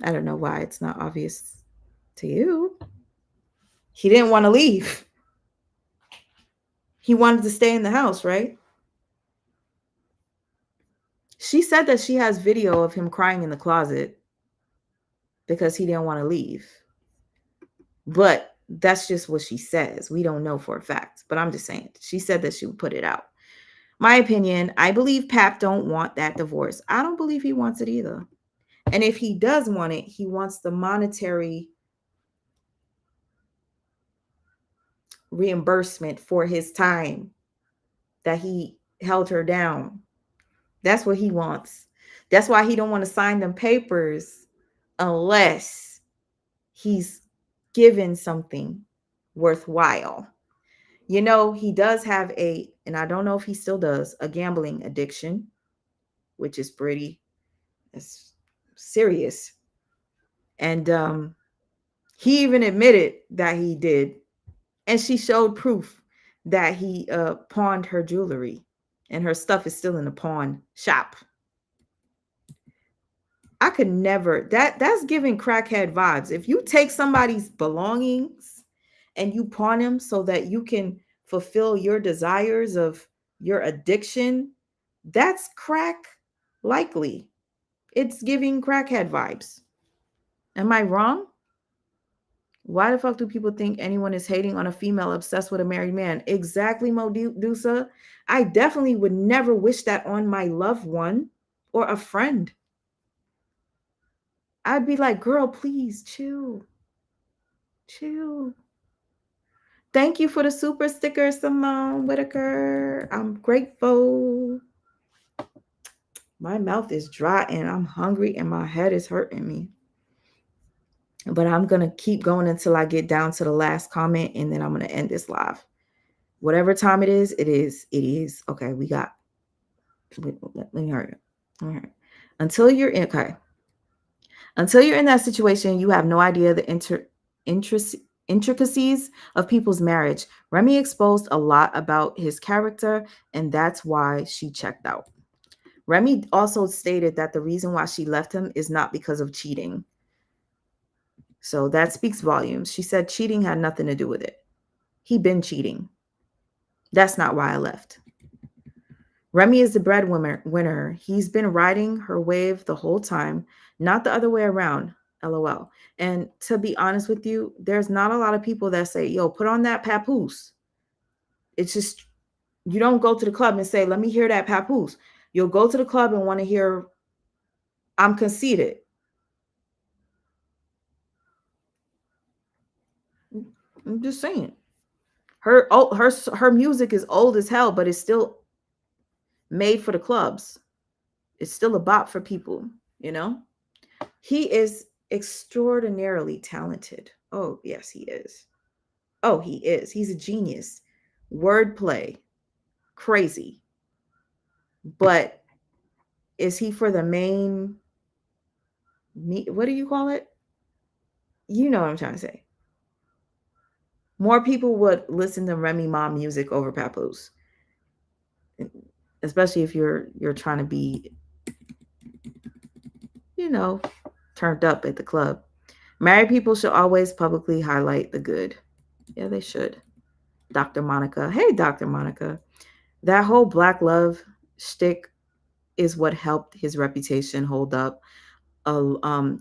I don't know why it's not obvious to you. He didn't want to leave. He wanted to stay in the house, right? She said that she has video of him crying in the closet. because he didn't want to leave. But that's just what she says. We don't know for a fact, but I'm just saying. She said that she would put it out. My opinion, I believe Pap don't want that divorce. I don't believe he wants it either. And if he does want it, he wants the monetary reimbursement for his time that he held her down. That's what he wants. That's why he don't want to sign them papers unless he's given something worthwhile. You know, he does have and I don't know if he still does, a gambling addiction, which is it's serious. And he even admitted that he did. And she showed proof that he pawned her jewelry, and her stuff is still in the pawn shop. I could never, that's giving crackhead vibes. If you take somebody's belongings and you pawn them so that you can fulfill your desires of your addiction, that's crack likely. It's giving crackhead vibes. Am I wrong? Why the fuck do people think anyone is hating on a female obsessed with a married man? Exactly, Modusa. I definitely would never wish that on my loved one or a friend. I'd be like, girl, please chill. Chill. Thank you for the super sticker, Simone Whitaker. I'm grateful. My mouth is dry and I'm hungry and my head is hurting me. But I'm going to keep going until I get down to the last comment, and then I'm going to end this live. Whatever time it is, it is. It is. Okay, we got. Let me hurry up. All right. Until you're in that situation, you have no idea the intricacies of people's marriage. Remy exposed a lot about his character, and that's why she checked out. Remy also stated that the reason why she left him is not because of cheating. So that speaks volumes. She said cheating had nothing to do with it. He been cheating. That's not why I left. Remy is the breadwinner. He's been riding her wave the whole time, not the other way around. LOL. And to be honest with you, there's not a lot of people that say, yo, put on that Papoosse. It's just, you don't go to the club and say, let me hear that Papoosse. You'll go to the club and want to hear, I'm conceited. I'm just saying. Her music is old as hell, but it's still made for the clubs. It's still a bop for people, you know? He is extraordinarily talented. Oh, yes, he is. Oh, he is. He's a genius. Wordplay. Crazy. But is he for the main, what do you call it? You know what I'm trying to say. More people would listen to Remy Ma music over Papoosse, especially if you're trying to be, you know, turned up at the club. Married people should always publicly highlight the good. Yeah, they should. Dr. Monica. Hey, Dr. Monica. That whole black love shtick is what helped his reputation hold up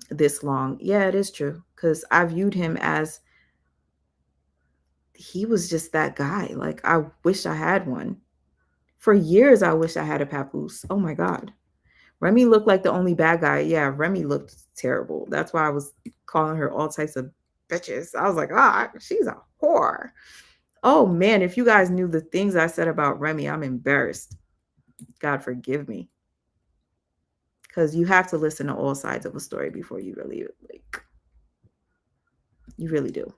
this long. Yeah, it is true. Because I viewed him as, he was just that guy. Like, I wish I had one. For years, I wish I had a Papoosse. Oh my God. Remy looked like the only bad guy. Yeah, Remy looked terrible. That's why I was calling her all types of bitches. I was like, she's a whore. Oh man, if you guys knew the things I said about Remy, I'm embarrassed. God forgive me. Because you have to listen to all sides of a story before you really, you really do.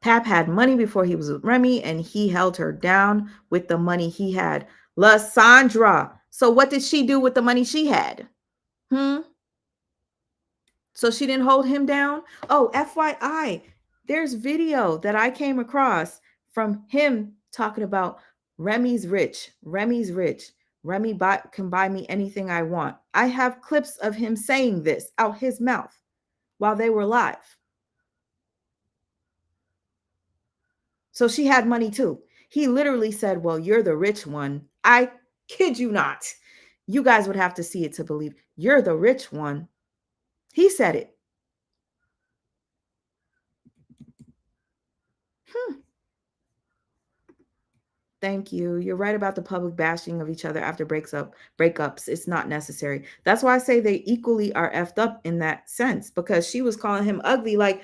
Pap had money before he was with Remy, and he held her down with the money he had. Lysandra. So what did she do with the money she had? So she didn't hold him down? Oh, FYI, there's video that I came across from him talking about Remy's rich. Remy's rich. Remy can buy me anything I want. I have clips of him saying this out his mouth while they were live. So she had money too. He literally said, well, you're the rich one. I kid you not. You guys would have to see it to believe. You're the rich one. He said it. Thank you. You're right about the public bashing of each other after breakups. It's not necessary. That's why I say they equally are effed up in that sense, because she was calling him ugly. Like,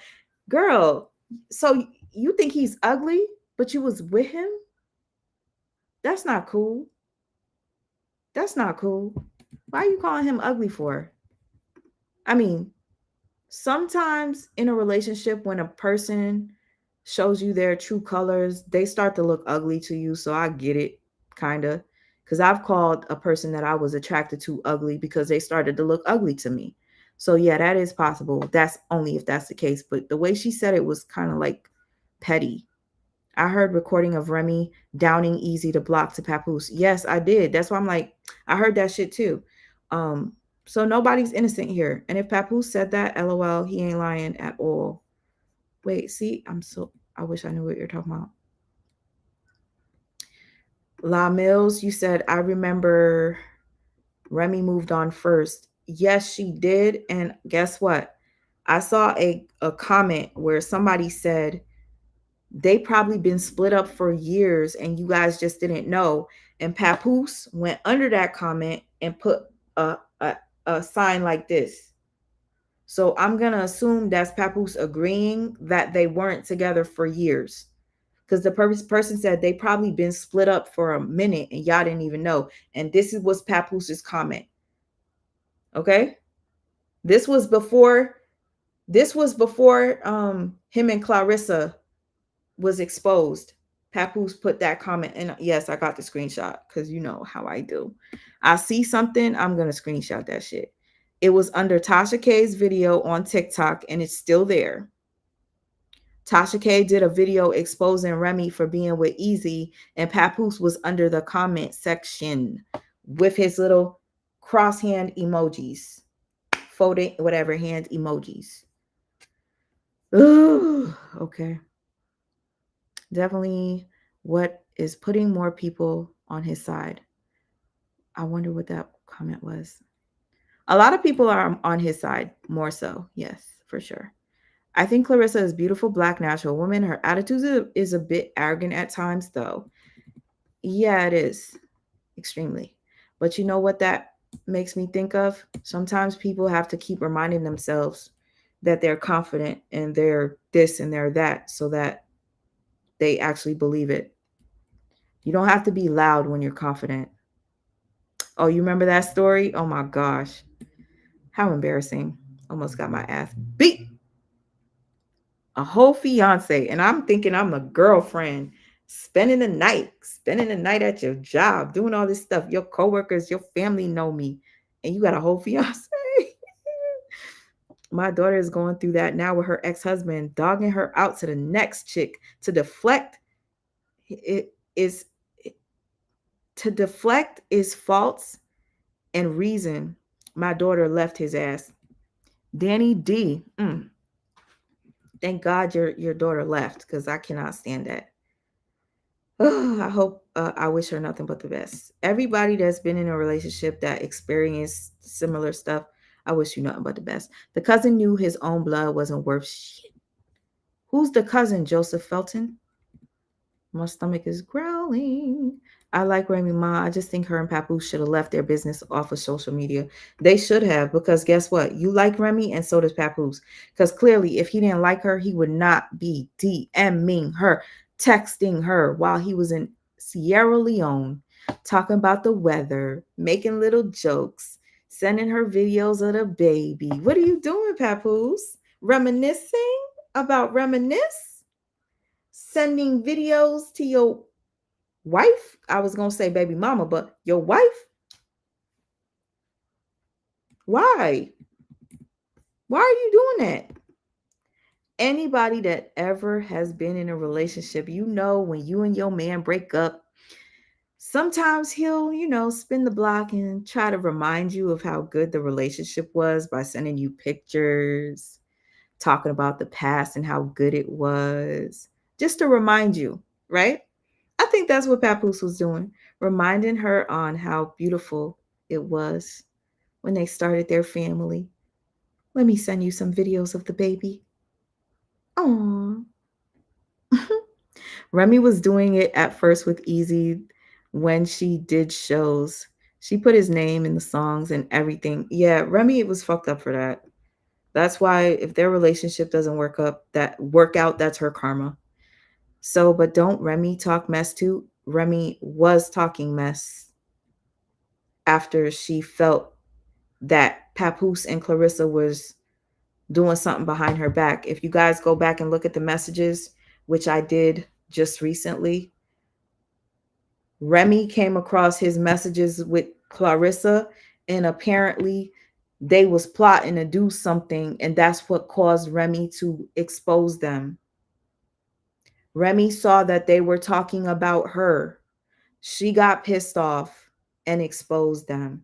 girl, so you think he's ugly, but you was with him? That's not cool. That's not cool. Why are you calling him ugly for? I mean, sometimes in a relationship, when a person shows you their true colors, they start to look ugly to you. So I get it, kind of. Because I've called a person that I was attracted to ugly because they started to look ugly to me. So yeah, that is possible. That's only if that's the case. But the way she said it was kind of like petty. I heard recording of Remy downing easy to block to Papoosse. Yes, I did. That's why I'm like, I heard that shit too. So nobody's innocent here. And if Papoosse said that, LOL, he ain't lying at all. Wait, see, I wish I knew what you're talking about. La Mills, you said, I remember Remy moved on first. Yes, she did. And guess what? I saw a comment where somebody said they probably been split up for years and you guys just didn't know. And Papoosse went under that comment and put a sign like this. So I'm going to assume that's Papoosse agreeing that they weren't together for years. Because the person said they probably been split up for a minute and y'all didn't even know. And this was Papoosse's comment. Okay? This was before him and Clarissa was exposed. Papoose put that comment, and yes, I got the screenshot because you know how I do. I see something, I'm gonna screenshot that shit. It was under Tasha K's video on TikTok, and it's still there. Tasha K did a video exposing Remy for being with Easy, and Papoose was under the comment section with his little cross hand emojis, folded whatever hand emojis. Ooh, okay. Definitely what is putting more people on his side. I wonder what that comment was. A lot of people are on his side, more so. Yes, for sure. I think Clarissa is a beautiful Black natural woman. Her attitude is a bit arrogant at times, though. Yeah, it is. Extremely. But you know what that makes me think of? Sometimes people have to keep reminding themselves that they're confident and they're this and they're that so that they actually believe it. You don't have to be loud when you're confident. Oh, you remember that story? Oh my gosh. How embarrassing. Almost got my ass beat. A whole fiance. And I'm thinking I'm a girlfriend. Spending the night at your job, doing all this stuff. Your coworkers, your family know me. And you got a whole fiance. My daughter is going through that now with her ex-husband, dogging her out to the next chick to deflect. To deflect is false and reason. My daughter left his ass. Danny D. Thank God your daughter left, because I cannot stand that. I wish her nothing but the best. Everybody that's been in a relationship that experienced similar stuff, I wish you nothing but the best. The cousin knew his own blood wasn't worth shit. Who's the cousin? Joseph Felton? My stomach is growling. I like Remy Ma. I just think her and Papoose should have left their business off of social media. They should have, because guess what? You like Remy and so does Papoose. Because clearly, if he didn't like her, he would not be DMing her, texting her while he was in Sierra Leone, talking about the weather, making little jokes, sending her videos of the baby. What are you doing, Papoose? Reminiscing about reminisce? Sending videos to your wife? I was going to say baby mama, but your wife? Why? Why are you doing that? Anybody that ever has been in a relationship, you know, when you and your man break up, sometimes he'll, spin the block and try to remind you of how good the relationship was by sending you pictures, talking about the past and how good it was, just to remind you, right? I think that's what Papoose was doing, reminding her on how beautiful it was when they started their family. Let me send you some videos of the baby. Aww. Remy was doing it at first with Easy when she did shows. She put his name in the songs and everything. Yeah, Remy was fucked up for that. That's why if their relationship doesn't work out, that's her karma. So, but don't Remy talk mess too? Remy was talking mess after she felt that Papoose and Clarissa was doing something behind her back. If you guys go back and look at the messages, which I did just recently, Remy came across his messages with Clarissa, and apparently they was plotting to do something, and that's what caused Remy to expose them. Remy saw that they were talking about her. She got pissed off and exposed them.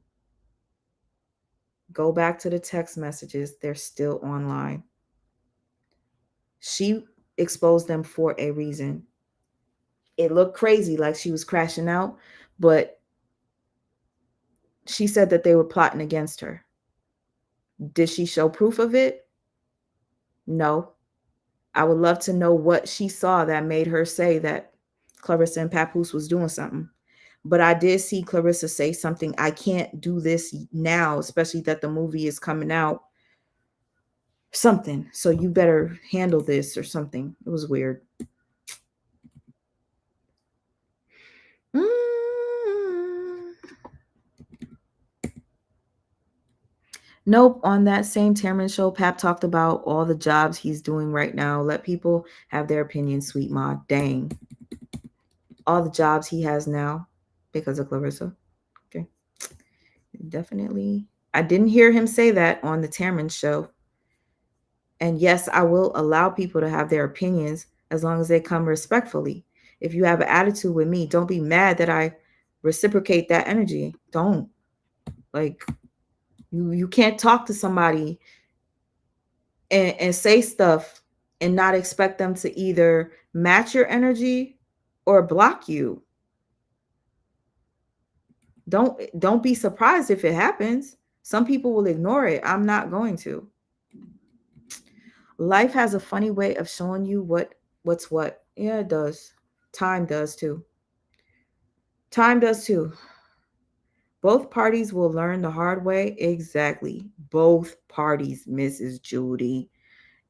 Go back to the text messages. They're still online. She exposed them for a reason. It looked crazy, like she was crashing out, but she said that they were plotting against her. Did she show proof of it? No. I would love to know what she saw that made her say that Clarissa and Papoose was doing something. But I did see Clarissa say something, I can't do this now, especially that the movie is coming out. Something. So you better handle this or something. It was weird. Nope. On that same Tamron show, Pap talked about all the jobs he's doing right now. Let people have their opinion, sweet ma. Dang. All the jobs he has now because of Clarissa. Okay. Definitely. I didn't hear him say that on the Tamron show. And yes, I will allow people to have their opinions as long as they come respectfully. If you have an attitude with me, don't be mad that I reciprocate that energy. Don't. Like, you can't talk to somebody and say stuff and not expect them to either match your energy or block you. Don't be surprised if it happens. Some people will ignore it. I'm not going to. Life has a funny way of showing you what's what. Yeah, it does. Time does too. Time does too. Both parties will learn the hard way. Exactly. Both parties, Mrs. Judy.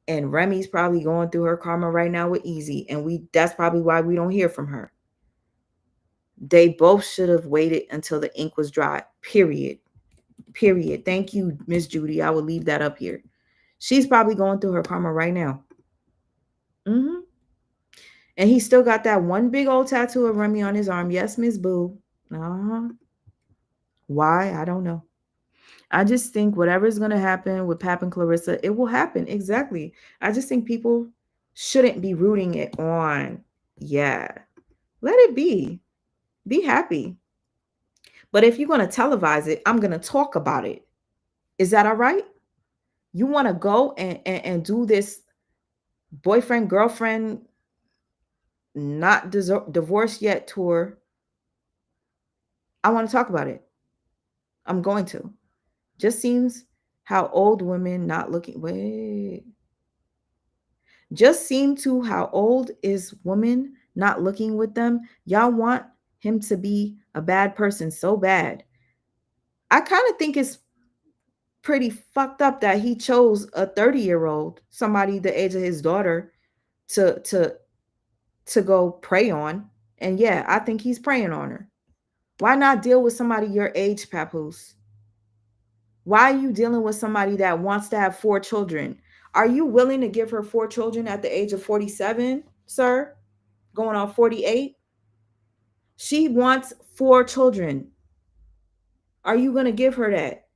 And Remy's probably going through her karma right now with Easy. And that's probably why we don't hear from her. They both should have waited until the ink was dry. Period. Period. Thank you, Miss Judy. I will leave that up here. She's probably going through her karma right now. Mm-hmm. And he still got that one big old tattoo of Remy on his arm. Yes, Miss Boo. Uh-huh. Why? I don't know. I just think whatever's going to happen with Pap and Clarissa, it will happen. Exactly. I just think people shouldn't be rooting it on. Yeah. Let it be. Be happy. But if you're going to televise it, I'm going to talk about it. Is that all right? You want to go and do this boyfriend, girlfriend, not divorced yet tour. I want to talk about it. I'm going to. Just seems how old women not looking. Wait. Just seem to how old is woman not looking with them. Y'all want him to be a bad person so bad. I kind of think it's pretty fucked up that he chose a 30-year-old, somebody the age of his daughter, to go prey on. And yeah, I think he's preying on her. Why not deal with somebody your age, Papoose? Why are you dealing with somebody that wants to have 4 children? Are you willing to give her 4 children at the age of 47, sir? Going on 48? She wants 4 children. Are you going to give her that?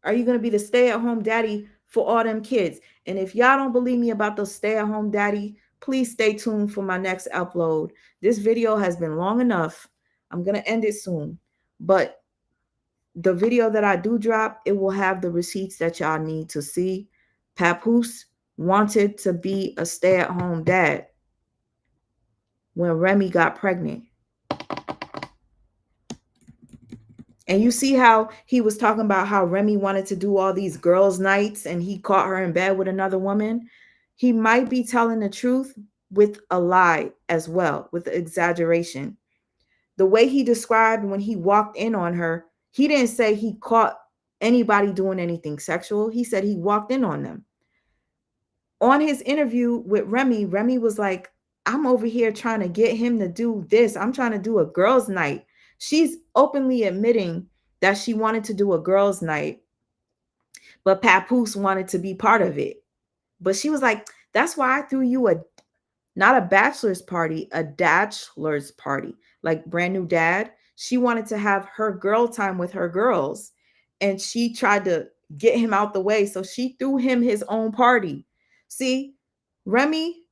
Are you going to be the stay-at-home daddy for all them kids? And if y'all don't believe me about the stay-at-home daddy, please stay tuned for my next upload. This video has been long enough. I'm going to end it soon. But the video that I do drop, it will have the receipts that y'all need to see. Papoose wanted to be a stay-at-home dad when Remy got pregnant. And you see how he was talking about how Remy wanted to do all these girls' nights and he caught her in bed with another woman. He might be telling the truth with a lie as well, with exaggeration. The way he described when he walked in on her, he didn't say he caught anybody doing anything sexual. He said he walked in on them. On his interview with Remy, Remy was like, I'm over here trying to get him to do this. I'm trying to do a girls' night. She's openly admitting that she wanted to do a girls' night, but Papoose wanted to be part of it. But she was like, that's why I threw you not a bachelor's party, a dadchler's party, like brand new dad. She wanted to have her girl time with her girls, and she tried to get him out the way. So she threw him his own party. See, Remy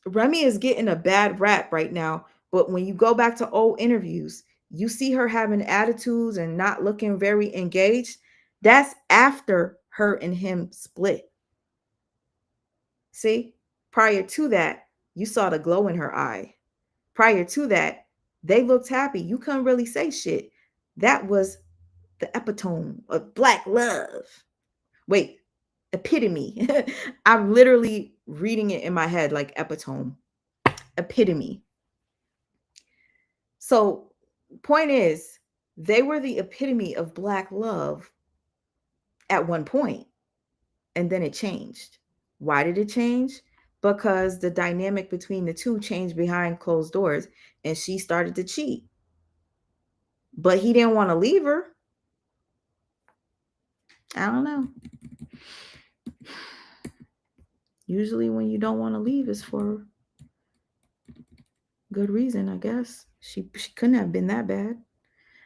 is getting a bad rap right now. But when you go back to old interviews, you see her having attitudes and not looking very engaged. That's after her and him split. See, prior to that, you saw the glow in her eye. Prior to that, they looked happy. You couldn't really say shit. That was the epitome of black love. Wait, epitome. I'm literally reading it in my head like epitome. Epitome. So, point is, they were the epitome of black love at one point, and then it changed. Why did it change? Because the dynamic between the two changed behind closed doors, and she started to cheat. But he didn't want to leave her. I don't know. Usually when you don't want to leave, it's for good reason, I guess. She couldn't have been that bad.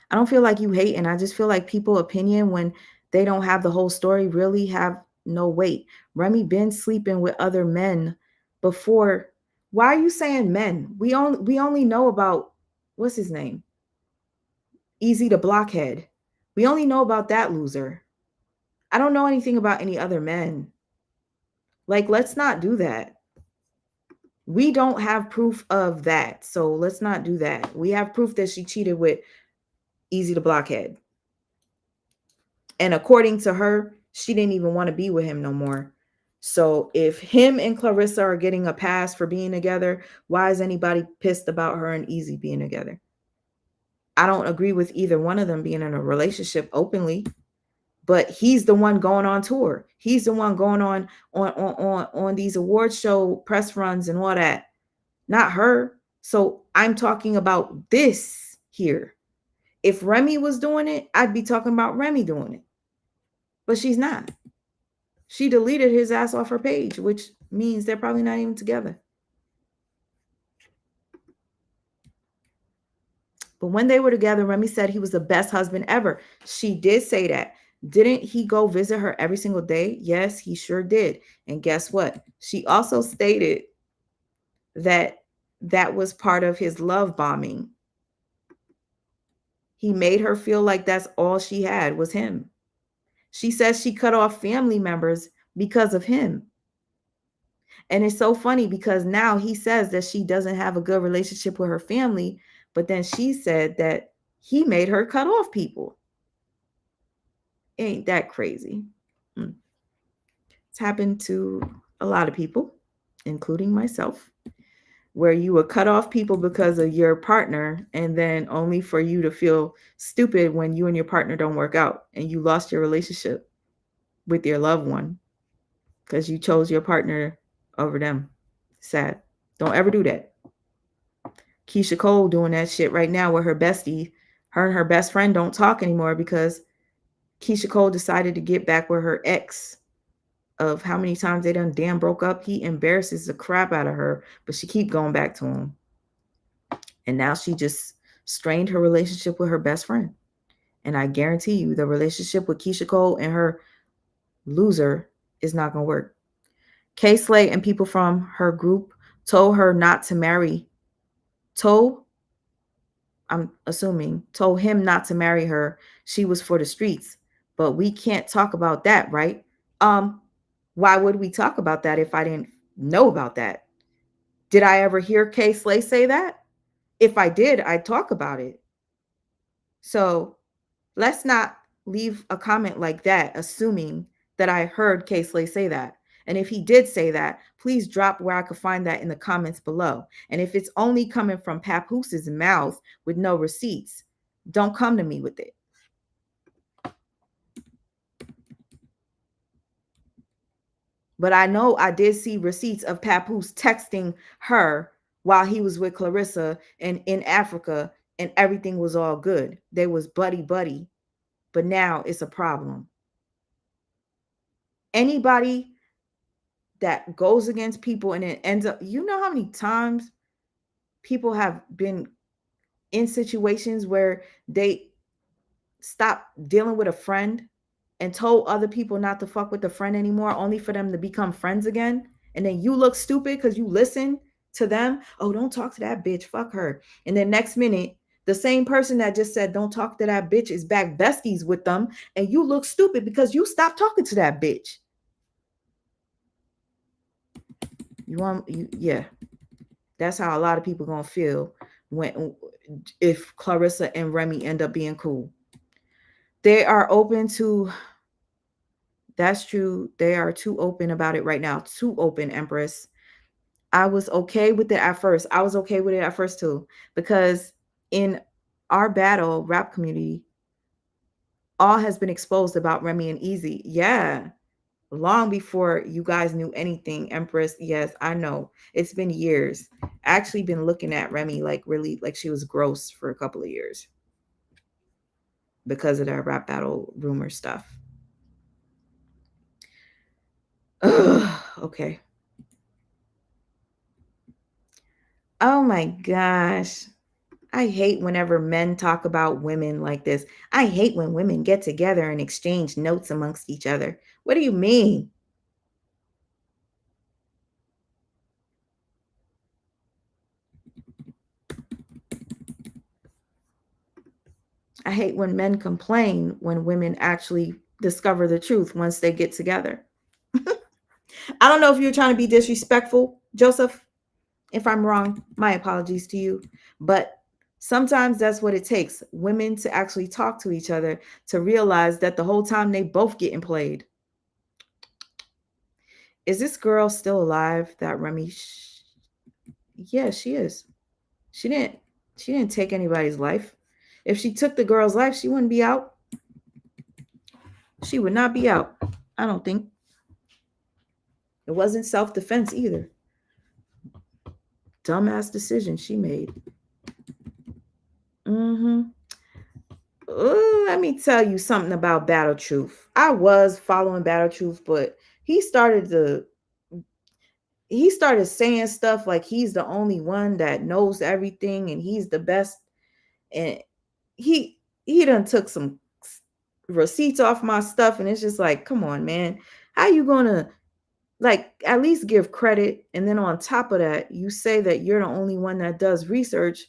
I don't feel like you hating. I just feel like people's opinion, when they don't have the whole story, really have no weight. Remy been sleeping with other men before. Why are you saying men? We only know about, what's his name? Easy the Blockhead. We only know about that loser. I don't know anything about any other men. Like, let's not do that. We don't have proof of that. So let's not do that. We have proof that she cheated with Easy the Blockhead. And according to her, she didn't even want to be with him no more. So if him and Clarissa are getting a pass for being together, why is anybody pissed about her and Easy being together? I don't agree with either one of them being in a relationship openly, but he's the one going on tour. He's the one going on these award show press runs and all that, not her. So I'm talking about this here. If Remy was doing it, I'd be talking about Remy doing it. But she's not. She deleted his ass off her page, which means they're probably not even together. But when they were together, Remy said he was the best husband ever. She did say that. Didn't he go visit her every single day? Yes, he sure did. And guess what? She also stated that that was part of his love bombing. He made her feel like that's all she had was him. She says she cut off family members because of him. And it's so funny because now he says that she doesn't have a good relationship with her family, but then she said that he made her cut off people. Ain't that crazy? It's happened to a lot of people, including myself, where you would cut off people because of your partner, and then only for you to feel stupid when you and your partner don't work out and you lost your relationship with your loved one because you chose your partner over them. Sad. Don't ever do that. Keisha Cole doing that shit right now with her bestie. Her and her best friend don't talk anymore because Keisha Cole decided to get back with her ex. Of how many times they done damn broke up. He embarrasses the crap out of her, but she keep going back to him. And now she just strained her relationship with her best friend. And I guarantee you the relationship with Keisha Cole and her loser is not going to work. Kay Slay and people from her group told her not to marry. Told him not to marry her. She was for the streets. But we can't talk about that, right? Why would we talk about that if I didn't know about that? Did I ever hear Kay Slay say that? If I did, I'd talk about it. So let's not leave a comment like that assuming that I heard K-Slay say that. And if he did say that, please drop where I could find that in the comments below. And if it's only coming from Papoos's mouth with no receipts, don't come to me with it. But I know I did see receipts of Papoose texting her while he was with Clarissa and in Africa, and everything was all good. They was buddy. But now it's a problem. Anybody that goes against people and it ends up, you know how many times people have been in situations where they stopped dealing with a friend and told other people not to fuck with the friend anymore, only for them to become friends again. And then you look stupid because you listen to them. Oh, don't talk to that bitch. Fuck her. And then next minute, the same person that just said, don't talk to that bitch is back besties with them. And you look stupid because you stopped talking to that bitch. Yeah. That's how a lot of people gonna feel if Clarissa and Remy end up being cool. They are open to, that's true. They are too open about it right now. Too open, Empress. I was okay with it at first. I was okay with it at first too, because in our battle rap community, all has been exposed about Remy and Easy. Yeah. Long before you guys knew anything, Empress. Yes, I know. It's been years. I actually been looking at Remy like really like she was gross for a couple of years because of that rap battle rumor stuff. Ugh, okay. Oh my gosh. I hate whenever men talk about women like this. I hate when women get together and exchange notes amongst each other. What do you mean? I hate when men complain when women actually discover the truth once they get together. I don't know if you're trying to be disrespectful, Joseph. If I'm wrong, my apologies to you. But sometimes that's what it takes. Women to actually talk to each other to realize that the whole time they both getting played. Is this girl still alive? That Remy? Yeah, she is. She didn't take anybody's life. If she took the girl's life, she wouldn't be out. She would not be out. I don't think. It wasn't self-defense either. Dumbass decision she made. Let me tell you something about Battle Truth. I was following Battle Truth, but he started saying stuff like he's the only one that knows everything and he's the best. And he done took some receipts off my stuff, and it's just like, come on, man. How you gonna like at least give credit, and then on top of that, you say that you're the only one that does research.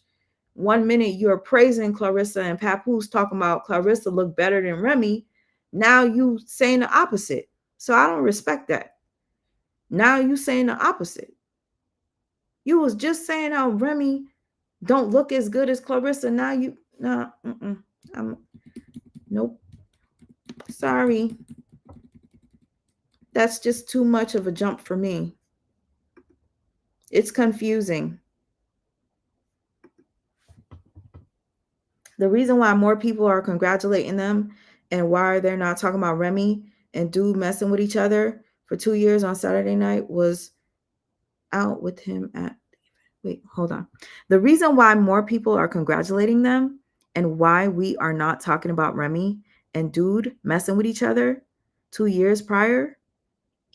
1 minute you're praising Clarissa and Papoose, talking about Clarissa look better than Remy. Now you saying the opposite. So I don't respect that. Now you saying the opposite. You was just saying how Remy don't look as good as Clarissa. Now you nope. Sorry. That's just too much of a jump for me. It's confusing. The reason why more people are congratulating them and why they're not talking about Remy and Dude messing with each other for 2 years on Saturday night was out with him at, wait, hold on. The reason why more people are congratulating them and why we are not talking about Remy and Dude messing with each other 2 years prior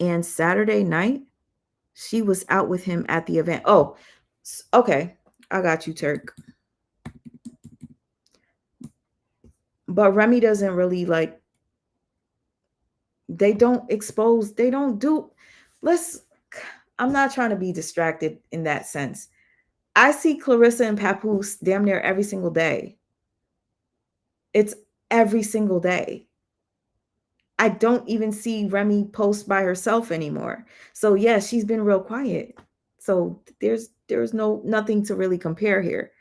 and Saturday night, she was out with him at the event. Oh, okay. I got you, Turk. But Remy doesn't really like, they don't expose, they don't do, I'm not trying to be distracted in that sense. I see Clarissa and Papoose damn near every single day. It's every single day. I don't even see Remy post by herself anymore. So yeah, she's been real quiet. So there's nothing to really compare here.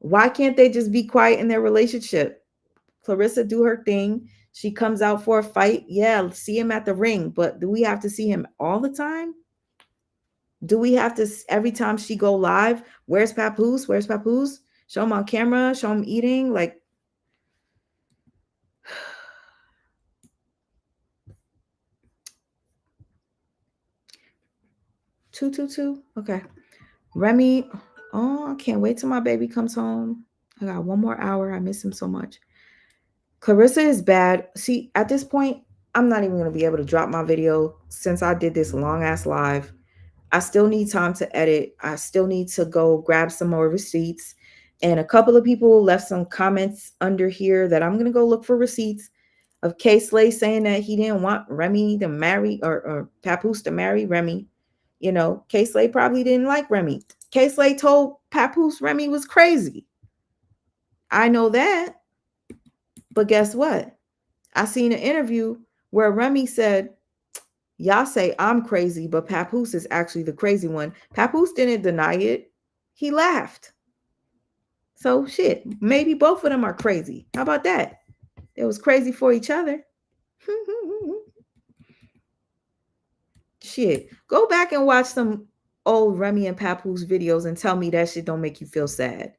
Why can't they just be quiet in their relationship? Clarissa do her thing. She comes out for a fight. Yeah, see him at the ring, but do we have to see him all the time? Do we have to every time she go live? Where's Papoose? Where's Papoose? Show him on camera. Show him eating. Like, 222. Okay. Remy. Oh, I can't wait till my baby comes home. I got 1 more hour. I miss him so much. Clarissa is bad. See, at this point, I'm not even going to be able to drop my video since I did this long ass live. I still need time to edit. I still need to go grab some more receipts. And a couple of people left some comments under here that I'm going to go look for receipts of K-Slay saying that he didn't want Remy to marry or Papoose to marry Remy. You know, K-Slay probably didn't like Remy. K-Slay told Papoose Remy was crazy. I know that. But guess what? I seen an interview where Remy said, y'all say I'm crazy, but Papoose is actually the crazy one. Papoose didn't deny it. He laughed. So shit, maybe both of them are crazy. How about that? It was crazy for each other. Shit. Go back and watch some old Remy and Papoose videos and tell me that shit don't make you feel sad.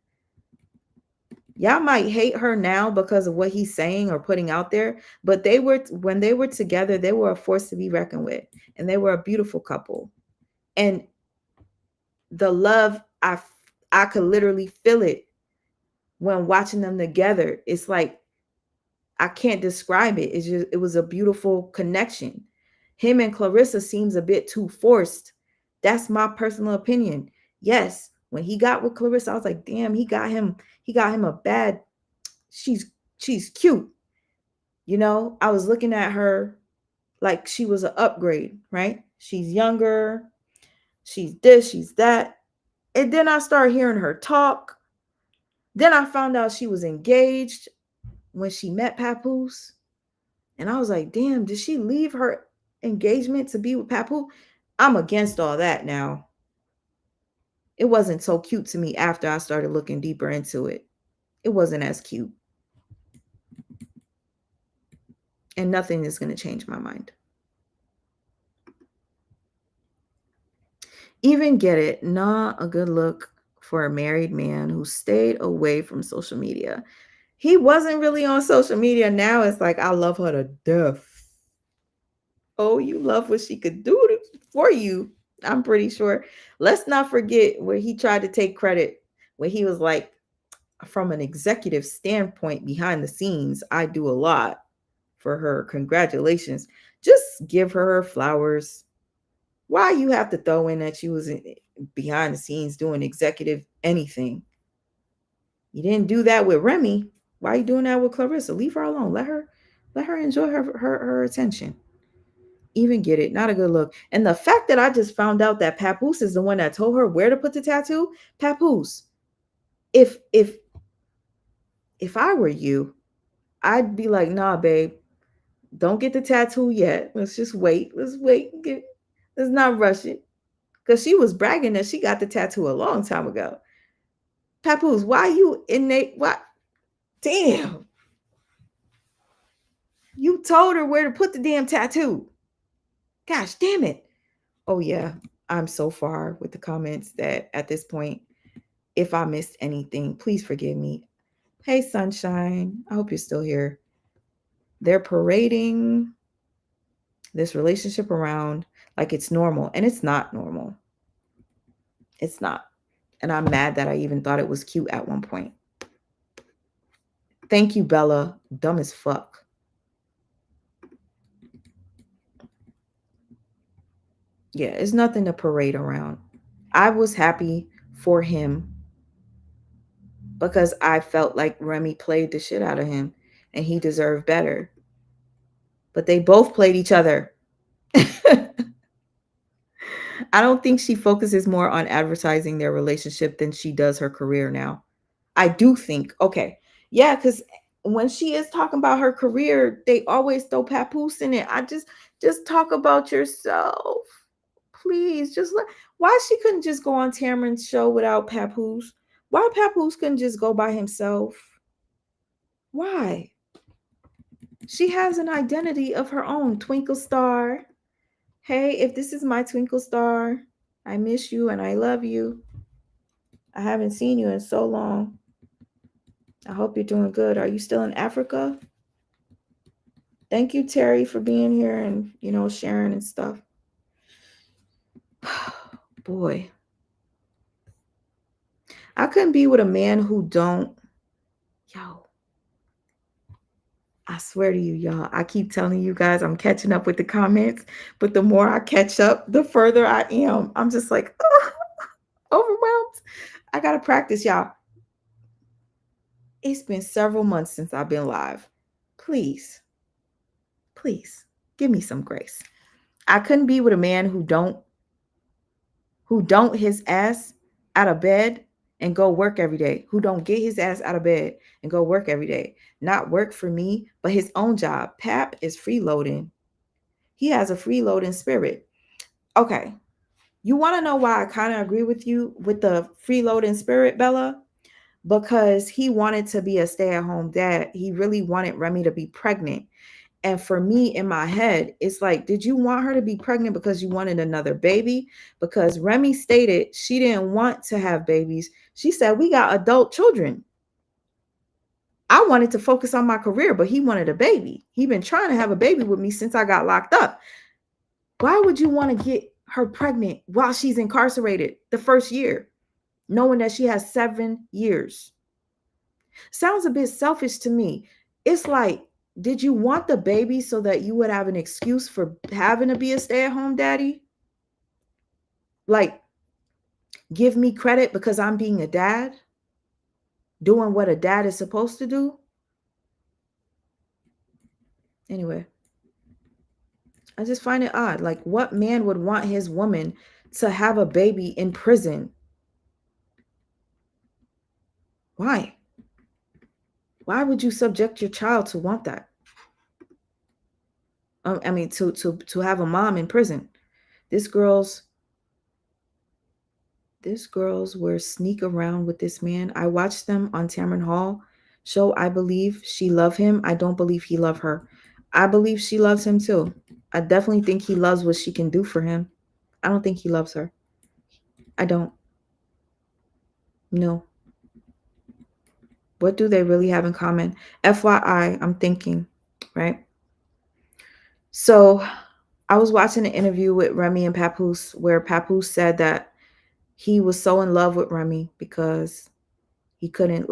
Y'all might hate her now because of what he's saying or putting out there, but when they were together, they were a force to be reckoned with, and they were a beautiful couple. And the love, I could literally feel it when watching them together. It's like, I can't describe it. It was a beautiful connection. Him and Clarissa seems a bit too forced. That's my personal opinion. Yes, when he got with Clarissa, I was like, damn, he got him a bad, she's cute. You know, I was looking at her like she was an upgrade, right? She's younger, she's this, she's that. And then I started hearing her talk. Then I found out she was engaged when she met Papoose. And I was like, damn, did she leave her engagement to be with Papoose? I'm against all that now. It wasn't so cute to me after I started looking deeper into it. It wasn't as cute. And nothing is going to change my mind. Even get it, not a good look for a married man who stayed away from social media. He wasn't really on social media. Now it's like, I love her to death. Oh, you love what she could do for you. I'm pretty sure. Let's not forget where he tried to take credit, where he was like, from an executive standpoint behind the scenes, I do a lot for her. Congratulations. Just give her flowers. Why you have to throw in that she was behind the scenes doing executive anything? You didn't do that with Remy. Why are you doing that with Clarissa? Leave her alone. Let her enjoy her attention. Even get it. Not a good look. And the fact that I just found out that Papoose is the one that told her where to put the tattoo. Papoose, if I were you, I'd be like, nah, babe, don't get the tattoo yet. Let's just wait. Let's wait. Let's not rush it. Because she was bragging that she got the tattoo a long time ago. Papoose, why you innate? What? Damn. You told her where to put the damn tattoo. Gosh, damn it. Oh, yeah. I'm so far with the comments that at this point, if I missed anything, please forgive me. Hey, Sunshine. I hope you're still here. They're parading this relationship around like it's normal, and it's not normal. It's not. And I'm mad that I even thought it was cute at one point. Thank you, Bella. Dumb as fuck. Yeah, it's nothing to parade around. I was happy for him because I felt like Remy played the shit out of him and he deserved better. But they both played each other. I don't think she focuses more on advertising their relationship than she does her career now. I do think, okay, yeah, because when she is talking about her career, they always throw Papoose in it. I just talk about yourself. Please, why she couldn't just go on Tamron's show without Papoose? Why Papoose couldn't just go by himself? Why? She has an identity of her own, Twinkle Star. Hey, if this is my Twinkle Star, I miss you and I love you. I haven't seen you in so long. I hope you're doing good. Are you still in Africa? Thank you, Terry, for being here and, sharing and stuff. Boy. I couldn't be with a man who don't. Yo. I swear to you, y'all, I keep telling you guys I'm catching up with the comments, but the more I catch up, the further I am. I'm just like, overwhelmed. I got to practice, y'all. It's been several months since I've been live. Please give me some grace. I couldn't be with a man who don't his ass out of bed and go work every day, who don't get his ass out of bed and go work every day. Not work for me, but his own job. Pap is freeloading. He has a freeloading spirit. Okay. You want to know why I kind of agree with you with the freeloading spirit, Bella? Because he wanted to be a stay-at-home dad. He really wanted Remy to be pregnant. And for me, in my head, it's like, did you want her to be pregnant because you wanted another baby? Because Remy stated she didn't want to have babies. She said, we got adult children. I wanted to focus on my career, but he wanted a baby. He been trying to have a baby with me since I got locked up. Why would you want to get her pregnant while she's incarcerated the first year, knowing that she has 7 years? Sounds a bit selfish to me. It's like, did you want the baby so that you would have an excuse for having to be a stay-at-home daddy? Like, give me credit because I'm being a dad, doing what a dad is supposed to do? Anyway, I just find it odd. Like, what man would want his woman to have a baby in prison? Why? Why would you subject your child to want that? To have a mom in prison. This girls were sneak around with this man. I watched them on Tamron Hall show. I believe she loved him. I don't believe he loved her. I believe she loves him too. I definitely think he loves what she can do for him. I don't think he loves her. I don't. No. What do they really have in common? FYI, I'm thinking, right? So I was watching an interview with Remy and Papoose where Papoose said that he was so in love with Remy because he couldn't,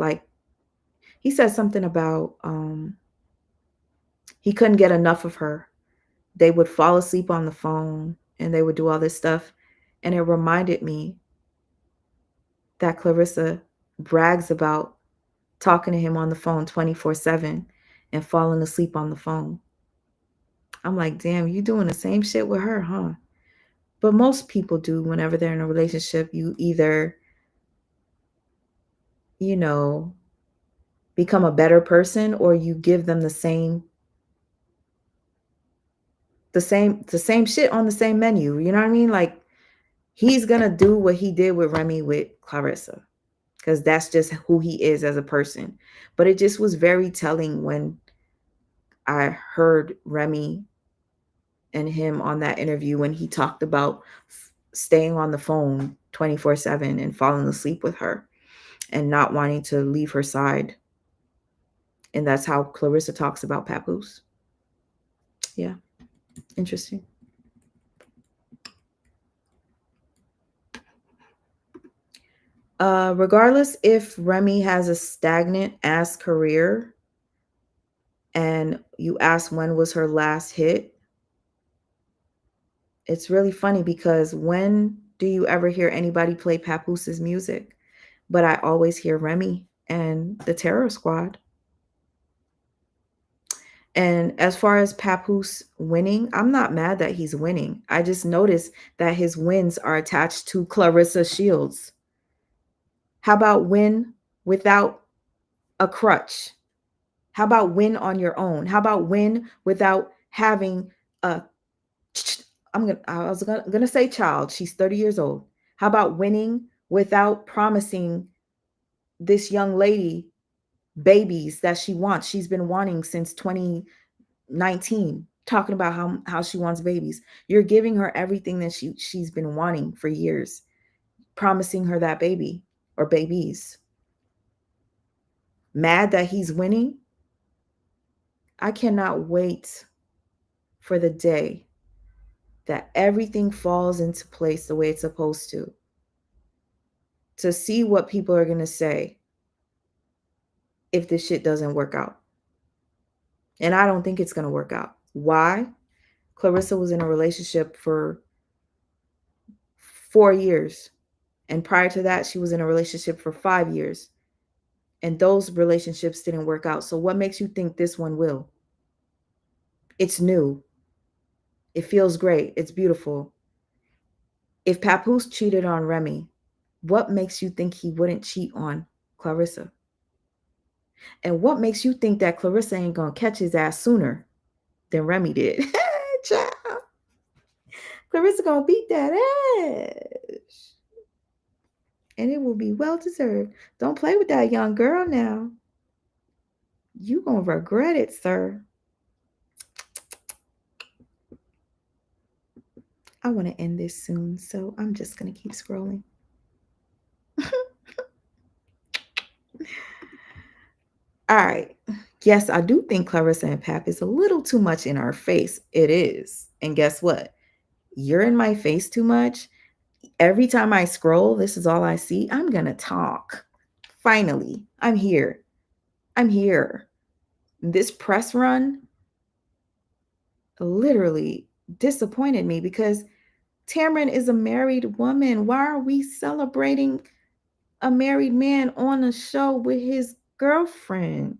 he said something about he couldn't get enough of her. They would fall asleep on the phone and they would do all this stuff. And it reminded me that Clarissa brags about talking to him on the phone 24/7 and falling asleep on the phone. I'm like, damn, you doing the same shit with her, huh? But most people do whenever they're in a relationship. You either, become a better person or you give them the same shit on the same menu. You know what I mean? Like, he's going to do what he did with Remy with Clarissa because that's just who he is as a person. But it just was very telling when I heard Remy and him on that interview when he talked about staying on the phone 24/7 and falling asleep with her and not wanting to leave her side. And that's how Clarissa talks about Papoose. Yeah. Interesting. Regardless if Remy has a stagnant ass career and you ask when was her last hit, it's really funny because when do you ever hear anybody play Papoose's music? But I always hear Remy and the Terror Squad. And as far as Papoose winning, I'm not mad that he's winning. I just noticed that his wins are attached to Clarissa Shields. How about win without a crutch? How about win on your own? How about win without having a I was gonna say child. She's 30 years old. How about winning without promising this young lady babies that she wants. She's been wanting since 2019, talking about how she wants babies. You're giving her everything that she's been wanting for years, promising her that baby or babies. Mad that he's winning. I cannot wait for the day that everything falls into place the way it's supposed to see what people are going to say if this shit doesn't work out. And I don't think it's going to work out. Why? Clarissa was in a relationship for 4 years. And prior to that, she was in a relationship for 5 years. And those relationships didn't work out. So what makes you think this one will? It's new. It feels great. It's beautiful. If Papoose cheated on Remy, what makes you think he wouldn't cheat on Clarissa? And what makes you think that Clarissa ain't going to catch his ass sooner than Remy did? Child. Clarissa going to beat that ass. And it will be well deserved. Don't play with that young girl now. You going to regret it, sir. I want to end this soon, so I'm just going to keep scrolling. All right. Yes, I do think Clarissa and Pap is a little too much in our face. It is. And guess what? You're in my face too much. Every time I scroll, this is all I see. I'm going to talk. Finally, I'm here. I'm here. This press run literally disappointed me because Tamron is a married woman. Why are we celebrating a married man on a show with his girlfriend?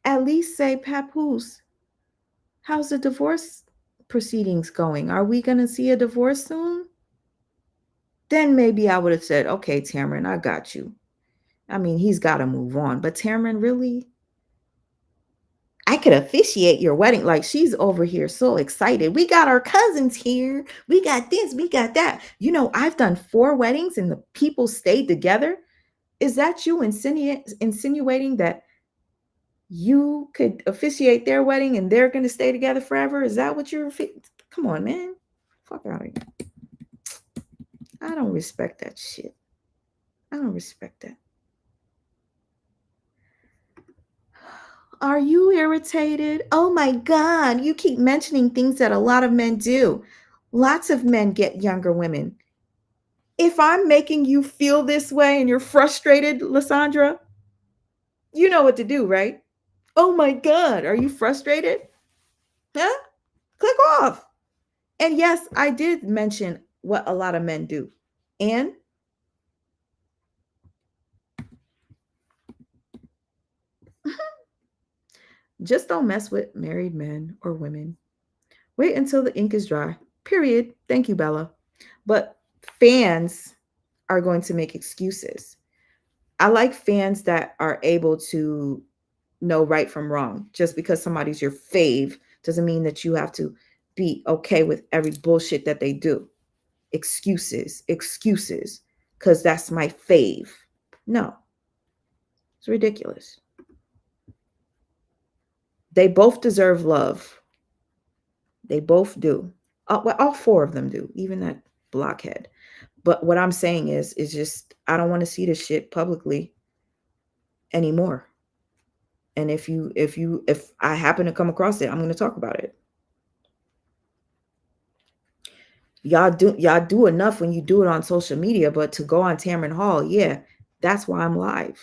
At least say, Papoosse, how's the divorce proceedings going? Are we going to see a divorce soon? Then maybe I would have said, okay, Tamron, I got you. I mean, he's got to move on. But Tamron, really? I could officiate your wedding. Like, she's over here so excited. We got our cousins here. We got this. We got that. You know, I've done 4 weddings and the people stayed together. Is that you insinuating that you could officiate their wedding and they're going to stay together forever? Is that what you're... Come on, man. Fuck out of here. I don't respect that shit. I don't respect that. Are you irritated? Oh my God, you keep mentioning things that a lot of men do. Lots of men get younger women. If I'm making you feel this way and you're frustrated, Lysandra, you know what to do, right? Oh my God, are you frustrated? Huh? Click off. And yes, I did mention what a lot of men do. And just don't mess with married men or women. Wait until the ink is dry. Period. Thank you, Bella. But fans are going to make excuses. I like fans that are able to know right from wrong. Just because somebody's your fave doesn't mean that you have to be okay with every bullshit that they do. Excuses, because that's my fave. No, it's ridiculous. They both deserve love. They both do. Well, all 4 of them do, even that blockhead. But what I'm saying is just, I don't want to see this shit publicly anymore. And if I happen to come across it, I'm going to talk about it. Y'all do enough when you do it on social media, but to go on Tamron Hall, yeah, that's why I'm live.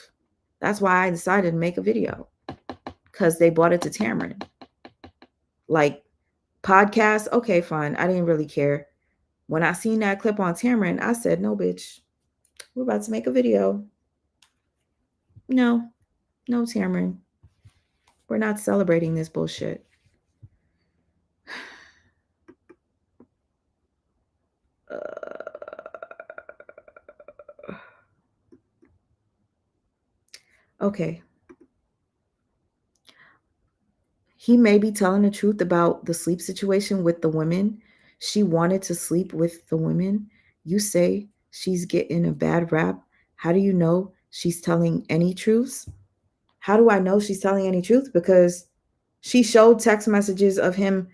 That's why I decided to make a video, because they brought it to Tamron. Like, podcast, okay, fine. I didn't really care. When I seen that clip on Tamron, I said, no, bitch, we're about to make a video. No, Tamron. We're not celebrating this bullshit. Okay. He may be telling the truth about the sleep situation with the women. She wanted to sleep with the women. You say she's getting a bad rap. How do you know she's telling any truths? How do I know she's telling any truth? Because she showed text messages of him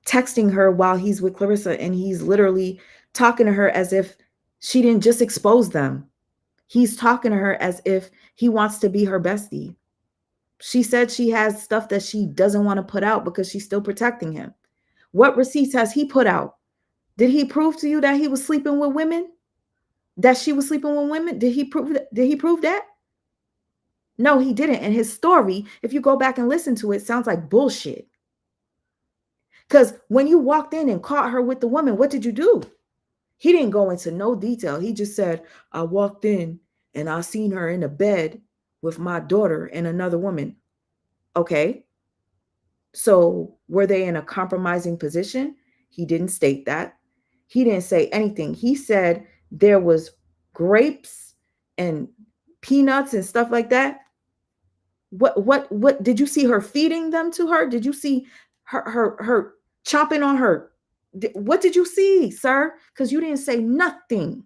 texting her while he's with Clarissa, and he's literally talking to her as if she didn't just expose them. He's talking to her as if he wants to be her bestie. She said she has stuff that she doesn't want to put out because she's still protecting him. What receipts has he put out? Did he prove to you that he was sleeping with women? That she was sleeping with women? Did he prove that? No, he didn't. And his story, if you go back and listen to it, sounds like bullshit. Because when you walked in and caught her with the woman, what did you do? He didn't go into no detail. He just said, I walked in and I seen her in a bed with my daughter and another woman. Okay. So were they in a compromising position? He didn't state that. He didn't say anything. He said there was grapes and peanuts and stuff like that. What did you see her feeding them to her? Did you see her chomping on her? What did you see, sir? Because you didn't say nothing.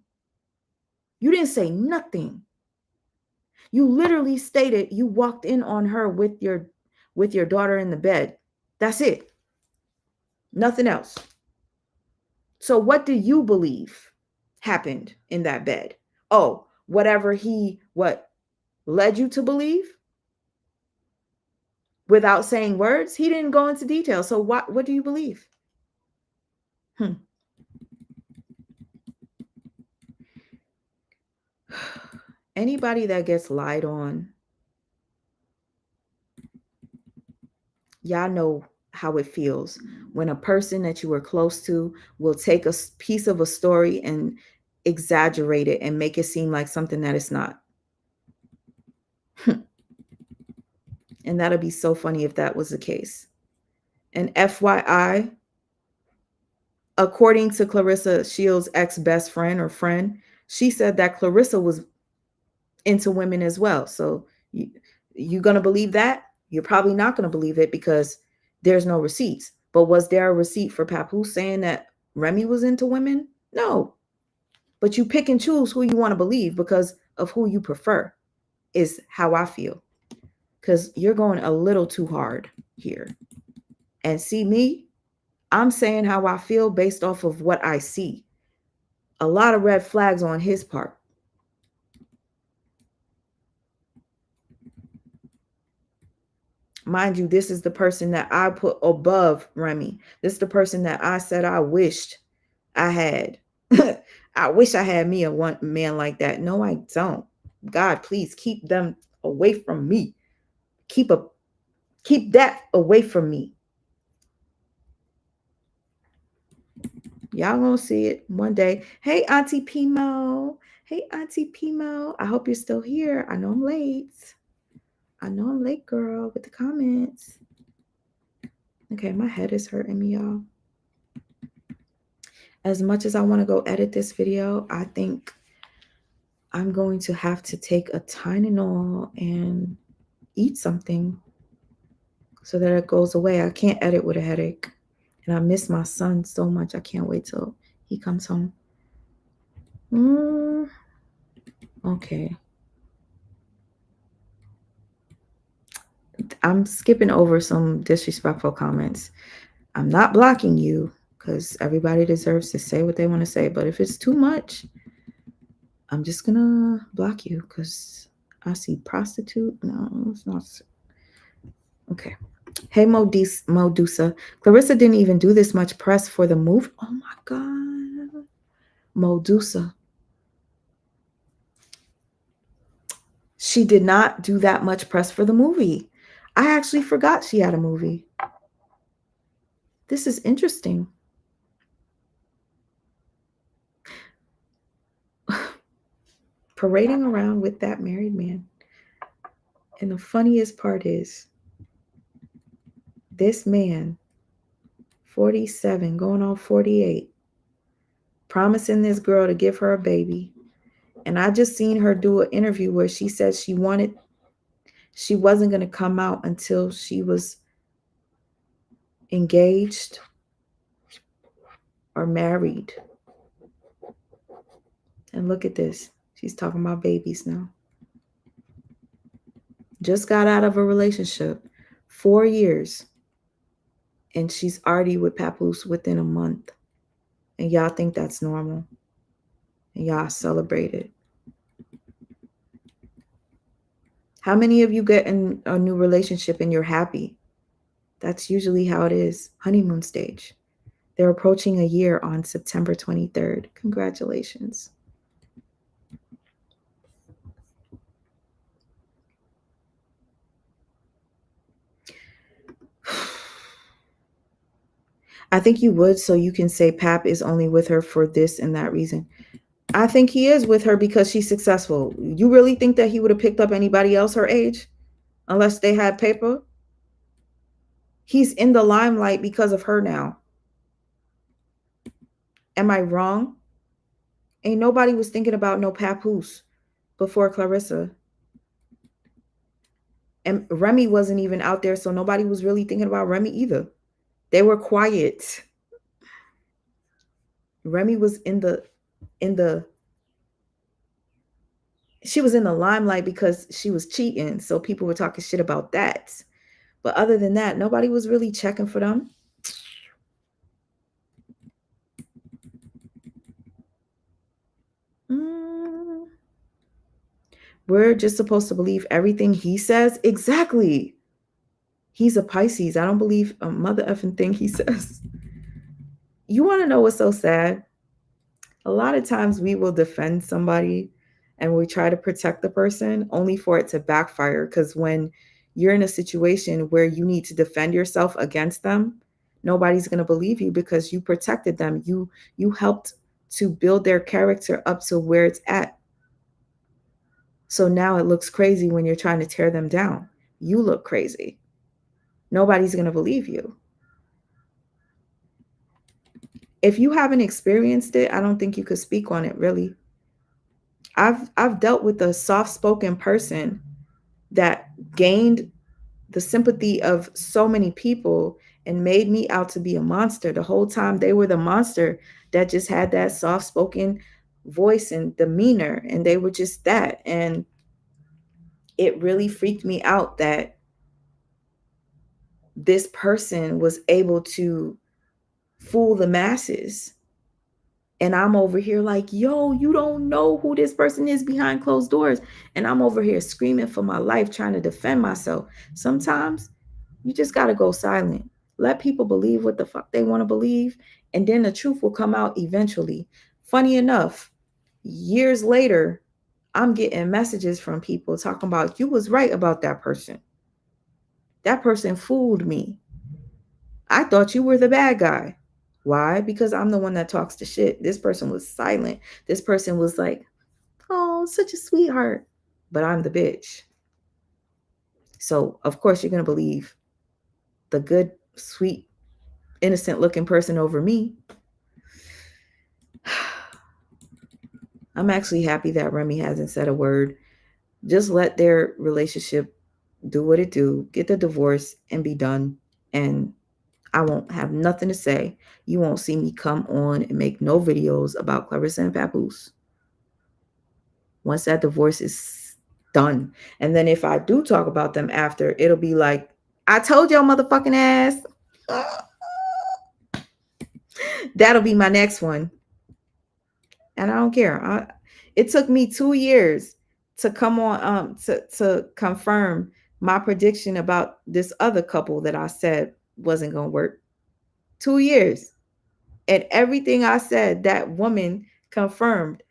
You didn't say nothing. You literally stated you walked in on her with your daughter in the bed. That's it. Nothing else. So what do you believe happened in that bed? Oh, whatever what led you to believe? Without saying words, he didn't go into detail. So what do you believe? Anybody that gets lied on, y'all know how it feels when a person that you were close to will take a piece of a story and exaggerate it and make it seem like something that it's not. And that'll be so funny if that was the case. And FYI, according to Clarissa Shields' ex-best friend or friend, she said that Clarissa was into women as well. So you going to believe that? You're probably not going to believe it because there's no receipts. But was there a receipt for Papoosse saying that Remy was into women? No. But you pick and choose who you want to believe because of who you prefer, is how I feel. Because you're going a little too hard here. And see me, I'm saying how I feel based off of what I see. A lot of red flags on his part. Mind you, this is the person that I put above Remy. This is the person that I said I wished I had. I wish I had me a one man like that. No, I don't. God, please keep them away from me. Keep that away from me. Y'all gonna see it one day. Hey, Auntie Pimo. Hey, Auntie Pimo. I hope you're still here. I know I'm late. Girl, with the comments. Okay, my head is hurting me, y'all. As much as I want to go edit this video, I think I'm going to have to take a Tylenol and eat something so that it goes away. I can't edit with a headache. And I miss my son so much. I can't wait till he comes home. Okay. I'm skipping over some disrespectful comments. I'm not blocking you because everybody deserves to say what they want to say. But if it's too much, I'm just going to block you because I see prostitute. No, it's not. Okay. Hey, Modusa. Clarissa didn't even do this much press for the movie. Oh, my God. Modusa. She did not do that much press for the movie. I actually forgot she had a movie. This is interesting. Parading around with that married man. And the funniest part is this man, 47, going on 48, promising this girl to give her a baby. And I just seen her do an interview where she said she wasn't going to come out until she was engaged or married. And look at this. She's talking about babies now. Just got out of a relationship, 4 years. And she's already with Papoosse within a month. And y'all think that's normal. And y'all celebrate it. How many of you get in a new relationship and you're happy? That's usually how it is. Honeymoon stage. They're approaching a year on September 23rd. Congratulations. I think you would, so you can say Pap is only with her for this and that reason. I think he is with her because she's successful. You really think that he would have picked up anybody else her age unless they had paper? He's in the limelight because of her now. Am I wrong? Ain't nobody was thinking about no Papoose before Clarissa. And Remy wasn't even out there, so nobody was really thinking about Remy either. They were quiet. Remy was she was in the limelight because she was cheating, so people were talking shit about that. But other than that, nobody was really checking for them. We're just supposed to believe everything he says? Exactly. He's a Pisces. I don't believe a mother effing thing he says. You want to know what's so sad? A lot of times we will defend somebody and we try to protect the person only for it to backfire, because when you're in a situation where you need to defend yourself against them, nobody's going to believe you because you protected them. You helped to build their character up to where it's at. So now it looks crazy when you're trying to tear them down. You look crazy. Nobody's going to believe you. If you haven't experienced it, I don't think you could speak on it, really. I've dealt with a soft-spoken person that gained the sympathy of so many people and made me out to be a monster. The whole time they were the monster that just had that soft-spoken voice and demeanor, and they were just that. And it really freaked me out that this person was able to fool the masses. And I'm over here like, yo, you don't know who this person is behind closed doors. And I'm over here screaming for my life, trying to defend myself. Sometimes you just got to go silent. Let people believe what the fuck they want to believe. And then the truth will come out eventually. Funny enough, years later, I'm getting messages from people talking about, you was right about that person. That person fooled me. I thought you were the bad guy. Why? Because I'm the one that talks the shit. This person was silent. This person was like, oh, such a sweetheart. But I'm the bitch. So, of course, you're going to believe the good, sweet, innocent looking person over me. I'm actually happy that Remy hasn't said a word. Just let their relationship do what it do. Get the divorce and be done. And I won't have nothing to say. You won't see me come on and make no videos about Clarissa and Papoose once that divorce is done. And then if I do talk about them after, it'll be like, I told your motherfucking ass. That'll be my next one. And I don't care. It took me 2 years to come on to confirm my prediction about this other couple that I said wasn't going to work. 2 years. And everything I said, that woman confirmed.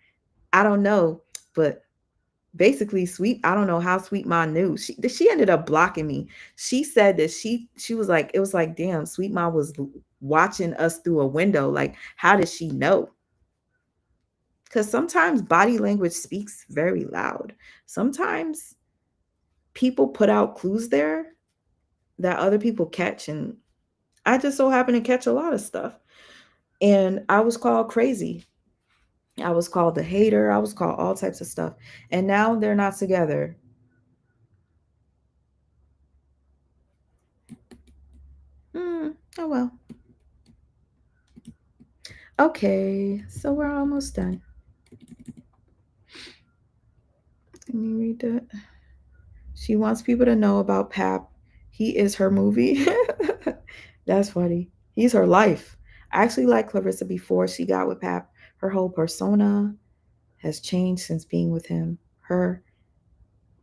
I don't know, but basically I don't know how Sweet Ma knew. She ended up blocking me. She said that she was like, it was like, damn, Sweet Ma was watching us through a window. Like, how does she know? Because sometimes body language speaks very loud. Sometimes people put out clues there that other people catch. And I just so happen to catch a lot of stuff. And I was called crazy. I was called the hater. I was called all types of stuff. And now they're not together. Oh, well. Okay, so we're almost done. Let me read that. She wants people to know about Pap. He is her movie. That's funny. He's her life. I actually liked Clarissa before she got with Pap. Her whole persona has changed since being with him.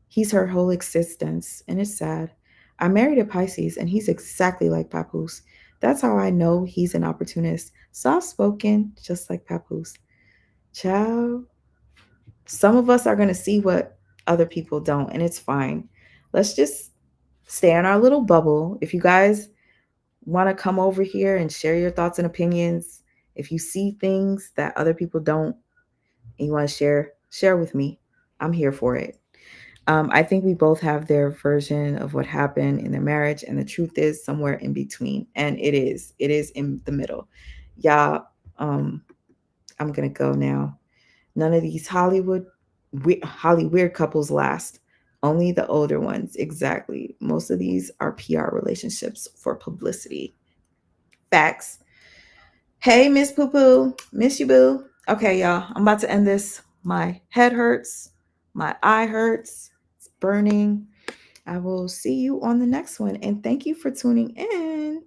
He's her whole existence, and it's sad. I married a Pisces, and he's exactly like Papoosse. That's how I know he's an opportunist. Soft-spoken, just like Papoosse. Ciao. Some of us are going to see what other people don't, and it's fine. Let's just stay in our little bubble. If you guys want to come over here and share your thoughts and opinions, if you see things that other people don't and you want to share with me, I'm here for it. I think we both have their version of what happened in their marriage, and the truth is somewhere in between, and it is in the middle. Y'all, I'm gonna go now. None of these Holly weird couples last. Only the older ones. Exactly. Most of these are PR relationships for publicity. Facts. Hey, Miss Poo Poo. Miss you, boo. Okay, y'all. I'm about to end this. My head hurts. My eye hurts. It's burning. I will see you on the next one. And thank you for tuning in.